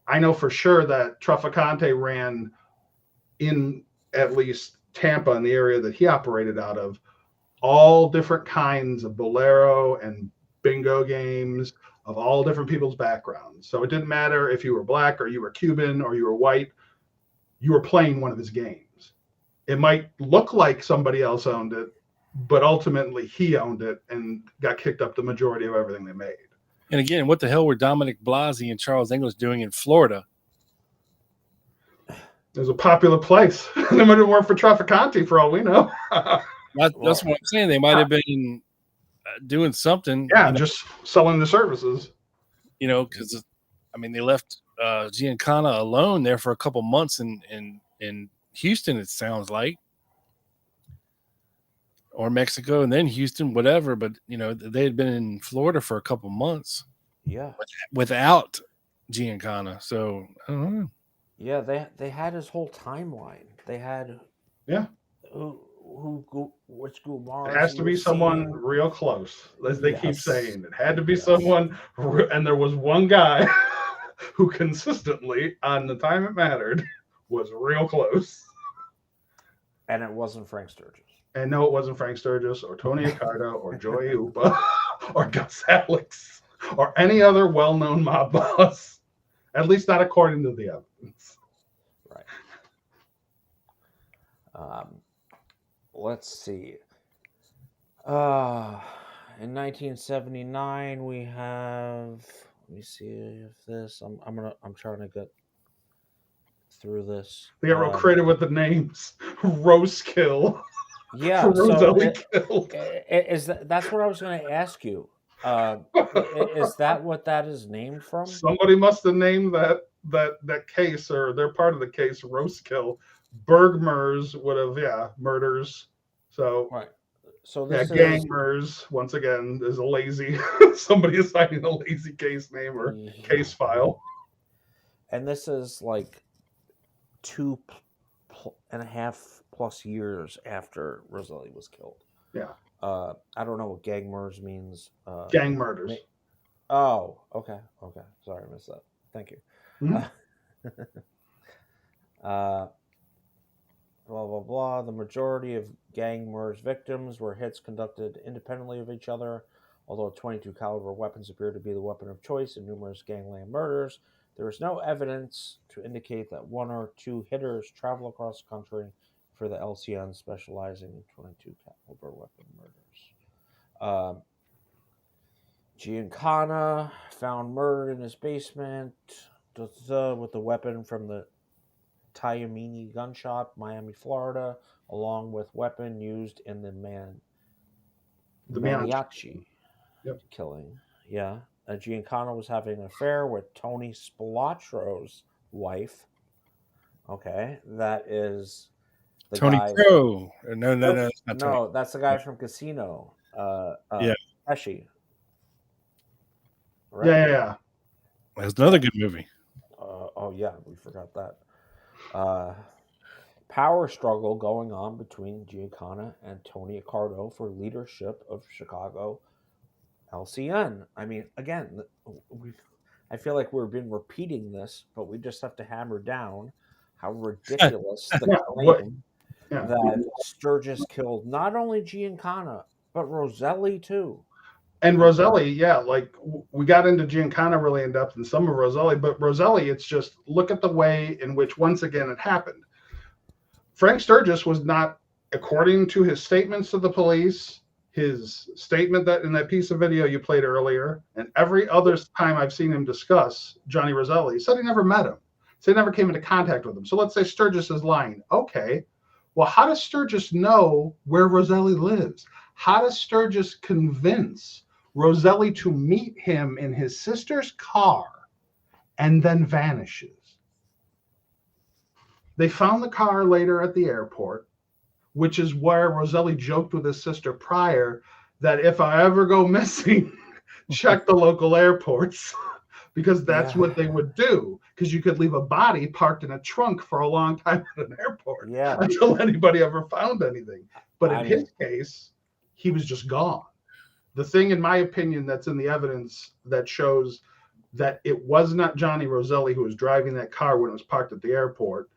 I know for sure that Traficante ran in at least Tampa, in the area that he operated out of, all different kinds of bolero and bingo games of all different people's backgrounds. So it didn't matter if you were black or you were Cuban or you were white, you were playing one of his games. It might look like somebody else owned it, but ultimately he owned it and got kicked up the majority of everything they made. And again, what the hell were Dominic Blasi and Charles English doing in Florida? It was a popular place. They might have worked for Traficante for all we know. That's what I'm saying. They might have been doing something. Yeah, just selling the services. Because I mean, they left Giancana alone there for a couple months in Houston, it sounds like, or Mexico, and then Houston, whatever. But they had been in Florida for a couple months. Yeah, without Giancana. So I don't know. Yeah, they had his whole timeline. They had which Gumar. It has to be someone real close, as they keep saying. It had to be someone, and there was one guy who consistently, on the time it mattered, was real close. And it wasn't Frank Sturgis. And no, it wasn't Frank Sturgis or Tony Accardo or Joey Upa or Gus Alex or any other well-known mob boss, at least not according to the evidence. Right. Let's see. In 1979, we have. Let me see if this. I'm trying to get through this. They got real creative with the names. Rosekill. Yeah, that's what I was going to ask you. Is that what that is named from? Somebody must have named that case, or they're part of the case, Rosekill. Bergmers would have, murders. So right. So this gang murders, once again, is a lazy somebody assigning a lazy case name or case file. And this is like 2.5+ years after Roselli was killed. Yeah. I don't know what gang murders means. Gang murders. Oh, okay. Sorry, I missed that. Thank you. Mm-hmm. Blah, blah, blah. The majority of gang murders victims were hits conducted independently of each other, Although 22 caliber weapons appear to be the weapon of choice in numerous gangland murders, there is no evidence to indicate that one or two hitters travel across the country for the LCN specializing in 22 caliber weapon murders. Giancana found murdered in his basement with the weapon from the Taimini gun shop, Miami, Florida, along with weapon used in the Maniaci killing. Yeah. Giancana was having an affair with Tony Spilatro's wife. Okay. That is the Tony guy. Pro. No, it's not No, Tony. that's the guy from Casino. Yeah. Pesci. Right? Yeah. That's another good movie. Oh, yeah. We forgot that. Power struggle going on between Giancana and Tony Accardo for leadership of Chicago LCN. I mean, again, I feel like we've been repeating this, but we just have to hammer down how ridiculous the claim that Sturgis killed not only Giancana, but Roselli too. And Roselli, yeah, like we got into Giancana really in depth and some of Roselli, but Roselli, it's just look at the way in which once again it happened. Frank Sturgis was not, according to his statements to the police, his statement that in that piece of video you played earlier, and every other time I've seen him discuss Johnny Roselli, he said he never met him. So he never came into contact with him. So let's say Sturgis is lying. Okay. Well, how does Sturgis know where Roselli lives? How does Sturgis convince Roselli to meet him in his sister's car and then vanishes? They found the car later at the airport, which is where Roselli joked with his sister prior that if I ever go missing, check the local airports, because that's what they would do, because you could leave a body parked in a trunk for a long time at an airport until anybody ever found anything. But in his case, he was just gone. The thing, in my opinion, that's in the evidence that shows that it was not Johnny Roselli who was driving that car when it was parked at the airport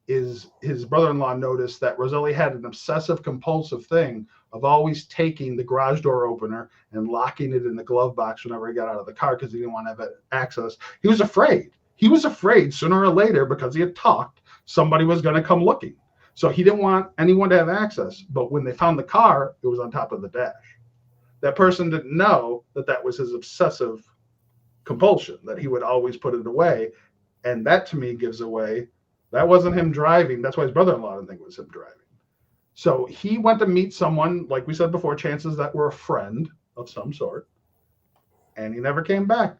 is his brother-in-law noticed that Roselli had an obsessive compulsive thing of always taking the garage door opener and locking it in the glove box whenever he got out of the car because he didn't want to have access. He was afraid. He was afraid sooner or later, because he had talked, somebody was going to come looking. So he didn't want anyone to have access. But when they found the car, it was on top of the dash. That person didn't know that that was his obsessive compulsion, that he would always put it away. And that, to me, gives away that wasn't him driving. That's why his brother-in-law didn't think it was him driving. So he went to meet someone, like we said before, chances that were a friend of some sort, and he never came back.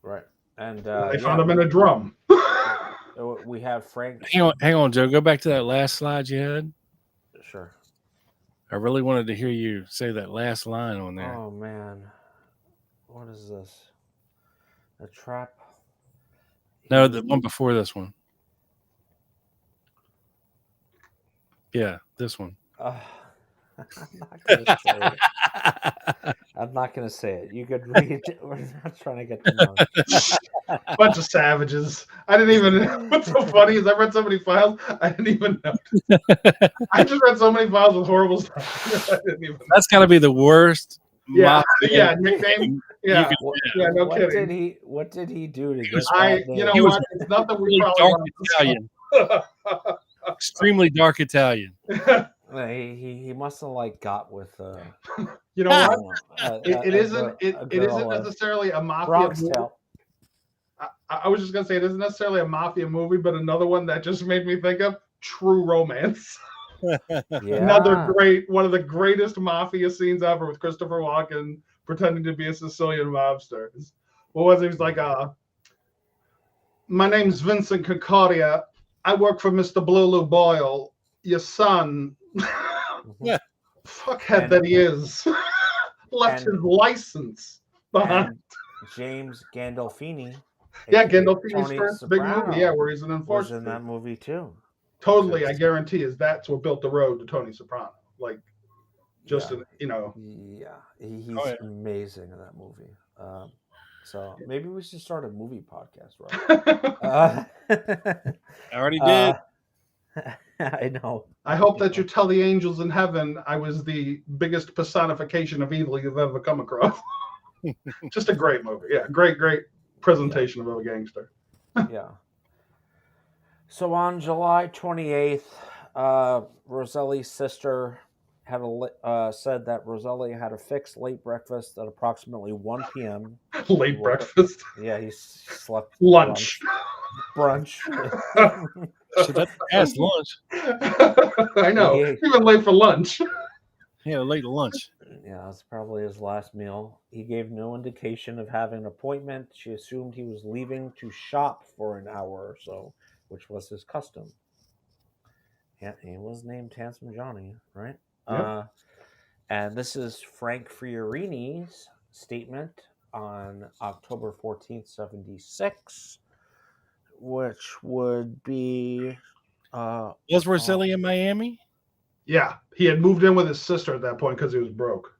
Right. And they found him in a drum. We have Frank. Hang on, Joe. Go back to that last slide you had. Sure. I really wanted to hear you say that last line on there. Oh, man. What is this? A trap? No, the one before this one. Yeah, this one. I'm not going to say it. I'm not going to say it. You could read it. We're not trying to get to know. Bunch of savages. I didn't even. What's so funny is I read so many files. I didn't even know. I just read so many files with horrible stuff. I didn't even. That's got to be the worst. Nickname. Yeah, no kidding. What did he do to get he was it's not that we dark Italian. Extremely dark Italian. He must have got with you know what? It isn't necessarily a mafia movie. I was just gonna say it isn't necessarily a mafia movie, but another one that just made me think of True Romance. Another one of the greatest mafia scenes ever, with Christopher Walken pretending to be a Sicilian mobster. What was it? He was like, my name's Vincent Concordia. I work for Mr. Blue Boyle. Your son, fuckhead that he is, left his license behind. James Gandolfini. Gandolfini's first big movie, where he's an enforcer. Was in that movie too. Totally, I guarantee that's what built the road to Tony Soprano. Like, just Yeah, he's amazing in that movie. So maybe we should start a movie podcast, right? I already did. I know. I hope that you tell the angels in heaven I was the biggest personification of evil you've ever come across. Just a great movie. Yeah, great presentation of a gangster. Yeah. So on July 28th, Roselli's sister had said that Roselli had a fixed late breakfast at approximately 1 p.m. Late breakfast. Yeah, he slept Lunch. Brunch. So that's past lunch. I know. Even late for lunch. Yeah, late lunch. Yeah, that's probably his last meal. He gave no indication of having an appointment. She assumed he was leaving to shop for an hour or so, which was his custom. Yeah, he was named Handsome Johnny, right? Yep. And this is Frank Fiorini's statement on October 14th, 76, which would be... was Roselli in Miami? Yeah, he had moved in with his sister at that point because he was broke.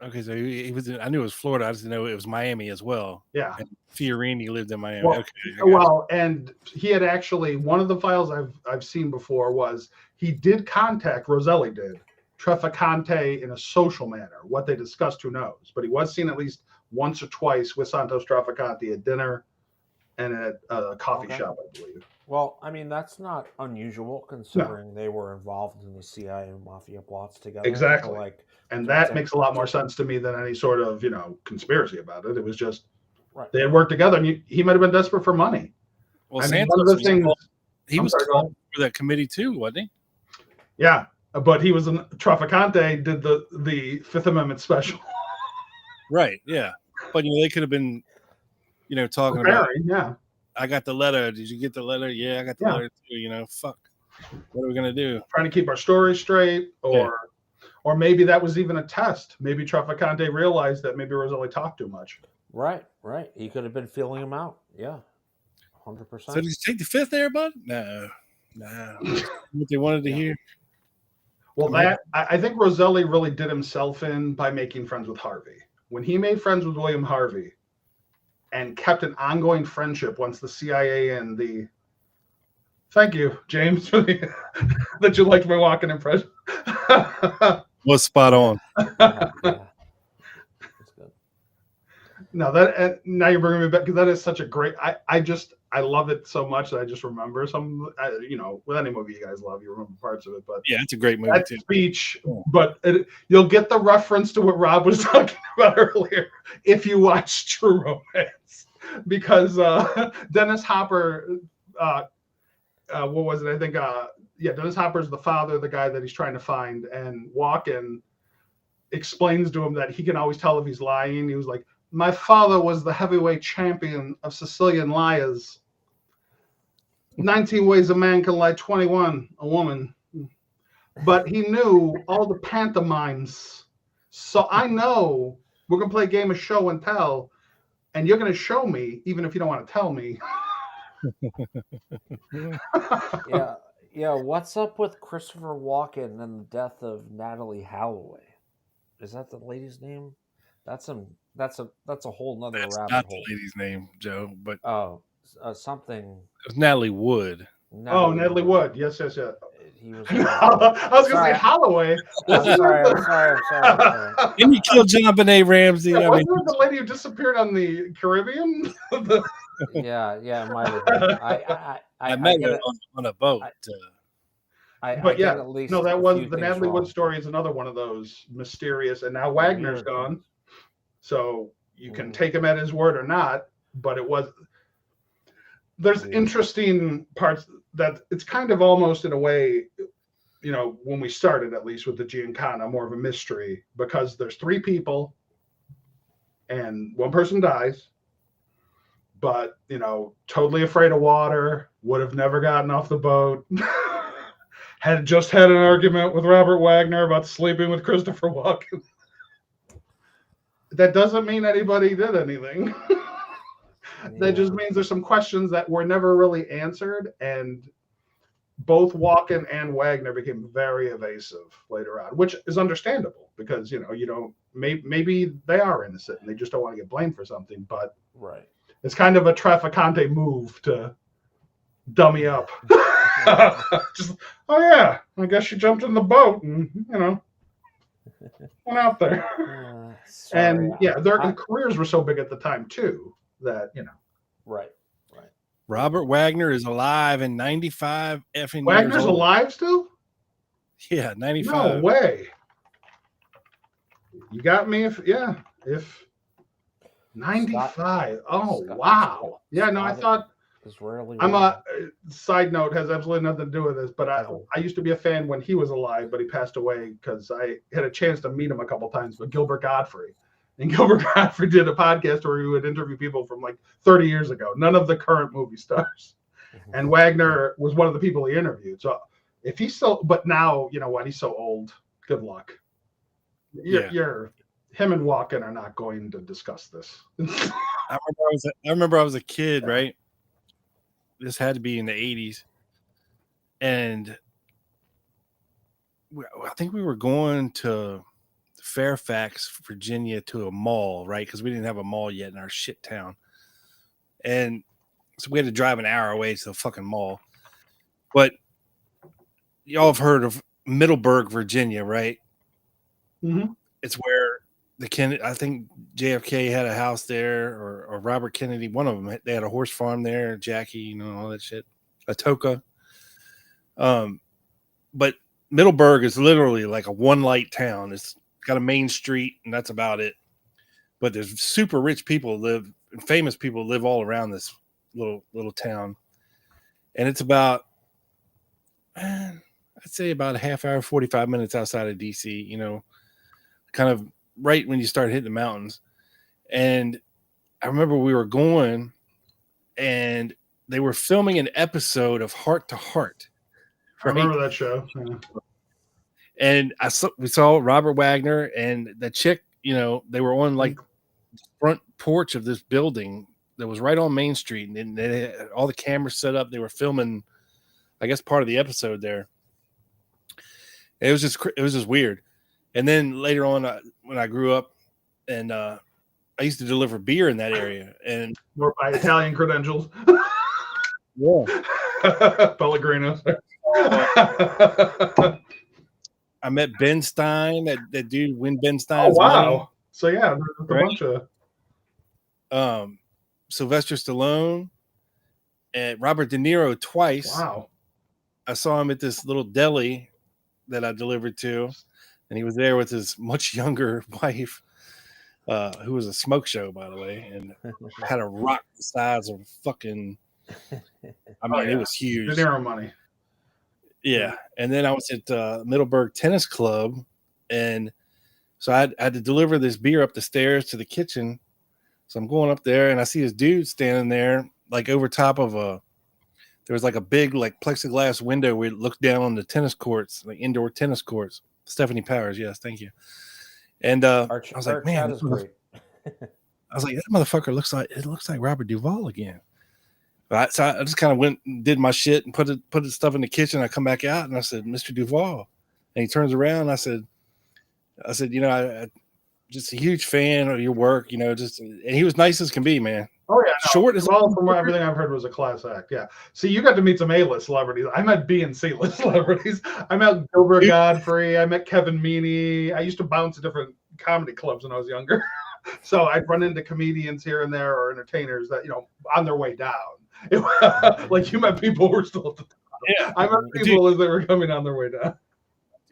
Okay, so he was. I knew it was Florida. I just didn't know it was Miami as well. Yeah, and Fiorini lived in Miami. Well, okay, and he had actually, one of the files I've seen before was he did contact, Roselli did, Trafficante in a social manner. What they discussed, who knows? But he was seen at least once or twice with Santos Trafficante at dinner and at a coffee shop, I believe. Well, I mean, that's not unusual considering they were involved in the CIA and mafia plots together. Exactly. And that makes a lot more sense to me than any sort of, conspiracy about it. It was just, they had worked together, and he might have been desperate for money. Well, one of the things, he was called for that committee too, wasn't he? Yeah, but he was in Trafficante did the Fifth Amendment special. Right. Yeah, but they could have been, talking about. Yeah. I got the letter. Did you get the letter? Yeah, I got the letter too. Fuck. What are we gonna do? Trying to keep our story straight, or maybe that was even a test. Maybe Trafficante realized that maybe Roselli talked too much. Right. He could have been feeling him out. Yeah, 100%. So did you take the fifth there, bud? No. What they wanted to hear. Well, I think Roselli really did himself in by making friends with Harvey. When he made friends with William Harvey and kept an ongoing friendship once the CIA and the... Thank you, James, for that you liked my walking impression. Was spot on. That's good. No, now you're bringing me back because that is such a great... I love it so much that I just remember some, with any movie you guys love, you remember parts of it. But yeah, it's a great movie that too. Speech, but you'll get the reference to what Rob was talking about earlier if you watch True Romance, because Dennis Hopper, what was it? I think, Dennis Hopper's the father, the guy that he's trying to find, and Walken explains to him that he can always tell if he's lying. He was like, my father was the heavyweight champion of Sicilian liars. 19 ways a man can lie, 21 a woman. But he knew all the pantomimes. So I know we're going to play a game of show and tell, and you're going to show me, even if you don't want to tell me. Yeah. What's up with Christopher Walken and the death of Natalie Holloway? Is that the lady's name? That's a whole nother rabbit hole. That's not the lady's name, Joe. But something. It was Natalie Wood. Natalie Wood. Yes. He was. I was going to say Holloway. I'm sorry. Didn't you kill John Benet Ramsey? Yeah, wasn't it the lady who disappeared on the Caribbean? Yeah, it might have been. I met her on a boat. That was the Natalie Wood story. Is another one of those mysterious, and now Wagner's gone, so you can take him at his word or not. But there's interesting parts that it's kind of almost in a way, when we started at least with the Giancana, more of a mystery because there's three people, and one person dies. But, totally afraid of water, would have never gotten off the boat, had just had an argument with Robert Wagner about sleeping with Christopher Walken. That doesn't mean anybody did anything. That just means there's some questions that were never really answered, and both Walken and Wagner became very evasive later on, which is understandable because, maybe they are innocent and they just don't want to get blamed for something, but... Right. It's kind of a Trafficante move to dummy up. Just, oh yeah, I guess she jumped in the boat and went out there. Sorry. And yeah, their careers were so big at the time too that Right. Robert Wagner is alive in 95 effing Wagner's years old. alive still? Yeah, 95. No way. You got me if 95. Oh wow. Yeah, no, I thought I'm a side note, has absolutely nothing to do with this, but I used to be a fan when he was alive, but he passed away because I had a chance to meet him a couple times with Gilbert Godfrey. And Gilbert Godfrey did a podcast where he would interview people from like 30 years ago, none of the current movie stars. And Wagner was one of the people he interviewed. So if he's still, but now, you know what, he's so old. Good luck. You're him and Walken are not going to discuss this. I remember I was a kid, right? This had to be in the 80s. And I think we were going to Fairfax, Virginia to a mall, right? Because we didn't have a mall yet in our shit town. And so we had to drive an hour away to the fucking mall. But y'all have heard of Middleburg, Virginia, right? Mm-hmm. It's where I think JFK had a house there, or Robert Kennedy, one of them. They had a horse farm there, Jackie, all that shit. Atoka. But Middleburg is literally like a one-light town. It's got a main street, and that's about it. But there's super rich people live, and famous people live all around this little town. And it's about, I'd say about a half hour, 45 minutes outside of DC, kind of right when you start hitting the mountains. And I remember we were going, and they were filming an episode of Heart to Heart. Right? I remember that show. Yeah. And we saw Robert Wagner and the chick, they were on like the front porch of this building that was right on Main Street, and they had all the cameras set up. They were filming, I guess, part of the episode there. It was just weird. And then later on, when I grew up, and I used to deliver beer in that area, and more by Italian credentials. Yeah, Pellegrino. I met Ben Stein, that dude, Win Ben Stein. Oh wow! Money. So yeah, there's a bunch of Sylvester Stallone and Robert De Niro twice. Wow! I saw him at this little deli that I delivered to, and he was there with his much younger wife, who was a smoke show, by the way, and had a rock the size of fucking. I mean, it was huge. De Niro money. Yeah, and then I was at Middleburg Tennis Club, and so I had to deliver this beer up the stairs to the kitchen. So I'm going up there, and I see this dude standing there, like over top of there was like a big like plexiglass window where it looked down on the tennis courts, like indoor tennis courts. Stephanie Powers, yes, thank you. And I was like, man, is great. I was like, that motherfucker looks like Robert Duvall again. Right, so I just kind of went and did my shit and put the stuff in the kitchen. I come back out and I said, Mr. Duvall. And he turns around and I said, I just a huge fan of your work, and he was nice as can be, man. Oh yeah. Short as well, from everything I've heard was a class act. Yeah. See, you got to meet some A-list celebrities. I met B and C-list celebrities. I met Gilbert Godfrey. I met Kevin Meaney. I used to bounce at different comedy clubs when I was younger. So I'd run into comedians here and there or entertainers that, on their way down. Like you met people who were still at the top. Yeah, I met people as they were coming on their way down.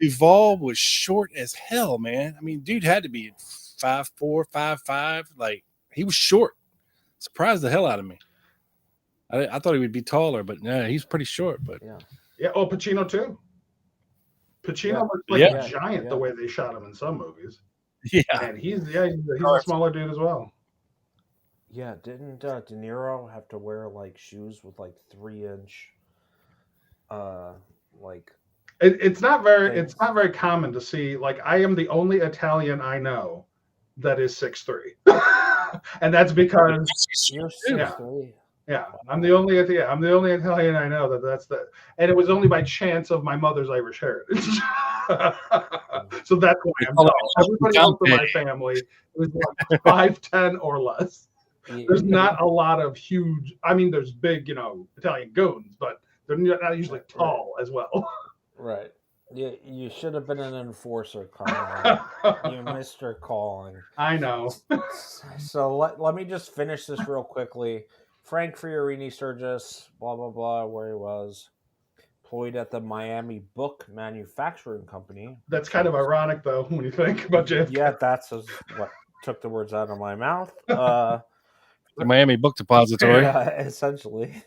Duvall was short as hell, man. I mean, dude had to be 5'4", 5'5". Like he was short. Surprised the hell out of me. I thought he would be taller, but no, he's pretty short. But yeah. Oh, Pacino too. Pacino looked like a giant the way they shot him in some movies. Yeah, and he's a smaller dude as well. Yeah, didn't De Niro have to wear like shoes with like 3-inch, like? It's not very common to see. Like, I am the only Italian I know that is 6'3", and that's because you're 6'3". Yeah, I'm the only Italian I know that's the, and it was only by chance of my mother's Irish heritage. So that's why I'm tall. Everybody else in my family was like 5'10" or less. There's not a lot of huge. I mean, there's big, Italian goons, but They're not usually tall as well. Right. You should have been an enforcer, Carmine. You missed your calling. I know. So let me just finish this real quickly. Frank Fiorini Sturgis, blah, blah, blah, where he was. Employed at the Miami Book Manufacturing Company. That's kind of ironic, though, when you think about JFK. Yeah, that's what took the words out of my mouth. The Miami Book Depository. Essentially.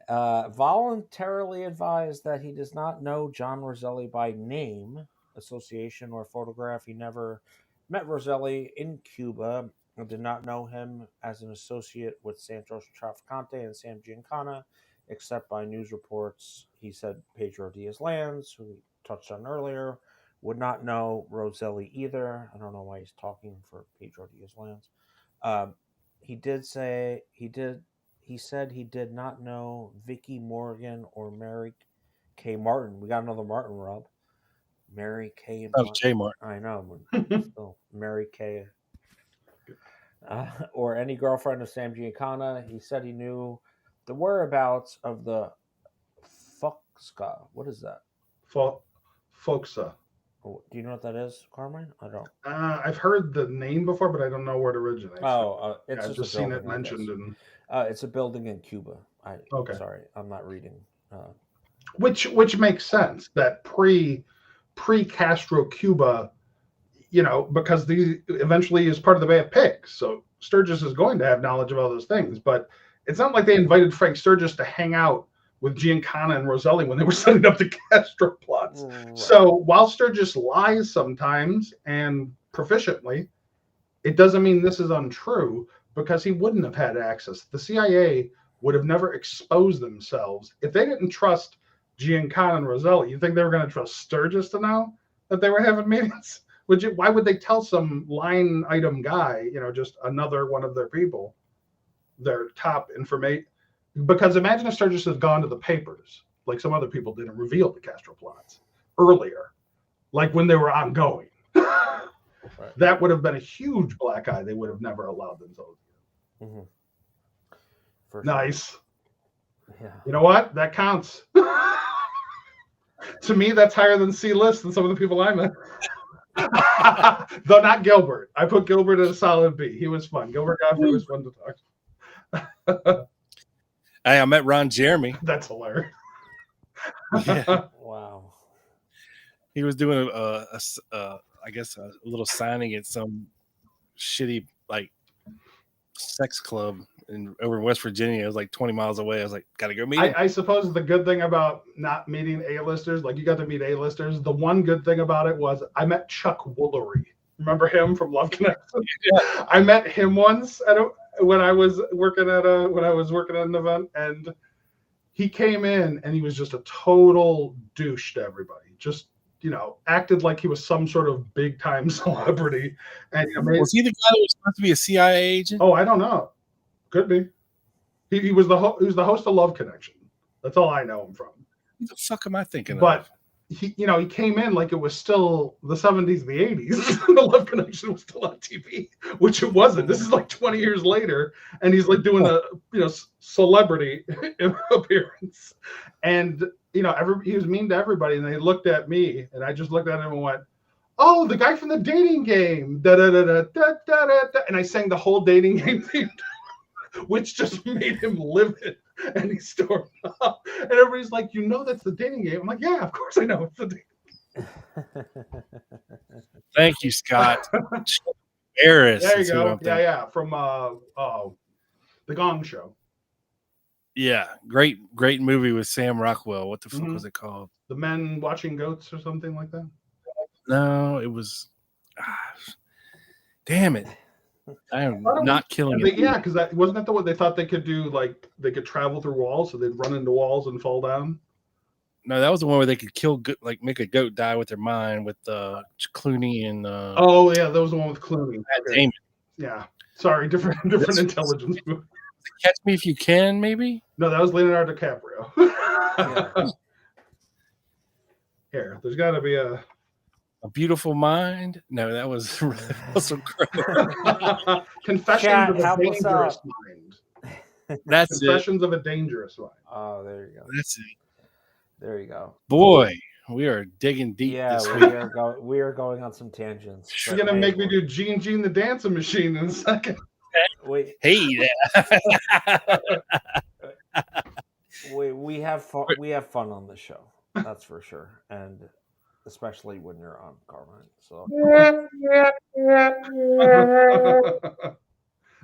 Voluntarily advised that he does not know John Roselli by name, association, or photograph. He never met Roselli in Cuba and did not know him as an associate with Santos Traficante and Sam Giancana, except by news reports. He said Pedro Diaz-Lanz, who we touched on earlier, would not know Roselli either. I don't know why he's talking for Pedro Diaz-Lanz. He said he did not know Vicky Morgan or Mary Kay Martin. We got another Martin, Rob. Mary Kay. That was J. Martin. I know. Still, Mary Kay. Or any girlfriend of Sam Giancana. He said he knew the whereabouts of the Foxca. What is that? Foxa. Oh, do you know what that is, Carmine? I don't. I've heard the name before, but I don't know where it originates. It's I've just seen it mentioned. And it's a building in Cuba. Okay. Sorry, I'm not reading. Which makes sense that pre Castro Cuba, because the eventually is part of the Bay of Pigs. So Sturgis is going to have knowledge of all those things, but it's not like they invited Frank Sturgis to hang out with Giancana and Roselli when they were setting up the Castro plots. Right. So while Sturgis lies sometimes and proficiently, it doesn't mean this is untrue, because he wouldn't have had access. The CIA would have never exposed themselves if they didn't trust Giancana and Roselli. You think they were going to trust Sturgis to know that they were having meetings? Why would they tell some line item guy, just another one of their people, their top information? Because imagine if Sturgis had gone to the papers, like some other people did, and revealed the Castro plots earlier, like when they were ongoing. Right. That would have been a huge black eye. They would have never allowed themselves. Mm-hmm. Nice. Sure. Yeah. You know what? That counts. To me, that's higher than C-list than some of the people I met. Though not Gilbert. I put Gilbert at a solid B. He was fun. Gilbert Godfrey was fun to talk. Hey, I met Ron Jeremy. That's hilarious. Yeah. Wow. He was doing I guess a little signing at some shitty sex club over in West Virginia. It was like 20 miles away. I was like, gotta go meet him. I suppose the good thing about not meeting A-listers, like you got to meet A-listers, the one good thing about it was I met Chuck Woolery. Remember him from Love Connection? Yeah. I met him once when I was working at an event, and he came in and he was just a total douche to everybody. Just acted like he was some sort of big time celebrity. And was he the guy that was supposed to be a CIA agent? Oh, I don't know. Could be. He was the host of Love Connection. That's all I know him from. What the fuck am I thinking of? But he came in like it was still the 70s, the 80s. The Love Connection was still on TV, which it wasn't. This is like 20 years later, and he's like doing a celebrity appearance, and he was mean to everybody. And they looked at me, and I just looked at him and went, "Oh, the guy from the Dating Game, da da da da da da da," and I sang the whole Dating Game theme, which just made him livid. And he stormed up, and everybody's like, that's the Dating Game. I'm like, yeah, of course I know it's the Dating Game. Thank you, Scott. Harris. There you go. Yeah, from The Gong Show. Yeah, great movie with Sam Rockwell. What the fuck was it called? The Men Watching Goats or something like that? No, it was. Damn it. I am not killing it. Yeah, because wasn't that the one they thought they could do? Like they could travel through walls, so they'd run into walls and fall down. No, that was the one where they could kill, make a goat die with their mind with Clooney and. Oh yeah, that was the one with Clooney. Okay. Damon. Yeah, sorry, different intelligence. Catch Me If You Can, maybe. No, that was Leonardo DiCaprio. Yeah. Here, there's got to be a Beautiful Mind. No, that was Russell Crowe. Confessions of a Dangerous Mind. That's Confessions of a Dangerous Mind. Oh, there you go. That's it. There you go. Boy, we are digging deep Yeah, this we week. are going on some tangents. You're but gonna hey, make me do Gene the Dancing Machine in a second. we Hey, we have fun. We have fun on the show. That's for sure, and especially when you're on, Carmine. So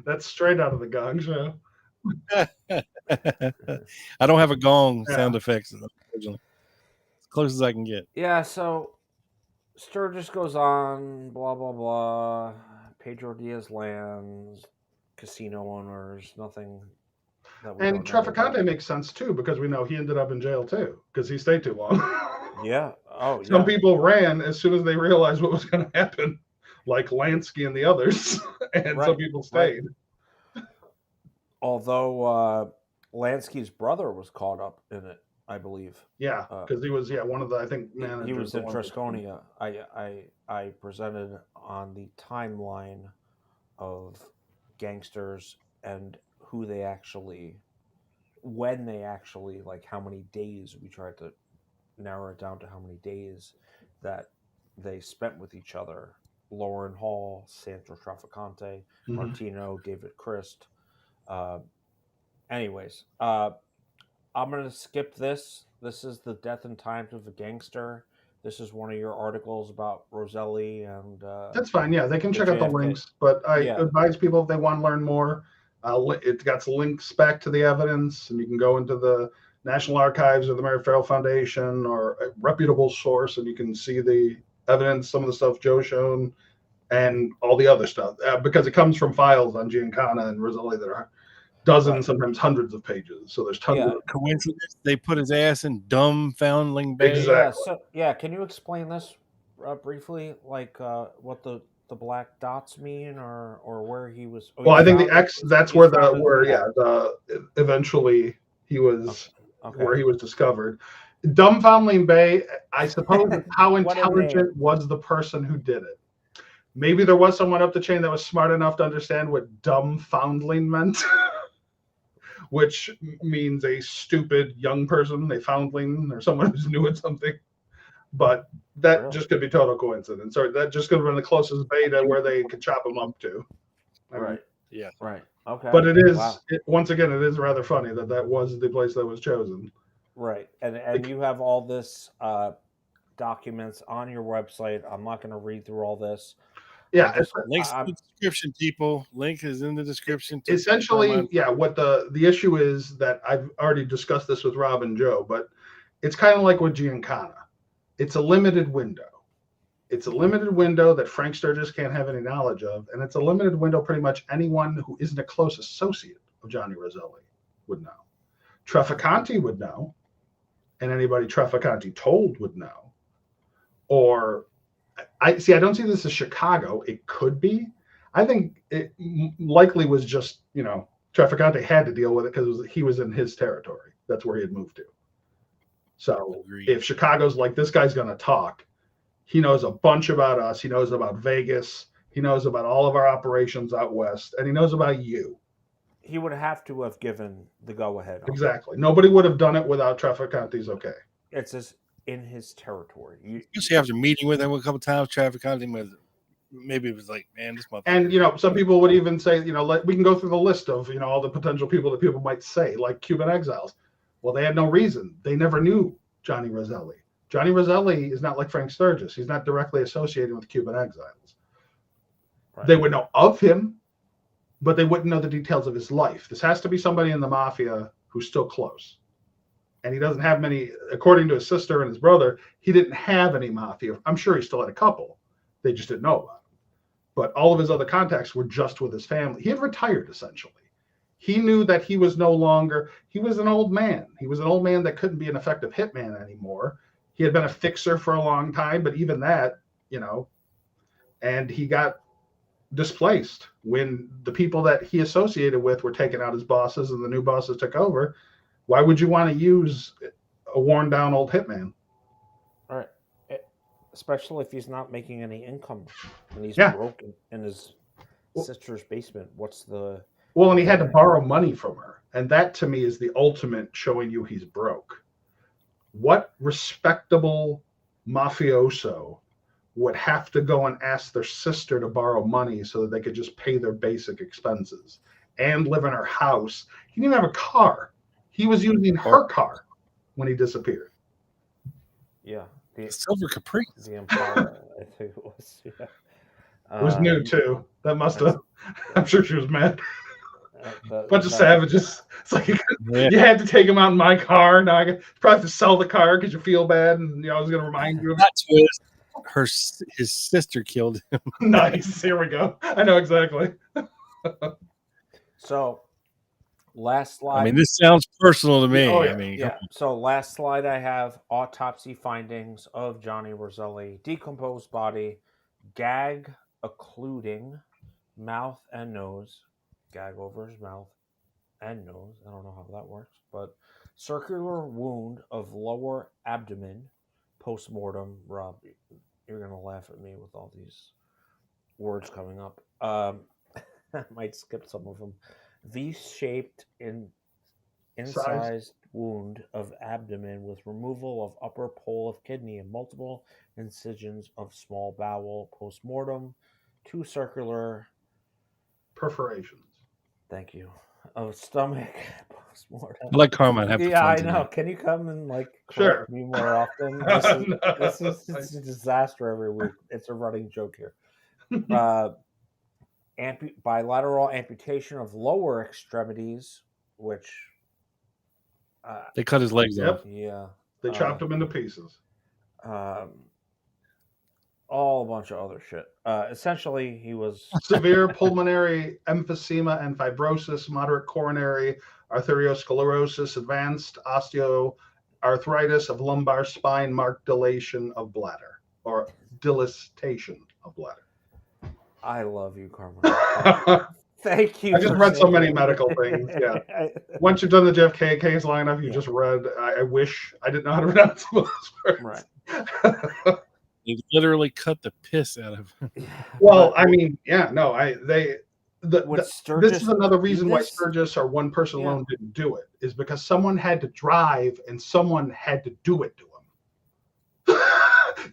That's straight out of the Gong Show. I don't have a gong Yeah. sound effects, unfortunately. As close as I can get. yeah, so Sturgis goes on, blah blah blah. Pedro Diaz lands, casino owners, nothing. That we And don't know about. Traficante makes sense too, because we know he ended up in jail too, because he stayed too long. Yeah. Oh, Some yeah. people ran as soon as they realized what was going to happen, like Lansky and the others, and some Right, people stayed. Although Lansky's brother was caught up in it, I believe. Yeah, because he was one of the, I think, He managers. was in Trasconia. I presented on the timeline of gangsters and who they actually, when they actually, like how many days. We tried to narrow it down to how many days that they spent with each other. Lauren Hall, Sandro Trafficante, Mhm. Martino, David Christ. Anyways, I'm going to skip this. This is the Death and Times of a Gangster. This is one of your articles about Roselli and That's fine. Yeah, they can the check out the JFK. links, but I Yeah. advise people if they want to learn more, it got links back to the evidence, and you can go into the National Archives or the Mary Farrell Foundation or a reputable source, and you can see the evidence, some of the stuff Joe shown, and all the other stuff, because it comes from files on Giancana and Roselli that are dozens, Right. sometimes hundreds of pages. So there's tons Yeah. of Coincidence? They put his ass in Dumbfoundling Bay. Exactly. Can you explain this briefly, like what the black dots mean, or where he was? Well, I think the found- X. That's he's where found it? eventually he was Okay. where he was discovered. Dumbfoundling Bay, I suppose, is how What a intelligent was the person who did it. Maybe there was someone up the chain that was smart enough to understand what dumbfoundling meant, which means a stupid young person, a foundling, or someone who's new at something. But that Really? just could be total coincidence, or that just could have been the closest bay to where they could chop him up to. I mean, Right. Yeah. Right. Okay. but it is Wow. once again, it is rather funny that was the place that was chosen. Right. And you have all this documents on your website. I'm not going to read through all this. Yeah, Links in the description, people. Link is in the description. Essentially, yeah. What the issue is that I've already discussed this with Rob and Joe, but it's kind of like with Giancana. It's a limited window. It's a limited window that Frank Sturgis can't have any knowledge of, and it's a limited window pretty much anyone who isn't a close associate of Johnny Roselli would know. Trafficante would know, and anybody Trafficante told would know. Or I don't see this as Chicago. It could be. I think it likely was just, Trafficante had to deal with it because he was in his territory. That's where he had moved to. So if Chicago's like, this guy's going to talk, he knows a bunch about us. He knows about Vegas. He knows about all of our operations out west, and he knows about you. He would have to have given the go-ahead. Exactly. Nobody would have done it without Trafficante's okay. It's just in his territory. Usually after meeting with him a couple times, Trafficante with maybe it was like, man, this motherfucker. And some people would even say, we can go through the list of all the potential people that people might say, like Cuban exiles. Well, they had no reason. They never knew Johnny Roselli. Johnny Roselli is not like Frank Sturgis. He's not directly associated with Cuban exiles. Right. They would know of him, but they wouldn't know the details of his life. This has to be somebody in the mafia who's still close. And he doesn't have many, according to his sister and his brother, he didn't have any mafia. I'm sure he still had a couple. They just didn't know about him. But all of his other contacts were just with his family. He had retired, essentially. He knew that he was no longer, he was an old man. He was an old man that couldn't be an effective hitman anymore. He had been a fixer for a long time, but even that, and he got displaced when the people that he associated with were taken out as bosses and the new bosses took over. Why would you want to use a worn down old hitman? All right. Especially if he's not making any income and he's broken in his sister's basement. And he had to borrow money from her. And that to me is the ultimate showing you he's broke. What respectable mafioso would have to go and ask their sister to borrow money so that they could just pay their basic expenses and live in her house? He didn't even have a car. He was using her car when he disappeared. Yeah. The Silver Caprice. The Impala, I think it was. Yeah. It was new too. That must have. I'm sure she was mad. Bunch of savages. It's like you had to take him out in my car. Now I probably have to sell the car because you feel bad, and I was going to remind you of that twist. His sister killed him. Nice. Here we go. I know exactly. So, last slide. I mean, this sounds personal to me. Oh, yeah. I mean, Yeah. So last slide I have autopsy findings of Johnny Roselli. Decomposed body, gag occluding mouth and nose. Gag over his mouth and nose. I don't know how that works, but circular wound of lower abdomen post-mortem. Rob, you're going to laugh at me with all these words coming up. I might skip some of them. V-shaped incised wound of abdomen with removal of upper pole of kidney and multiple incisions of small bowel post-mortem. 2 circular perforations. Thank you. Of stomach post-mortem. I like Carmine. Have Yeah, fun I tonight. know. Can you come and Sure. correct me more often? This is it's a disaster every week. It's a running joke here. Bilateral amputation of lower extremities, which They cut his legs off. Yeah, They chopped him into pieces. All a bunch of other shit. Essentially, he was severe pulmonary emphysema and fibrosis, moderate coronary arteriosclerosis, advanced osteoarthritis of lumbar spine, marked dilation of bladder or dilatation of bladder. I love you, Carmine. Thank you. I just read so many medical things. Yeah. Once you've done the JFK case long enough, you just read. I wish I didn't know how to pronounce those words. Right. They literally cut the piss out of him. Well, I mean, yeah, no, this is another reason why Sturgis or one person alone didn't do it, is because someone had to drive and someone had to do it to him.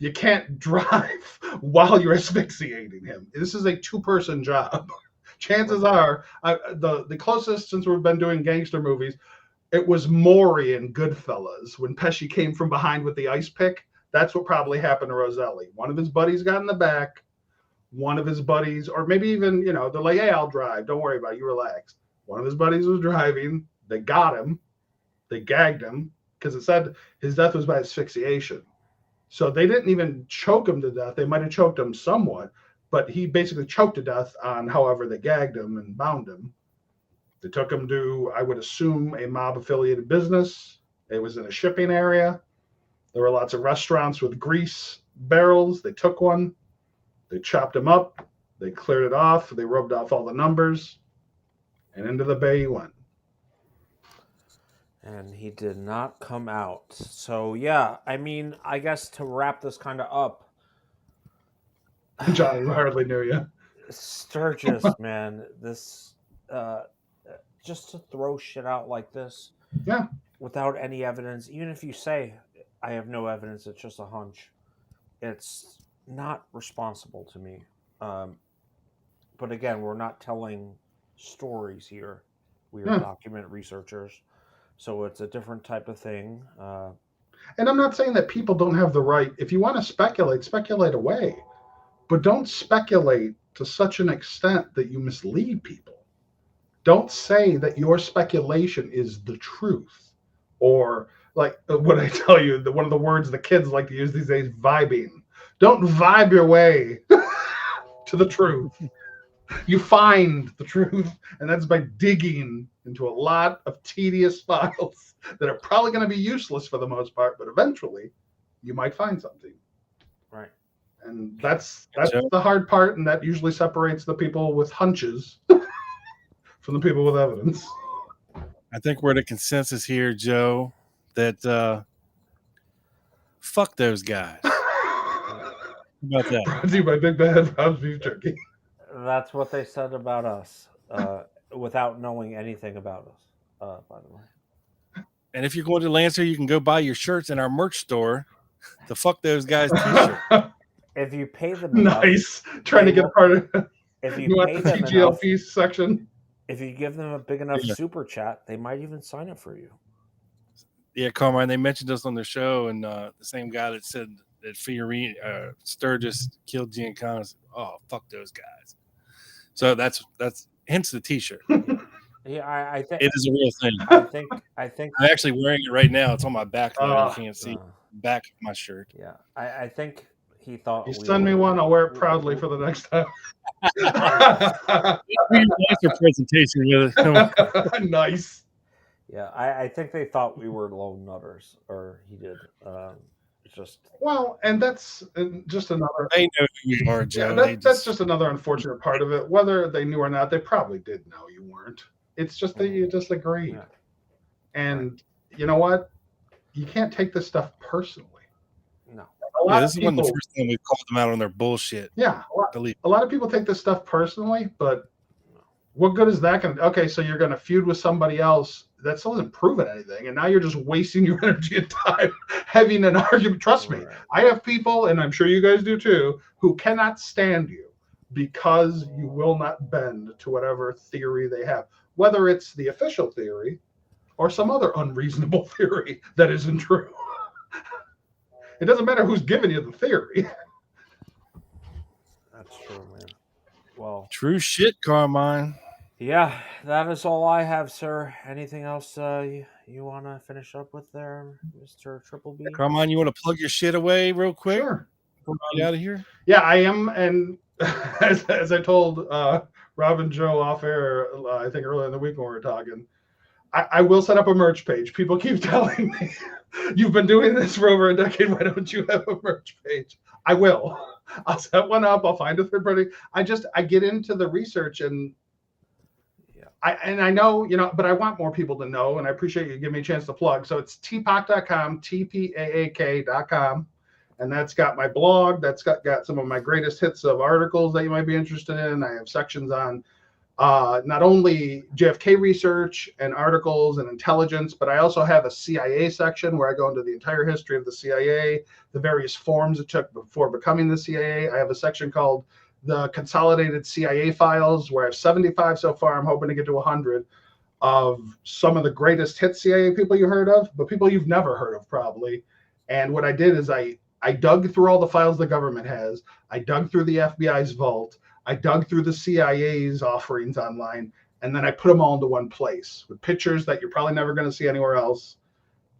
You can't drive while you're asphyxiating him. This is a 2-person job. Chances are, the closest since we've been doing gangster movies, it was Maury in Goodfellas when Pesci came from behind with the ice pick. That's what probably happened to Roselli. One of his buddies got in the back. One of his buddies, or maybe even, they're like, hey, I'll drive. Don't worry about it. You relax. One of his buddies was driving. They got him. They gagged him because it said his death was by asphyxiation. So they didn't even choke him to death. They might have choked him somewhat, but he basically choked to death on however they gagged him and bound him. They took him to, I would assume, a mob-affiliated business. It was in a shipping area. There were lots of restaurants with grease barrels. They took one. They chopped him up. They cleared it off. They rubbed off all the numbers. And into the bay he went. And he did not come out. So, yeah, I mean, I guess to wrap this kind of up. Johnny hardly knew you. Sturgis, man. This, just to throw shit out like this. Yeah. Without any evidence, even if you say, I have no evidence, it's just a hunch, it's not responsible to me. But again, we're not telling stories here. We are document researchers. So it's a different type of thing. And I'm not saying that people don't have the right. If you want to speculate away. But don't speculate to such an extent that you mislead people. Don't say that your speculation is the truth. Or like what I tell you, one of the words the kids like to use these days, vibing. Don't vibe your way to the truth. You find the truth, and that's by digging into a lot of tedious files that are probably going to be useless for the most part, but eventually you might find something. Right. And that's the hard part, and that usually separates the people with hunches from the people with evidence. I think we're at a consensus here, Joe, that fuck those guys. How about that? Brought to you by Big Bad Rob's Beef Jerky. That's what they said about us, without knowing anything about us, by the way. And if you're going to Lancer, you can go buy your shirts in our merch store. The Fuck Those Guys t-shirt. If you pay them enough, Nice. Trying to get part of. if You you want pay the them enough, TGLP section? if you give them a big enough Yeah. super chat, they might even sign it for you. Yeah, Carmine, they mentioned us on their show, and the same guy that said that Sturgis killed Giancana said, "Oh, fuck those guys." So that's hence the t-shirt. Yeah, I think It is a real thing. I think I'm actually wearing it right now. It's on my back though. You can't see back of my shirt. Yeah, I think he thought You send me one, I'll wear it proudly for the next time. Your presentation with it. Nice. Yeah, I think they thought we were lone nutters, or he did. Just Well, and that's just another. They know who you are, Joe. Yeah, that's just another unfortunate part of it. Whether they knew or not, they probably did know you weren't. It's just that you just agreed. Yeah. And you know what? You can't take this stuff personally. No. This is one of the first time we've called them out on their bullshit. Yeah. A lot of people take this stuff personally, but what good is that going to? Okay, so you're going to feud with somebody else. That still doesn't prove anything. And now you're just wasting your energy and time having an argument. Trust me, I have people, and I'm sure you guys do too, who cannot stand you because you will not bend to whatever theory they have, whether it's the official theory or some other unreasonable theory that isn't true. It doesn't matter who's giving you the theory. That's true, man. Well, true shit, Carmine. Yeah, that is all I have, sir. Anything else you want to finish up with there, Mr. Triple B? Carmine, you want to plug your shit away real quick? Sure. Before we get out of here? Yeah, I am. And as I told Rob and Joe off air, I think earlier in the week when we were talking, I will set up a merch page. People keep telling me, you've been doing this for over a decade. Why don't you have a merch page? I will. I'll set one up. I'll find a third party. I get into the research and I know, but I want more people to know, and I appreciate you giving me a chance to plug. So it's tpaak.com, tpaak.com, and that's got my blog. That's got some of my greatest hits of articles that you might be interested in. I have sections on not only JFK research and articles and intelligence, but I also have a CIA section where I go into the entire history of the CIA, the various forms it took before becoming the CIA. I have a section called the Consolidated CIA Files, where I have 75 so far. I'm hoping to get to 100 of some of the greatest hit CIA people you heard of, but people you've never heard of probably. And what I did is I dug through all the files the government has. I dug through the FBI's vault. I dug through the CIA's offerings online, and then I put them all into one place with pictures that you're probably never going to see anywhere else,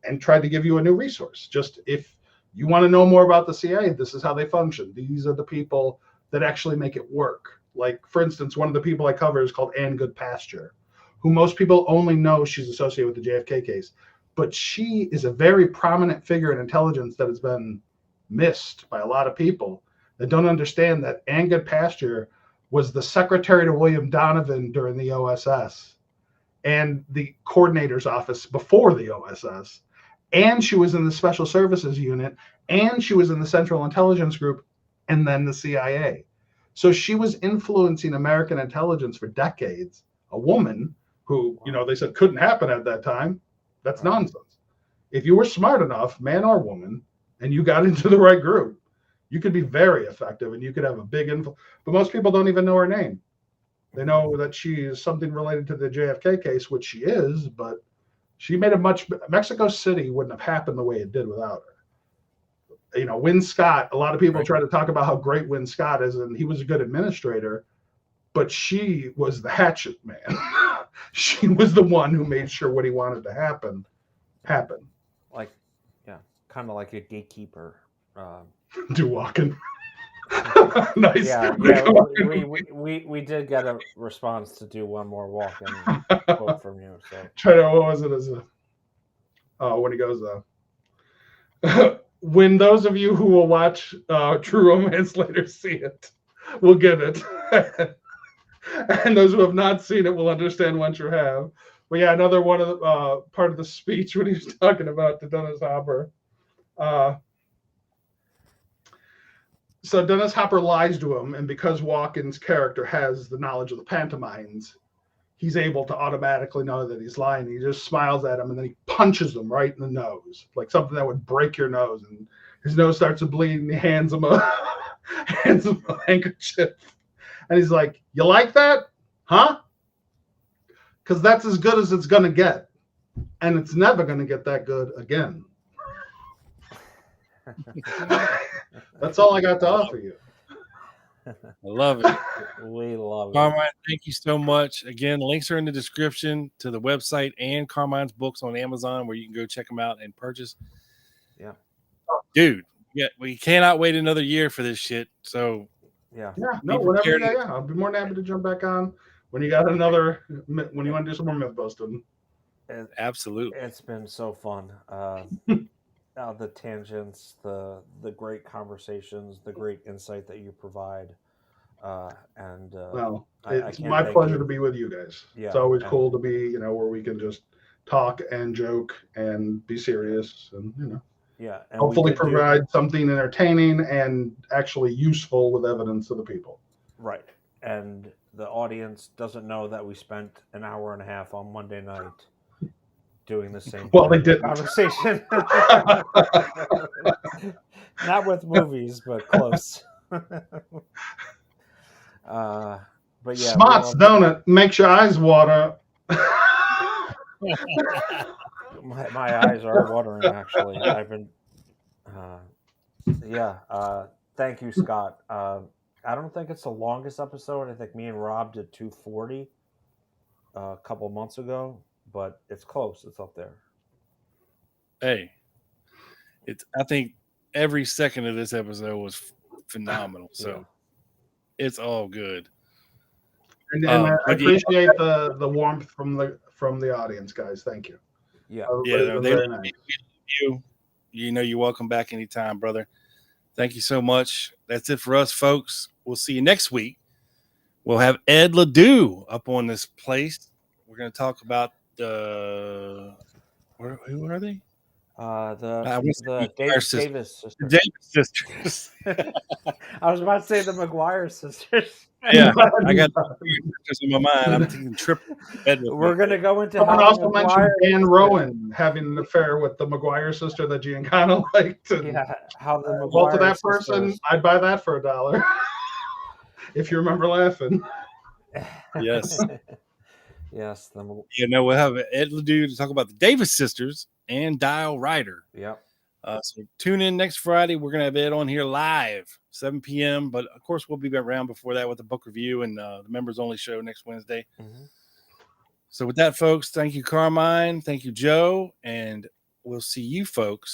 and tried to give you a new resource. Just if you want to know more about the CIA, this is how they function. These are the people that actually make it work. Like, for instance, one of the people I cover is called Ann Goodpasture, who most people only know she's associated with the JFK case. But she is a very prominent figure in intelligence that has been missed by a lot of people that don't understand that Ann Goodpasture was the secretary to William Donovan during the OSS and the coordinator's office before the OSS. And she was in the Special Services Unit, and she was in the Central Intelligence Group, and then the CIA. So she was influencing American intelligence for decades. A woman who, they said couldn't happen at that time. That's nonsense. If you were smart enough, man or woman, and you got into the right group, you could be very effective and you could have a big influence. But most people don't even know her name. They know that she is something related to the JFK case, which she is, but she made Mexico City wouldn't have happened the way it did without her. Win Scott, a lot of people try to talk about how great Win Scott is, and he was a good administrator, but she was the hatchet man. She was the one who made sure what he wanted to happen happened. Kind of like a gatekeeper. Walking. Nice. Yeah, we did get a response to do one more walk-in quote from you. So what was it? When he goes when those of you who will watch True Romance later see it, will get it. And those who have not seen it will understand once you have. But yeah, another one of the part of the speech when he was talking about to Dennis Hopper. So Dennis Hopper lies to him, and because Walken's character has the knowledge of the pantomimes, he's able to automatically know that he's lying. He just smiles at him and then he punches him right in the nose, like something that would break your nose. And his nose starts to bleed and he hands him a handkerchief. And he's like, "You like that? Huh? Because that's as good as it's going to get. And it's never going to get that good again." That's all I got to offer you. I love it. We love it. Carmine, thank you so much. Again, links are in the description to the website and Carmine's books on Amazon, where you can go check them out and purchase. Yeah. Dude, yeah, we cannot wait another year for this shit. So Yeah. No, whatever. Yeah. I'll be more than happy to jump back on when you got when you want to do some more myth busting. Absolutely. It's been so fun. The tangents, the great conversations, the great insight that you provide. Well, I it's can't my thank pleasure you. to be with you guys. Yeah, it's always and- cool to be, where we can just talk and joke and be serious and, Yeah. And hopefully provide something entertaining and actually useful with evidence to the people. Right. And the audience doesn't know that we spent an hour and a half on Monday night doing the same Well, they didn't. conversation. Not with movies, but close. But yeah, Smarts, don't it? Makes your eyes water. my eyes are watering. Actually, I've been. Thank you, Scott. I don't think it's the longest episode. I think me and Rob did 240 a couple months ago, but it's close. It's up there. Hey, I think every second of this episode was phenomenal. So it's all good. And I appreciate the warmth from the audience, guys. Thank you. Yeah. Very nice. You're welcome back anytime, brother. Thank you so much. That's it for us, folks. We'll see you next week. We'll have Ed Ledoux up on this place. We're going to talk about who are they? The Davis sisters. The Davis sisters. I was about to say the McGuire sisters. Yeah, I got sisters in my mind. I'm thinking triple. We're going to go into Someone how also McGuire mentioned Dan Rowan having an affair with the McGuire sister that Giancana liked. How the McGuire Well, to that person, sisters. I'd buy that for $1. If you remember laughing. Yes. Yes. We'll have Ed Ledoux to talk about the Davis sisters and Dial Ryder. Yep. So tune in next Friday. We're going to have Ed on here live, 7 p.m. But, of course, we'll be around before that with the book review and the members-only show next Wednesday. Mm-hmm. So with that, folks, thank you, Carmine. Thank you, Joe. And we'll see you folks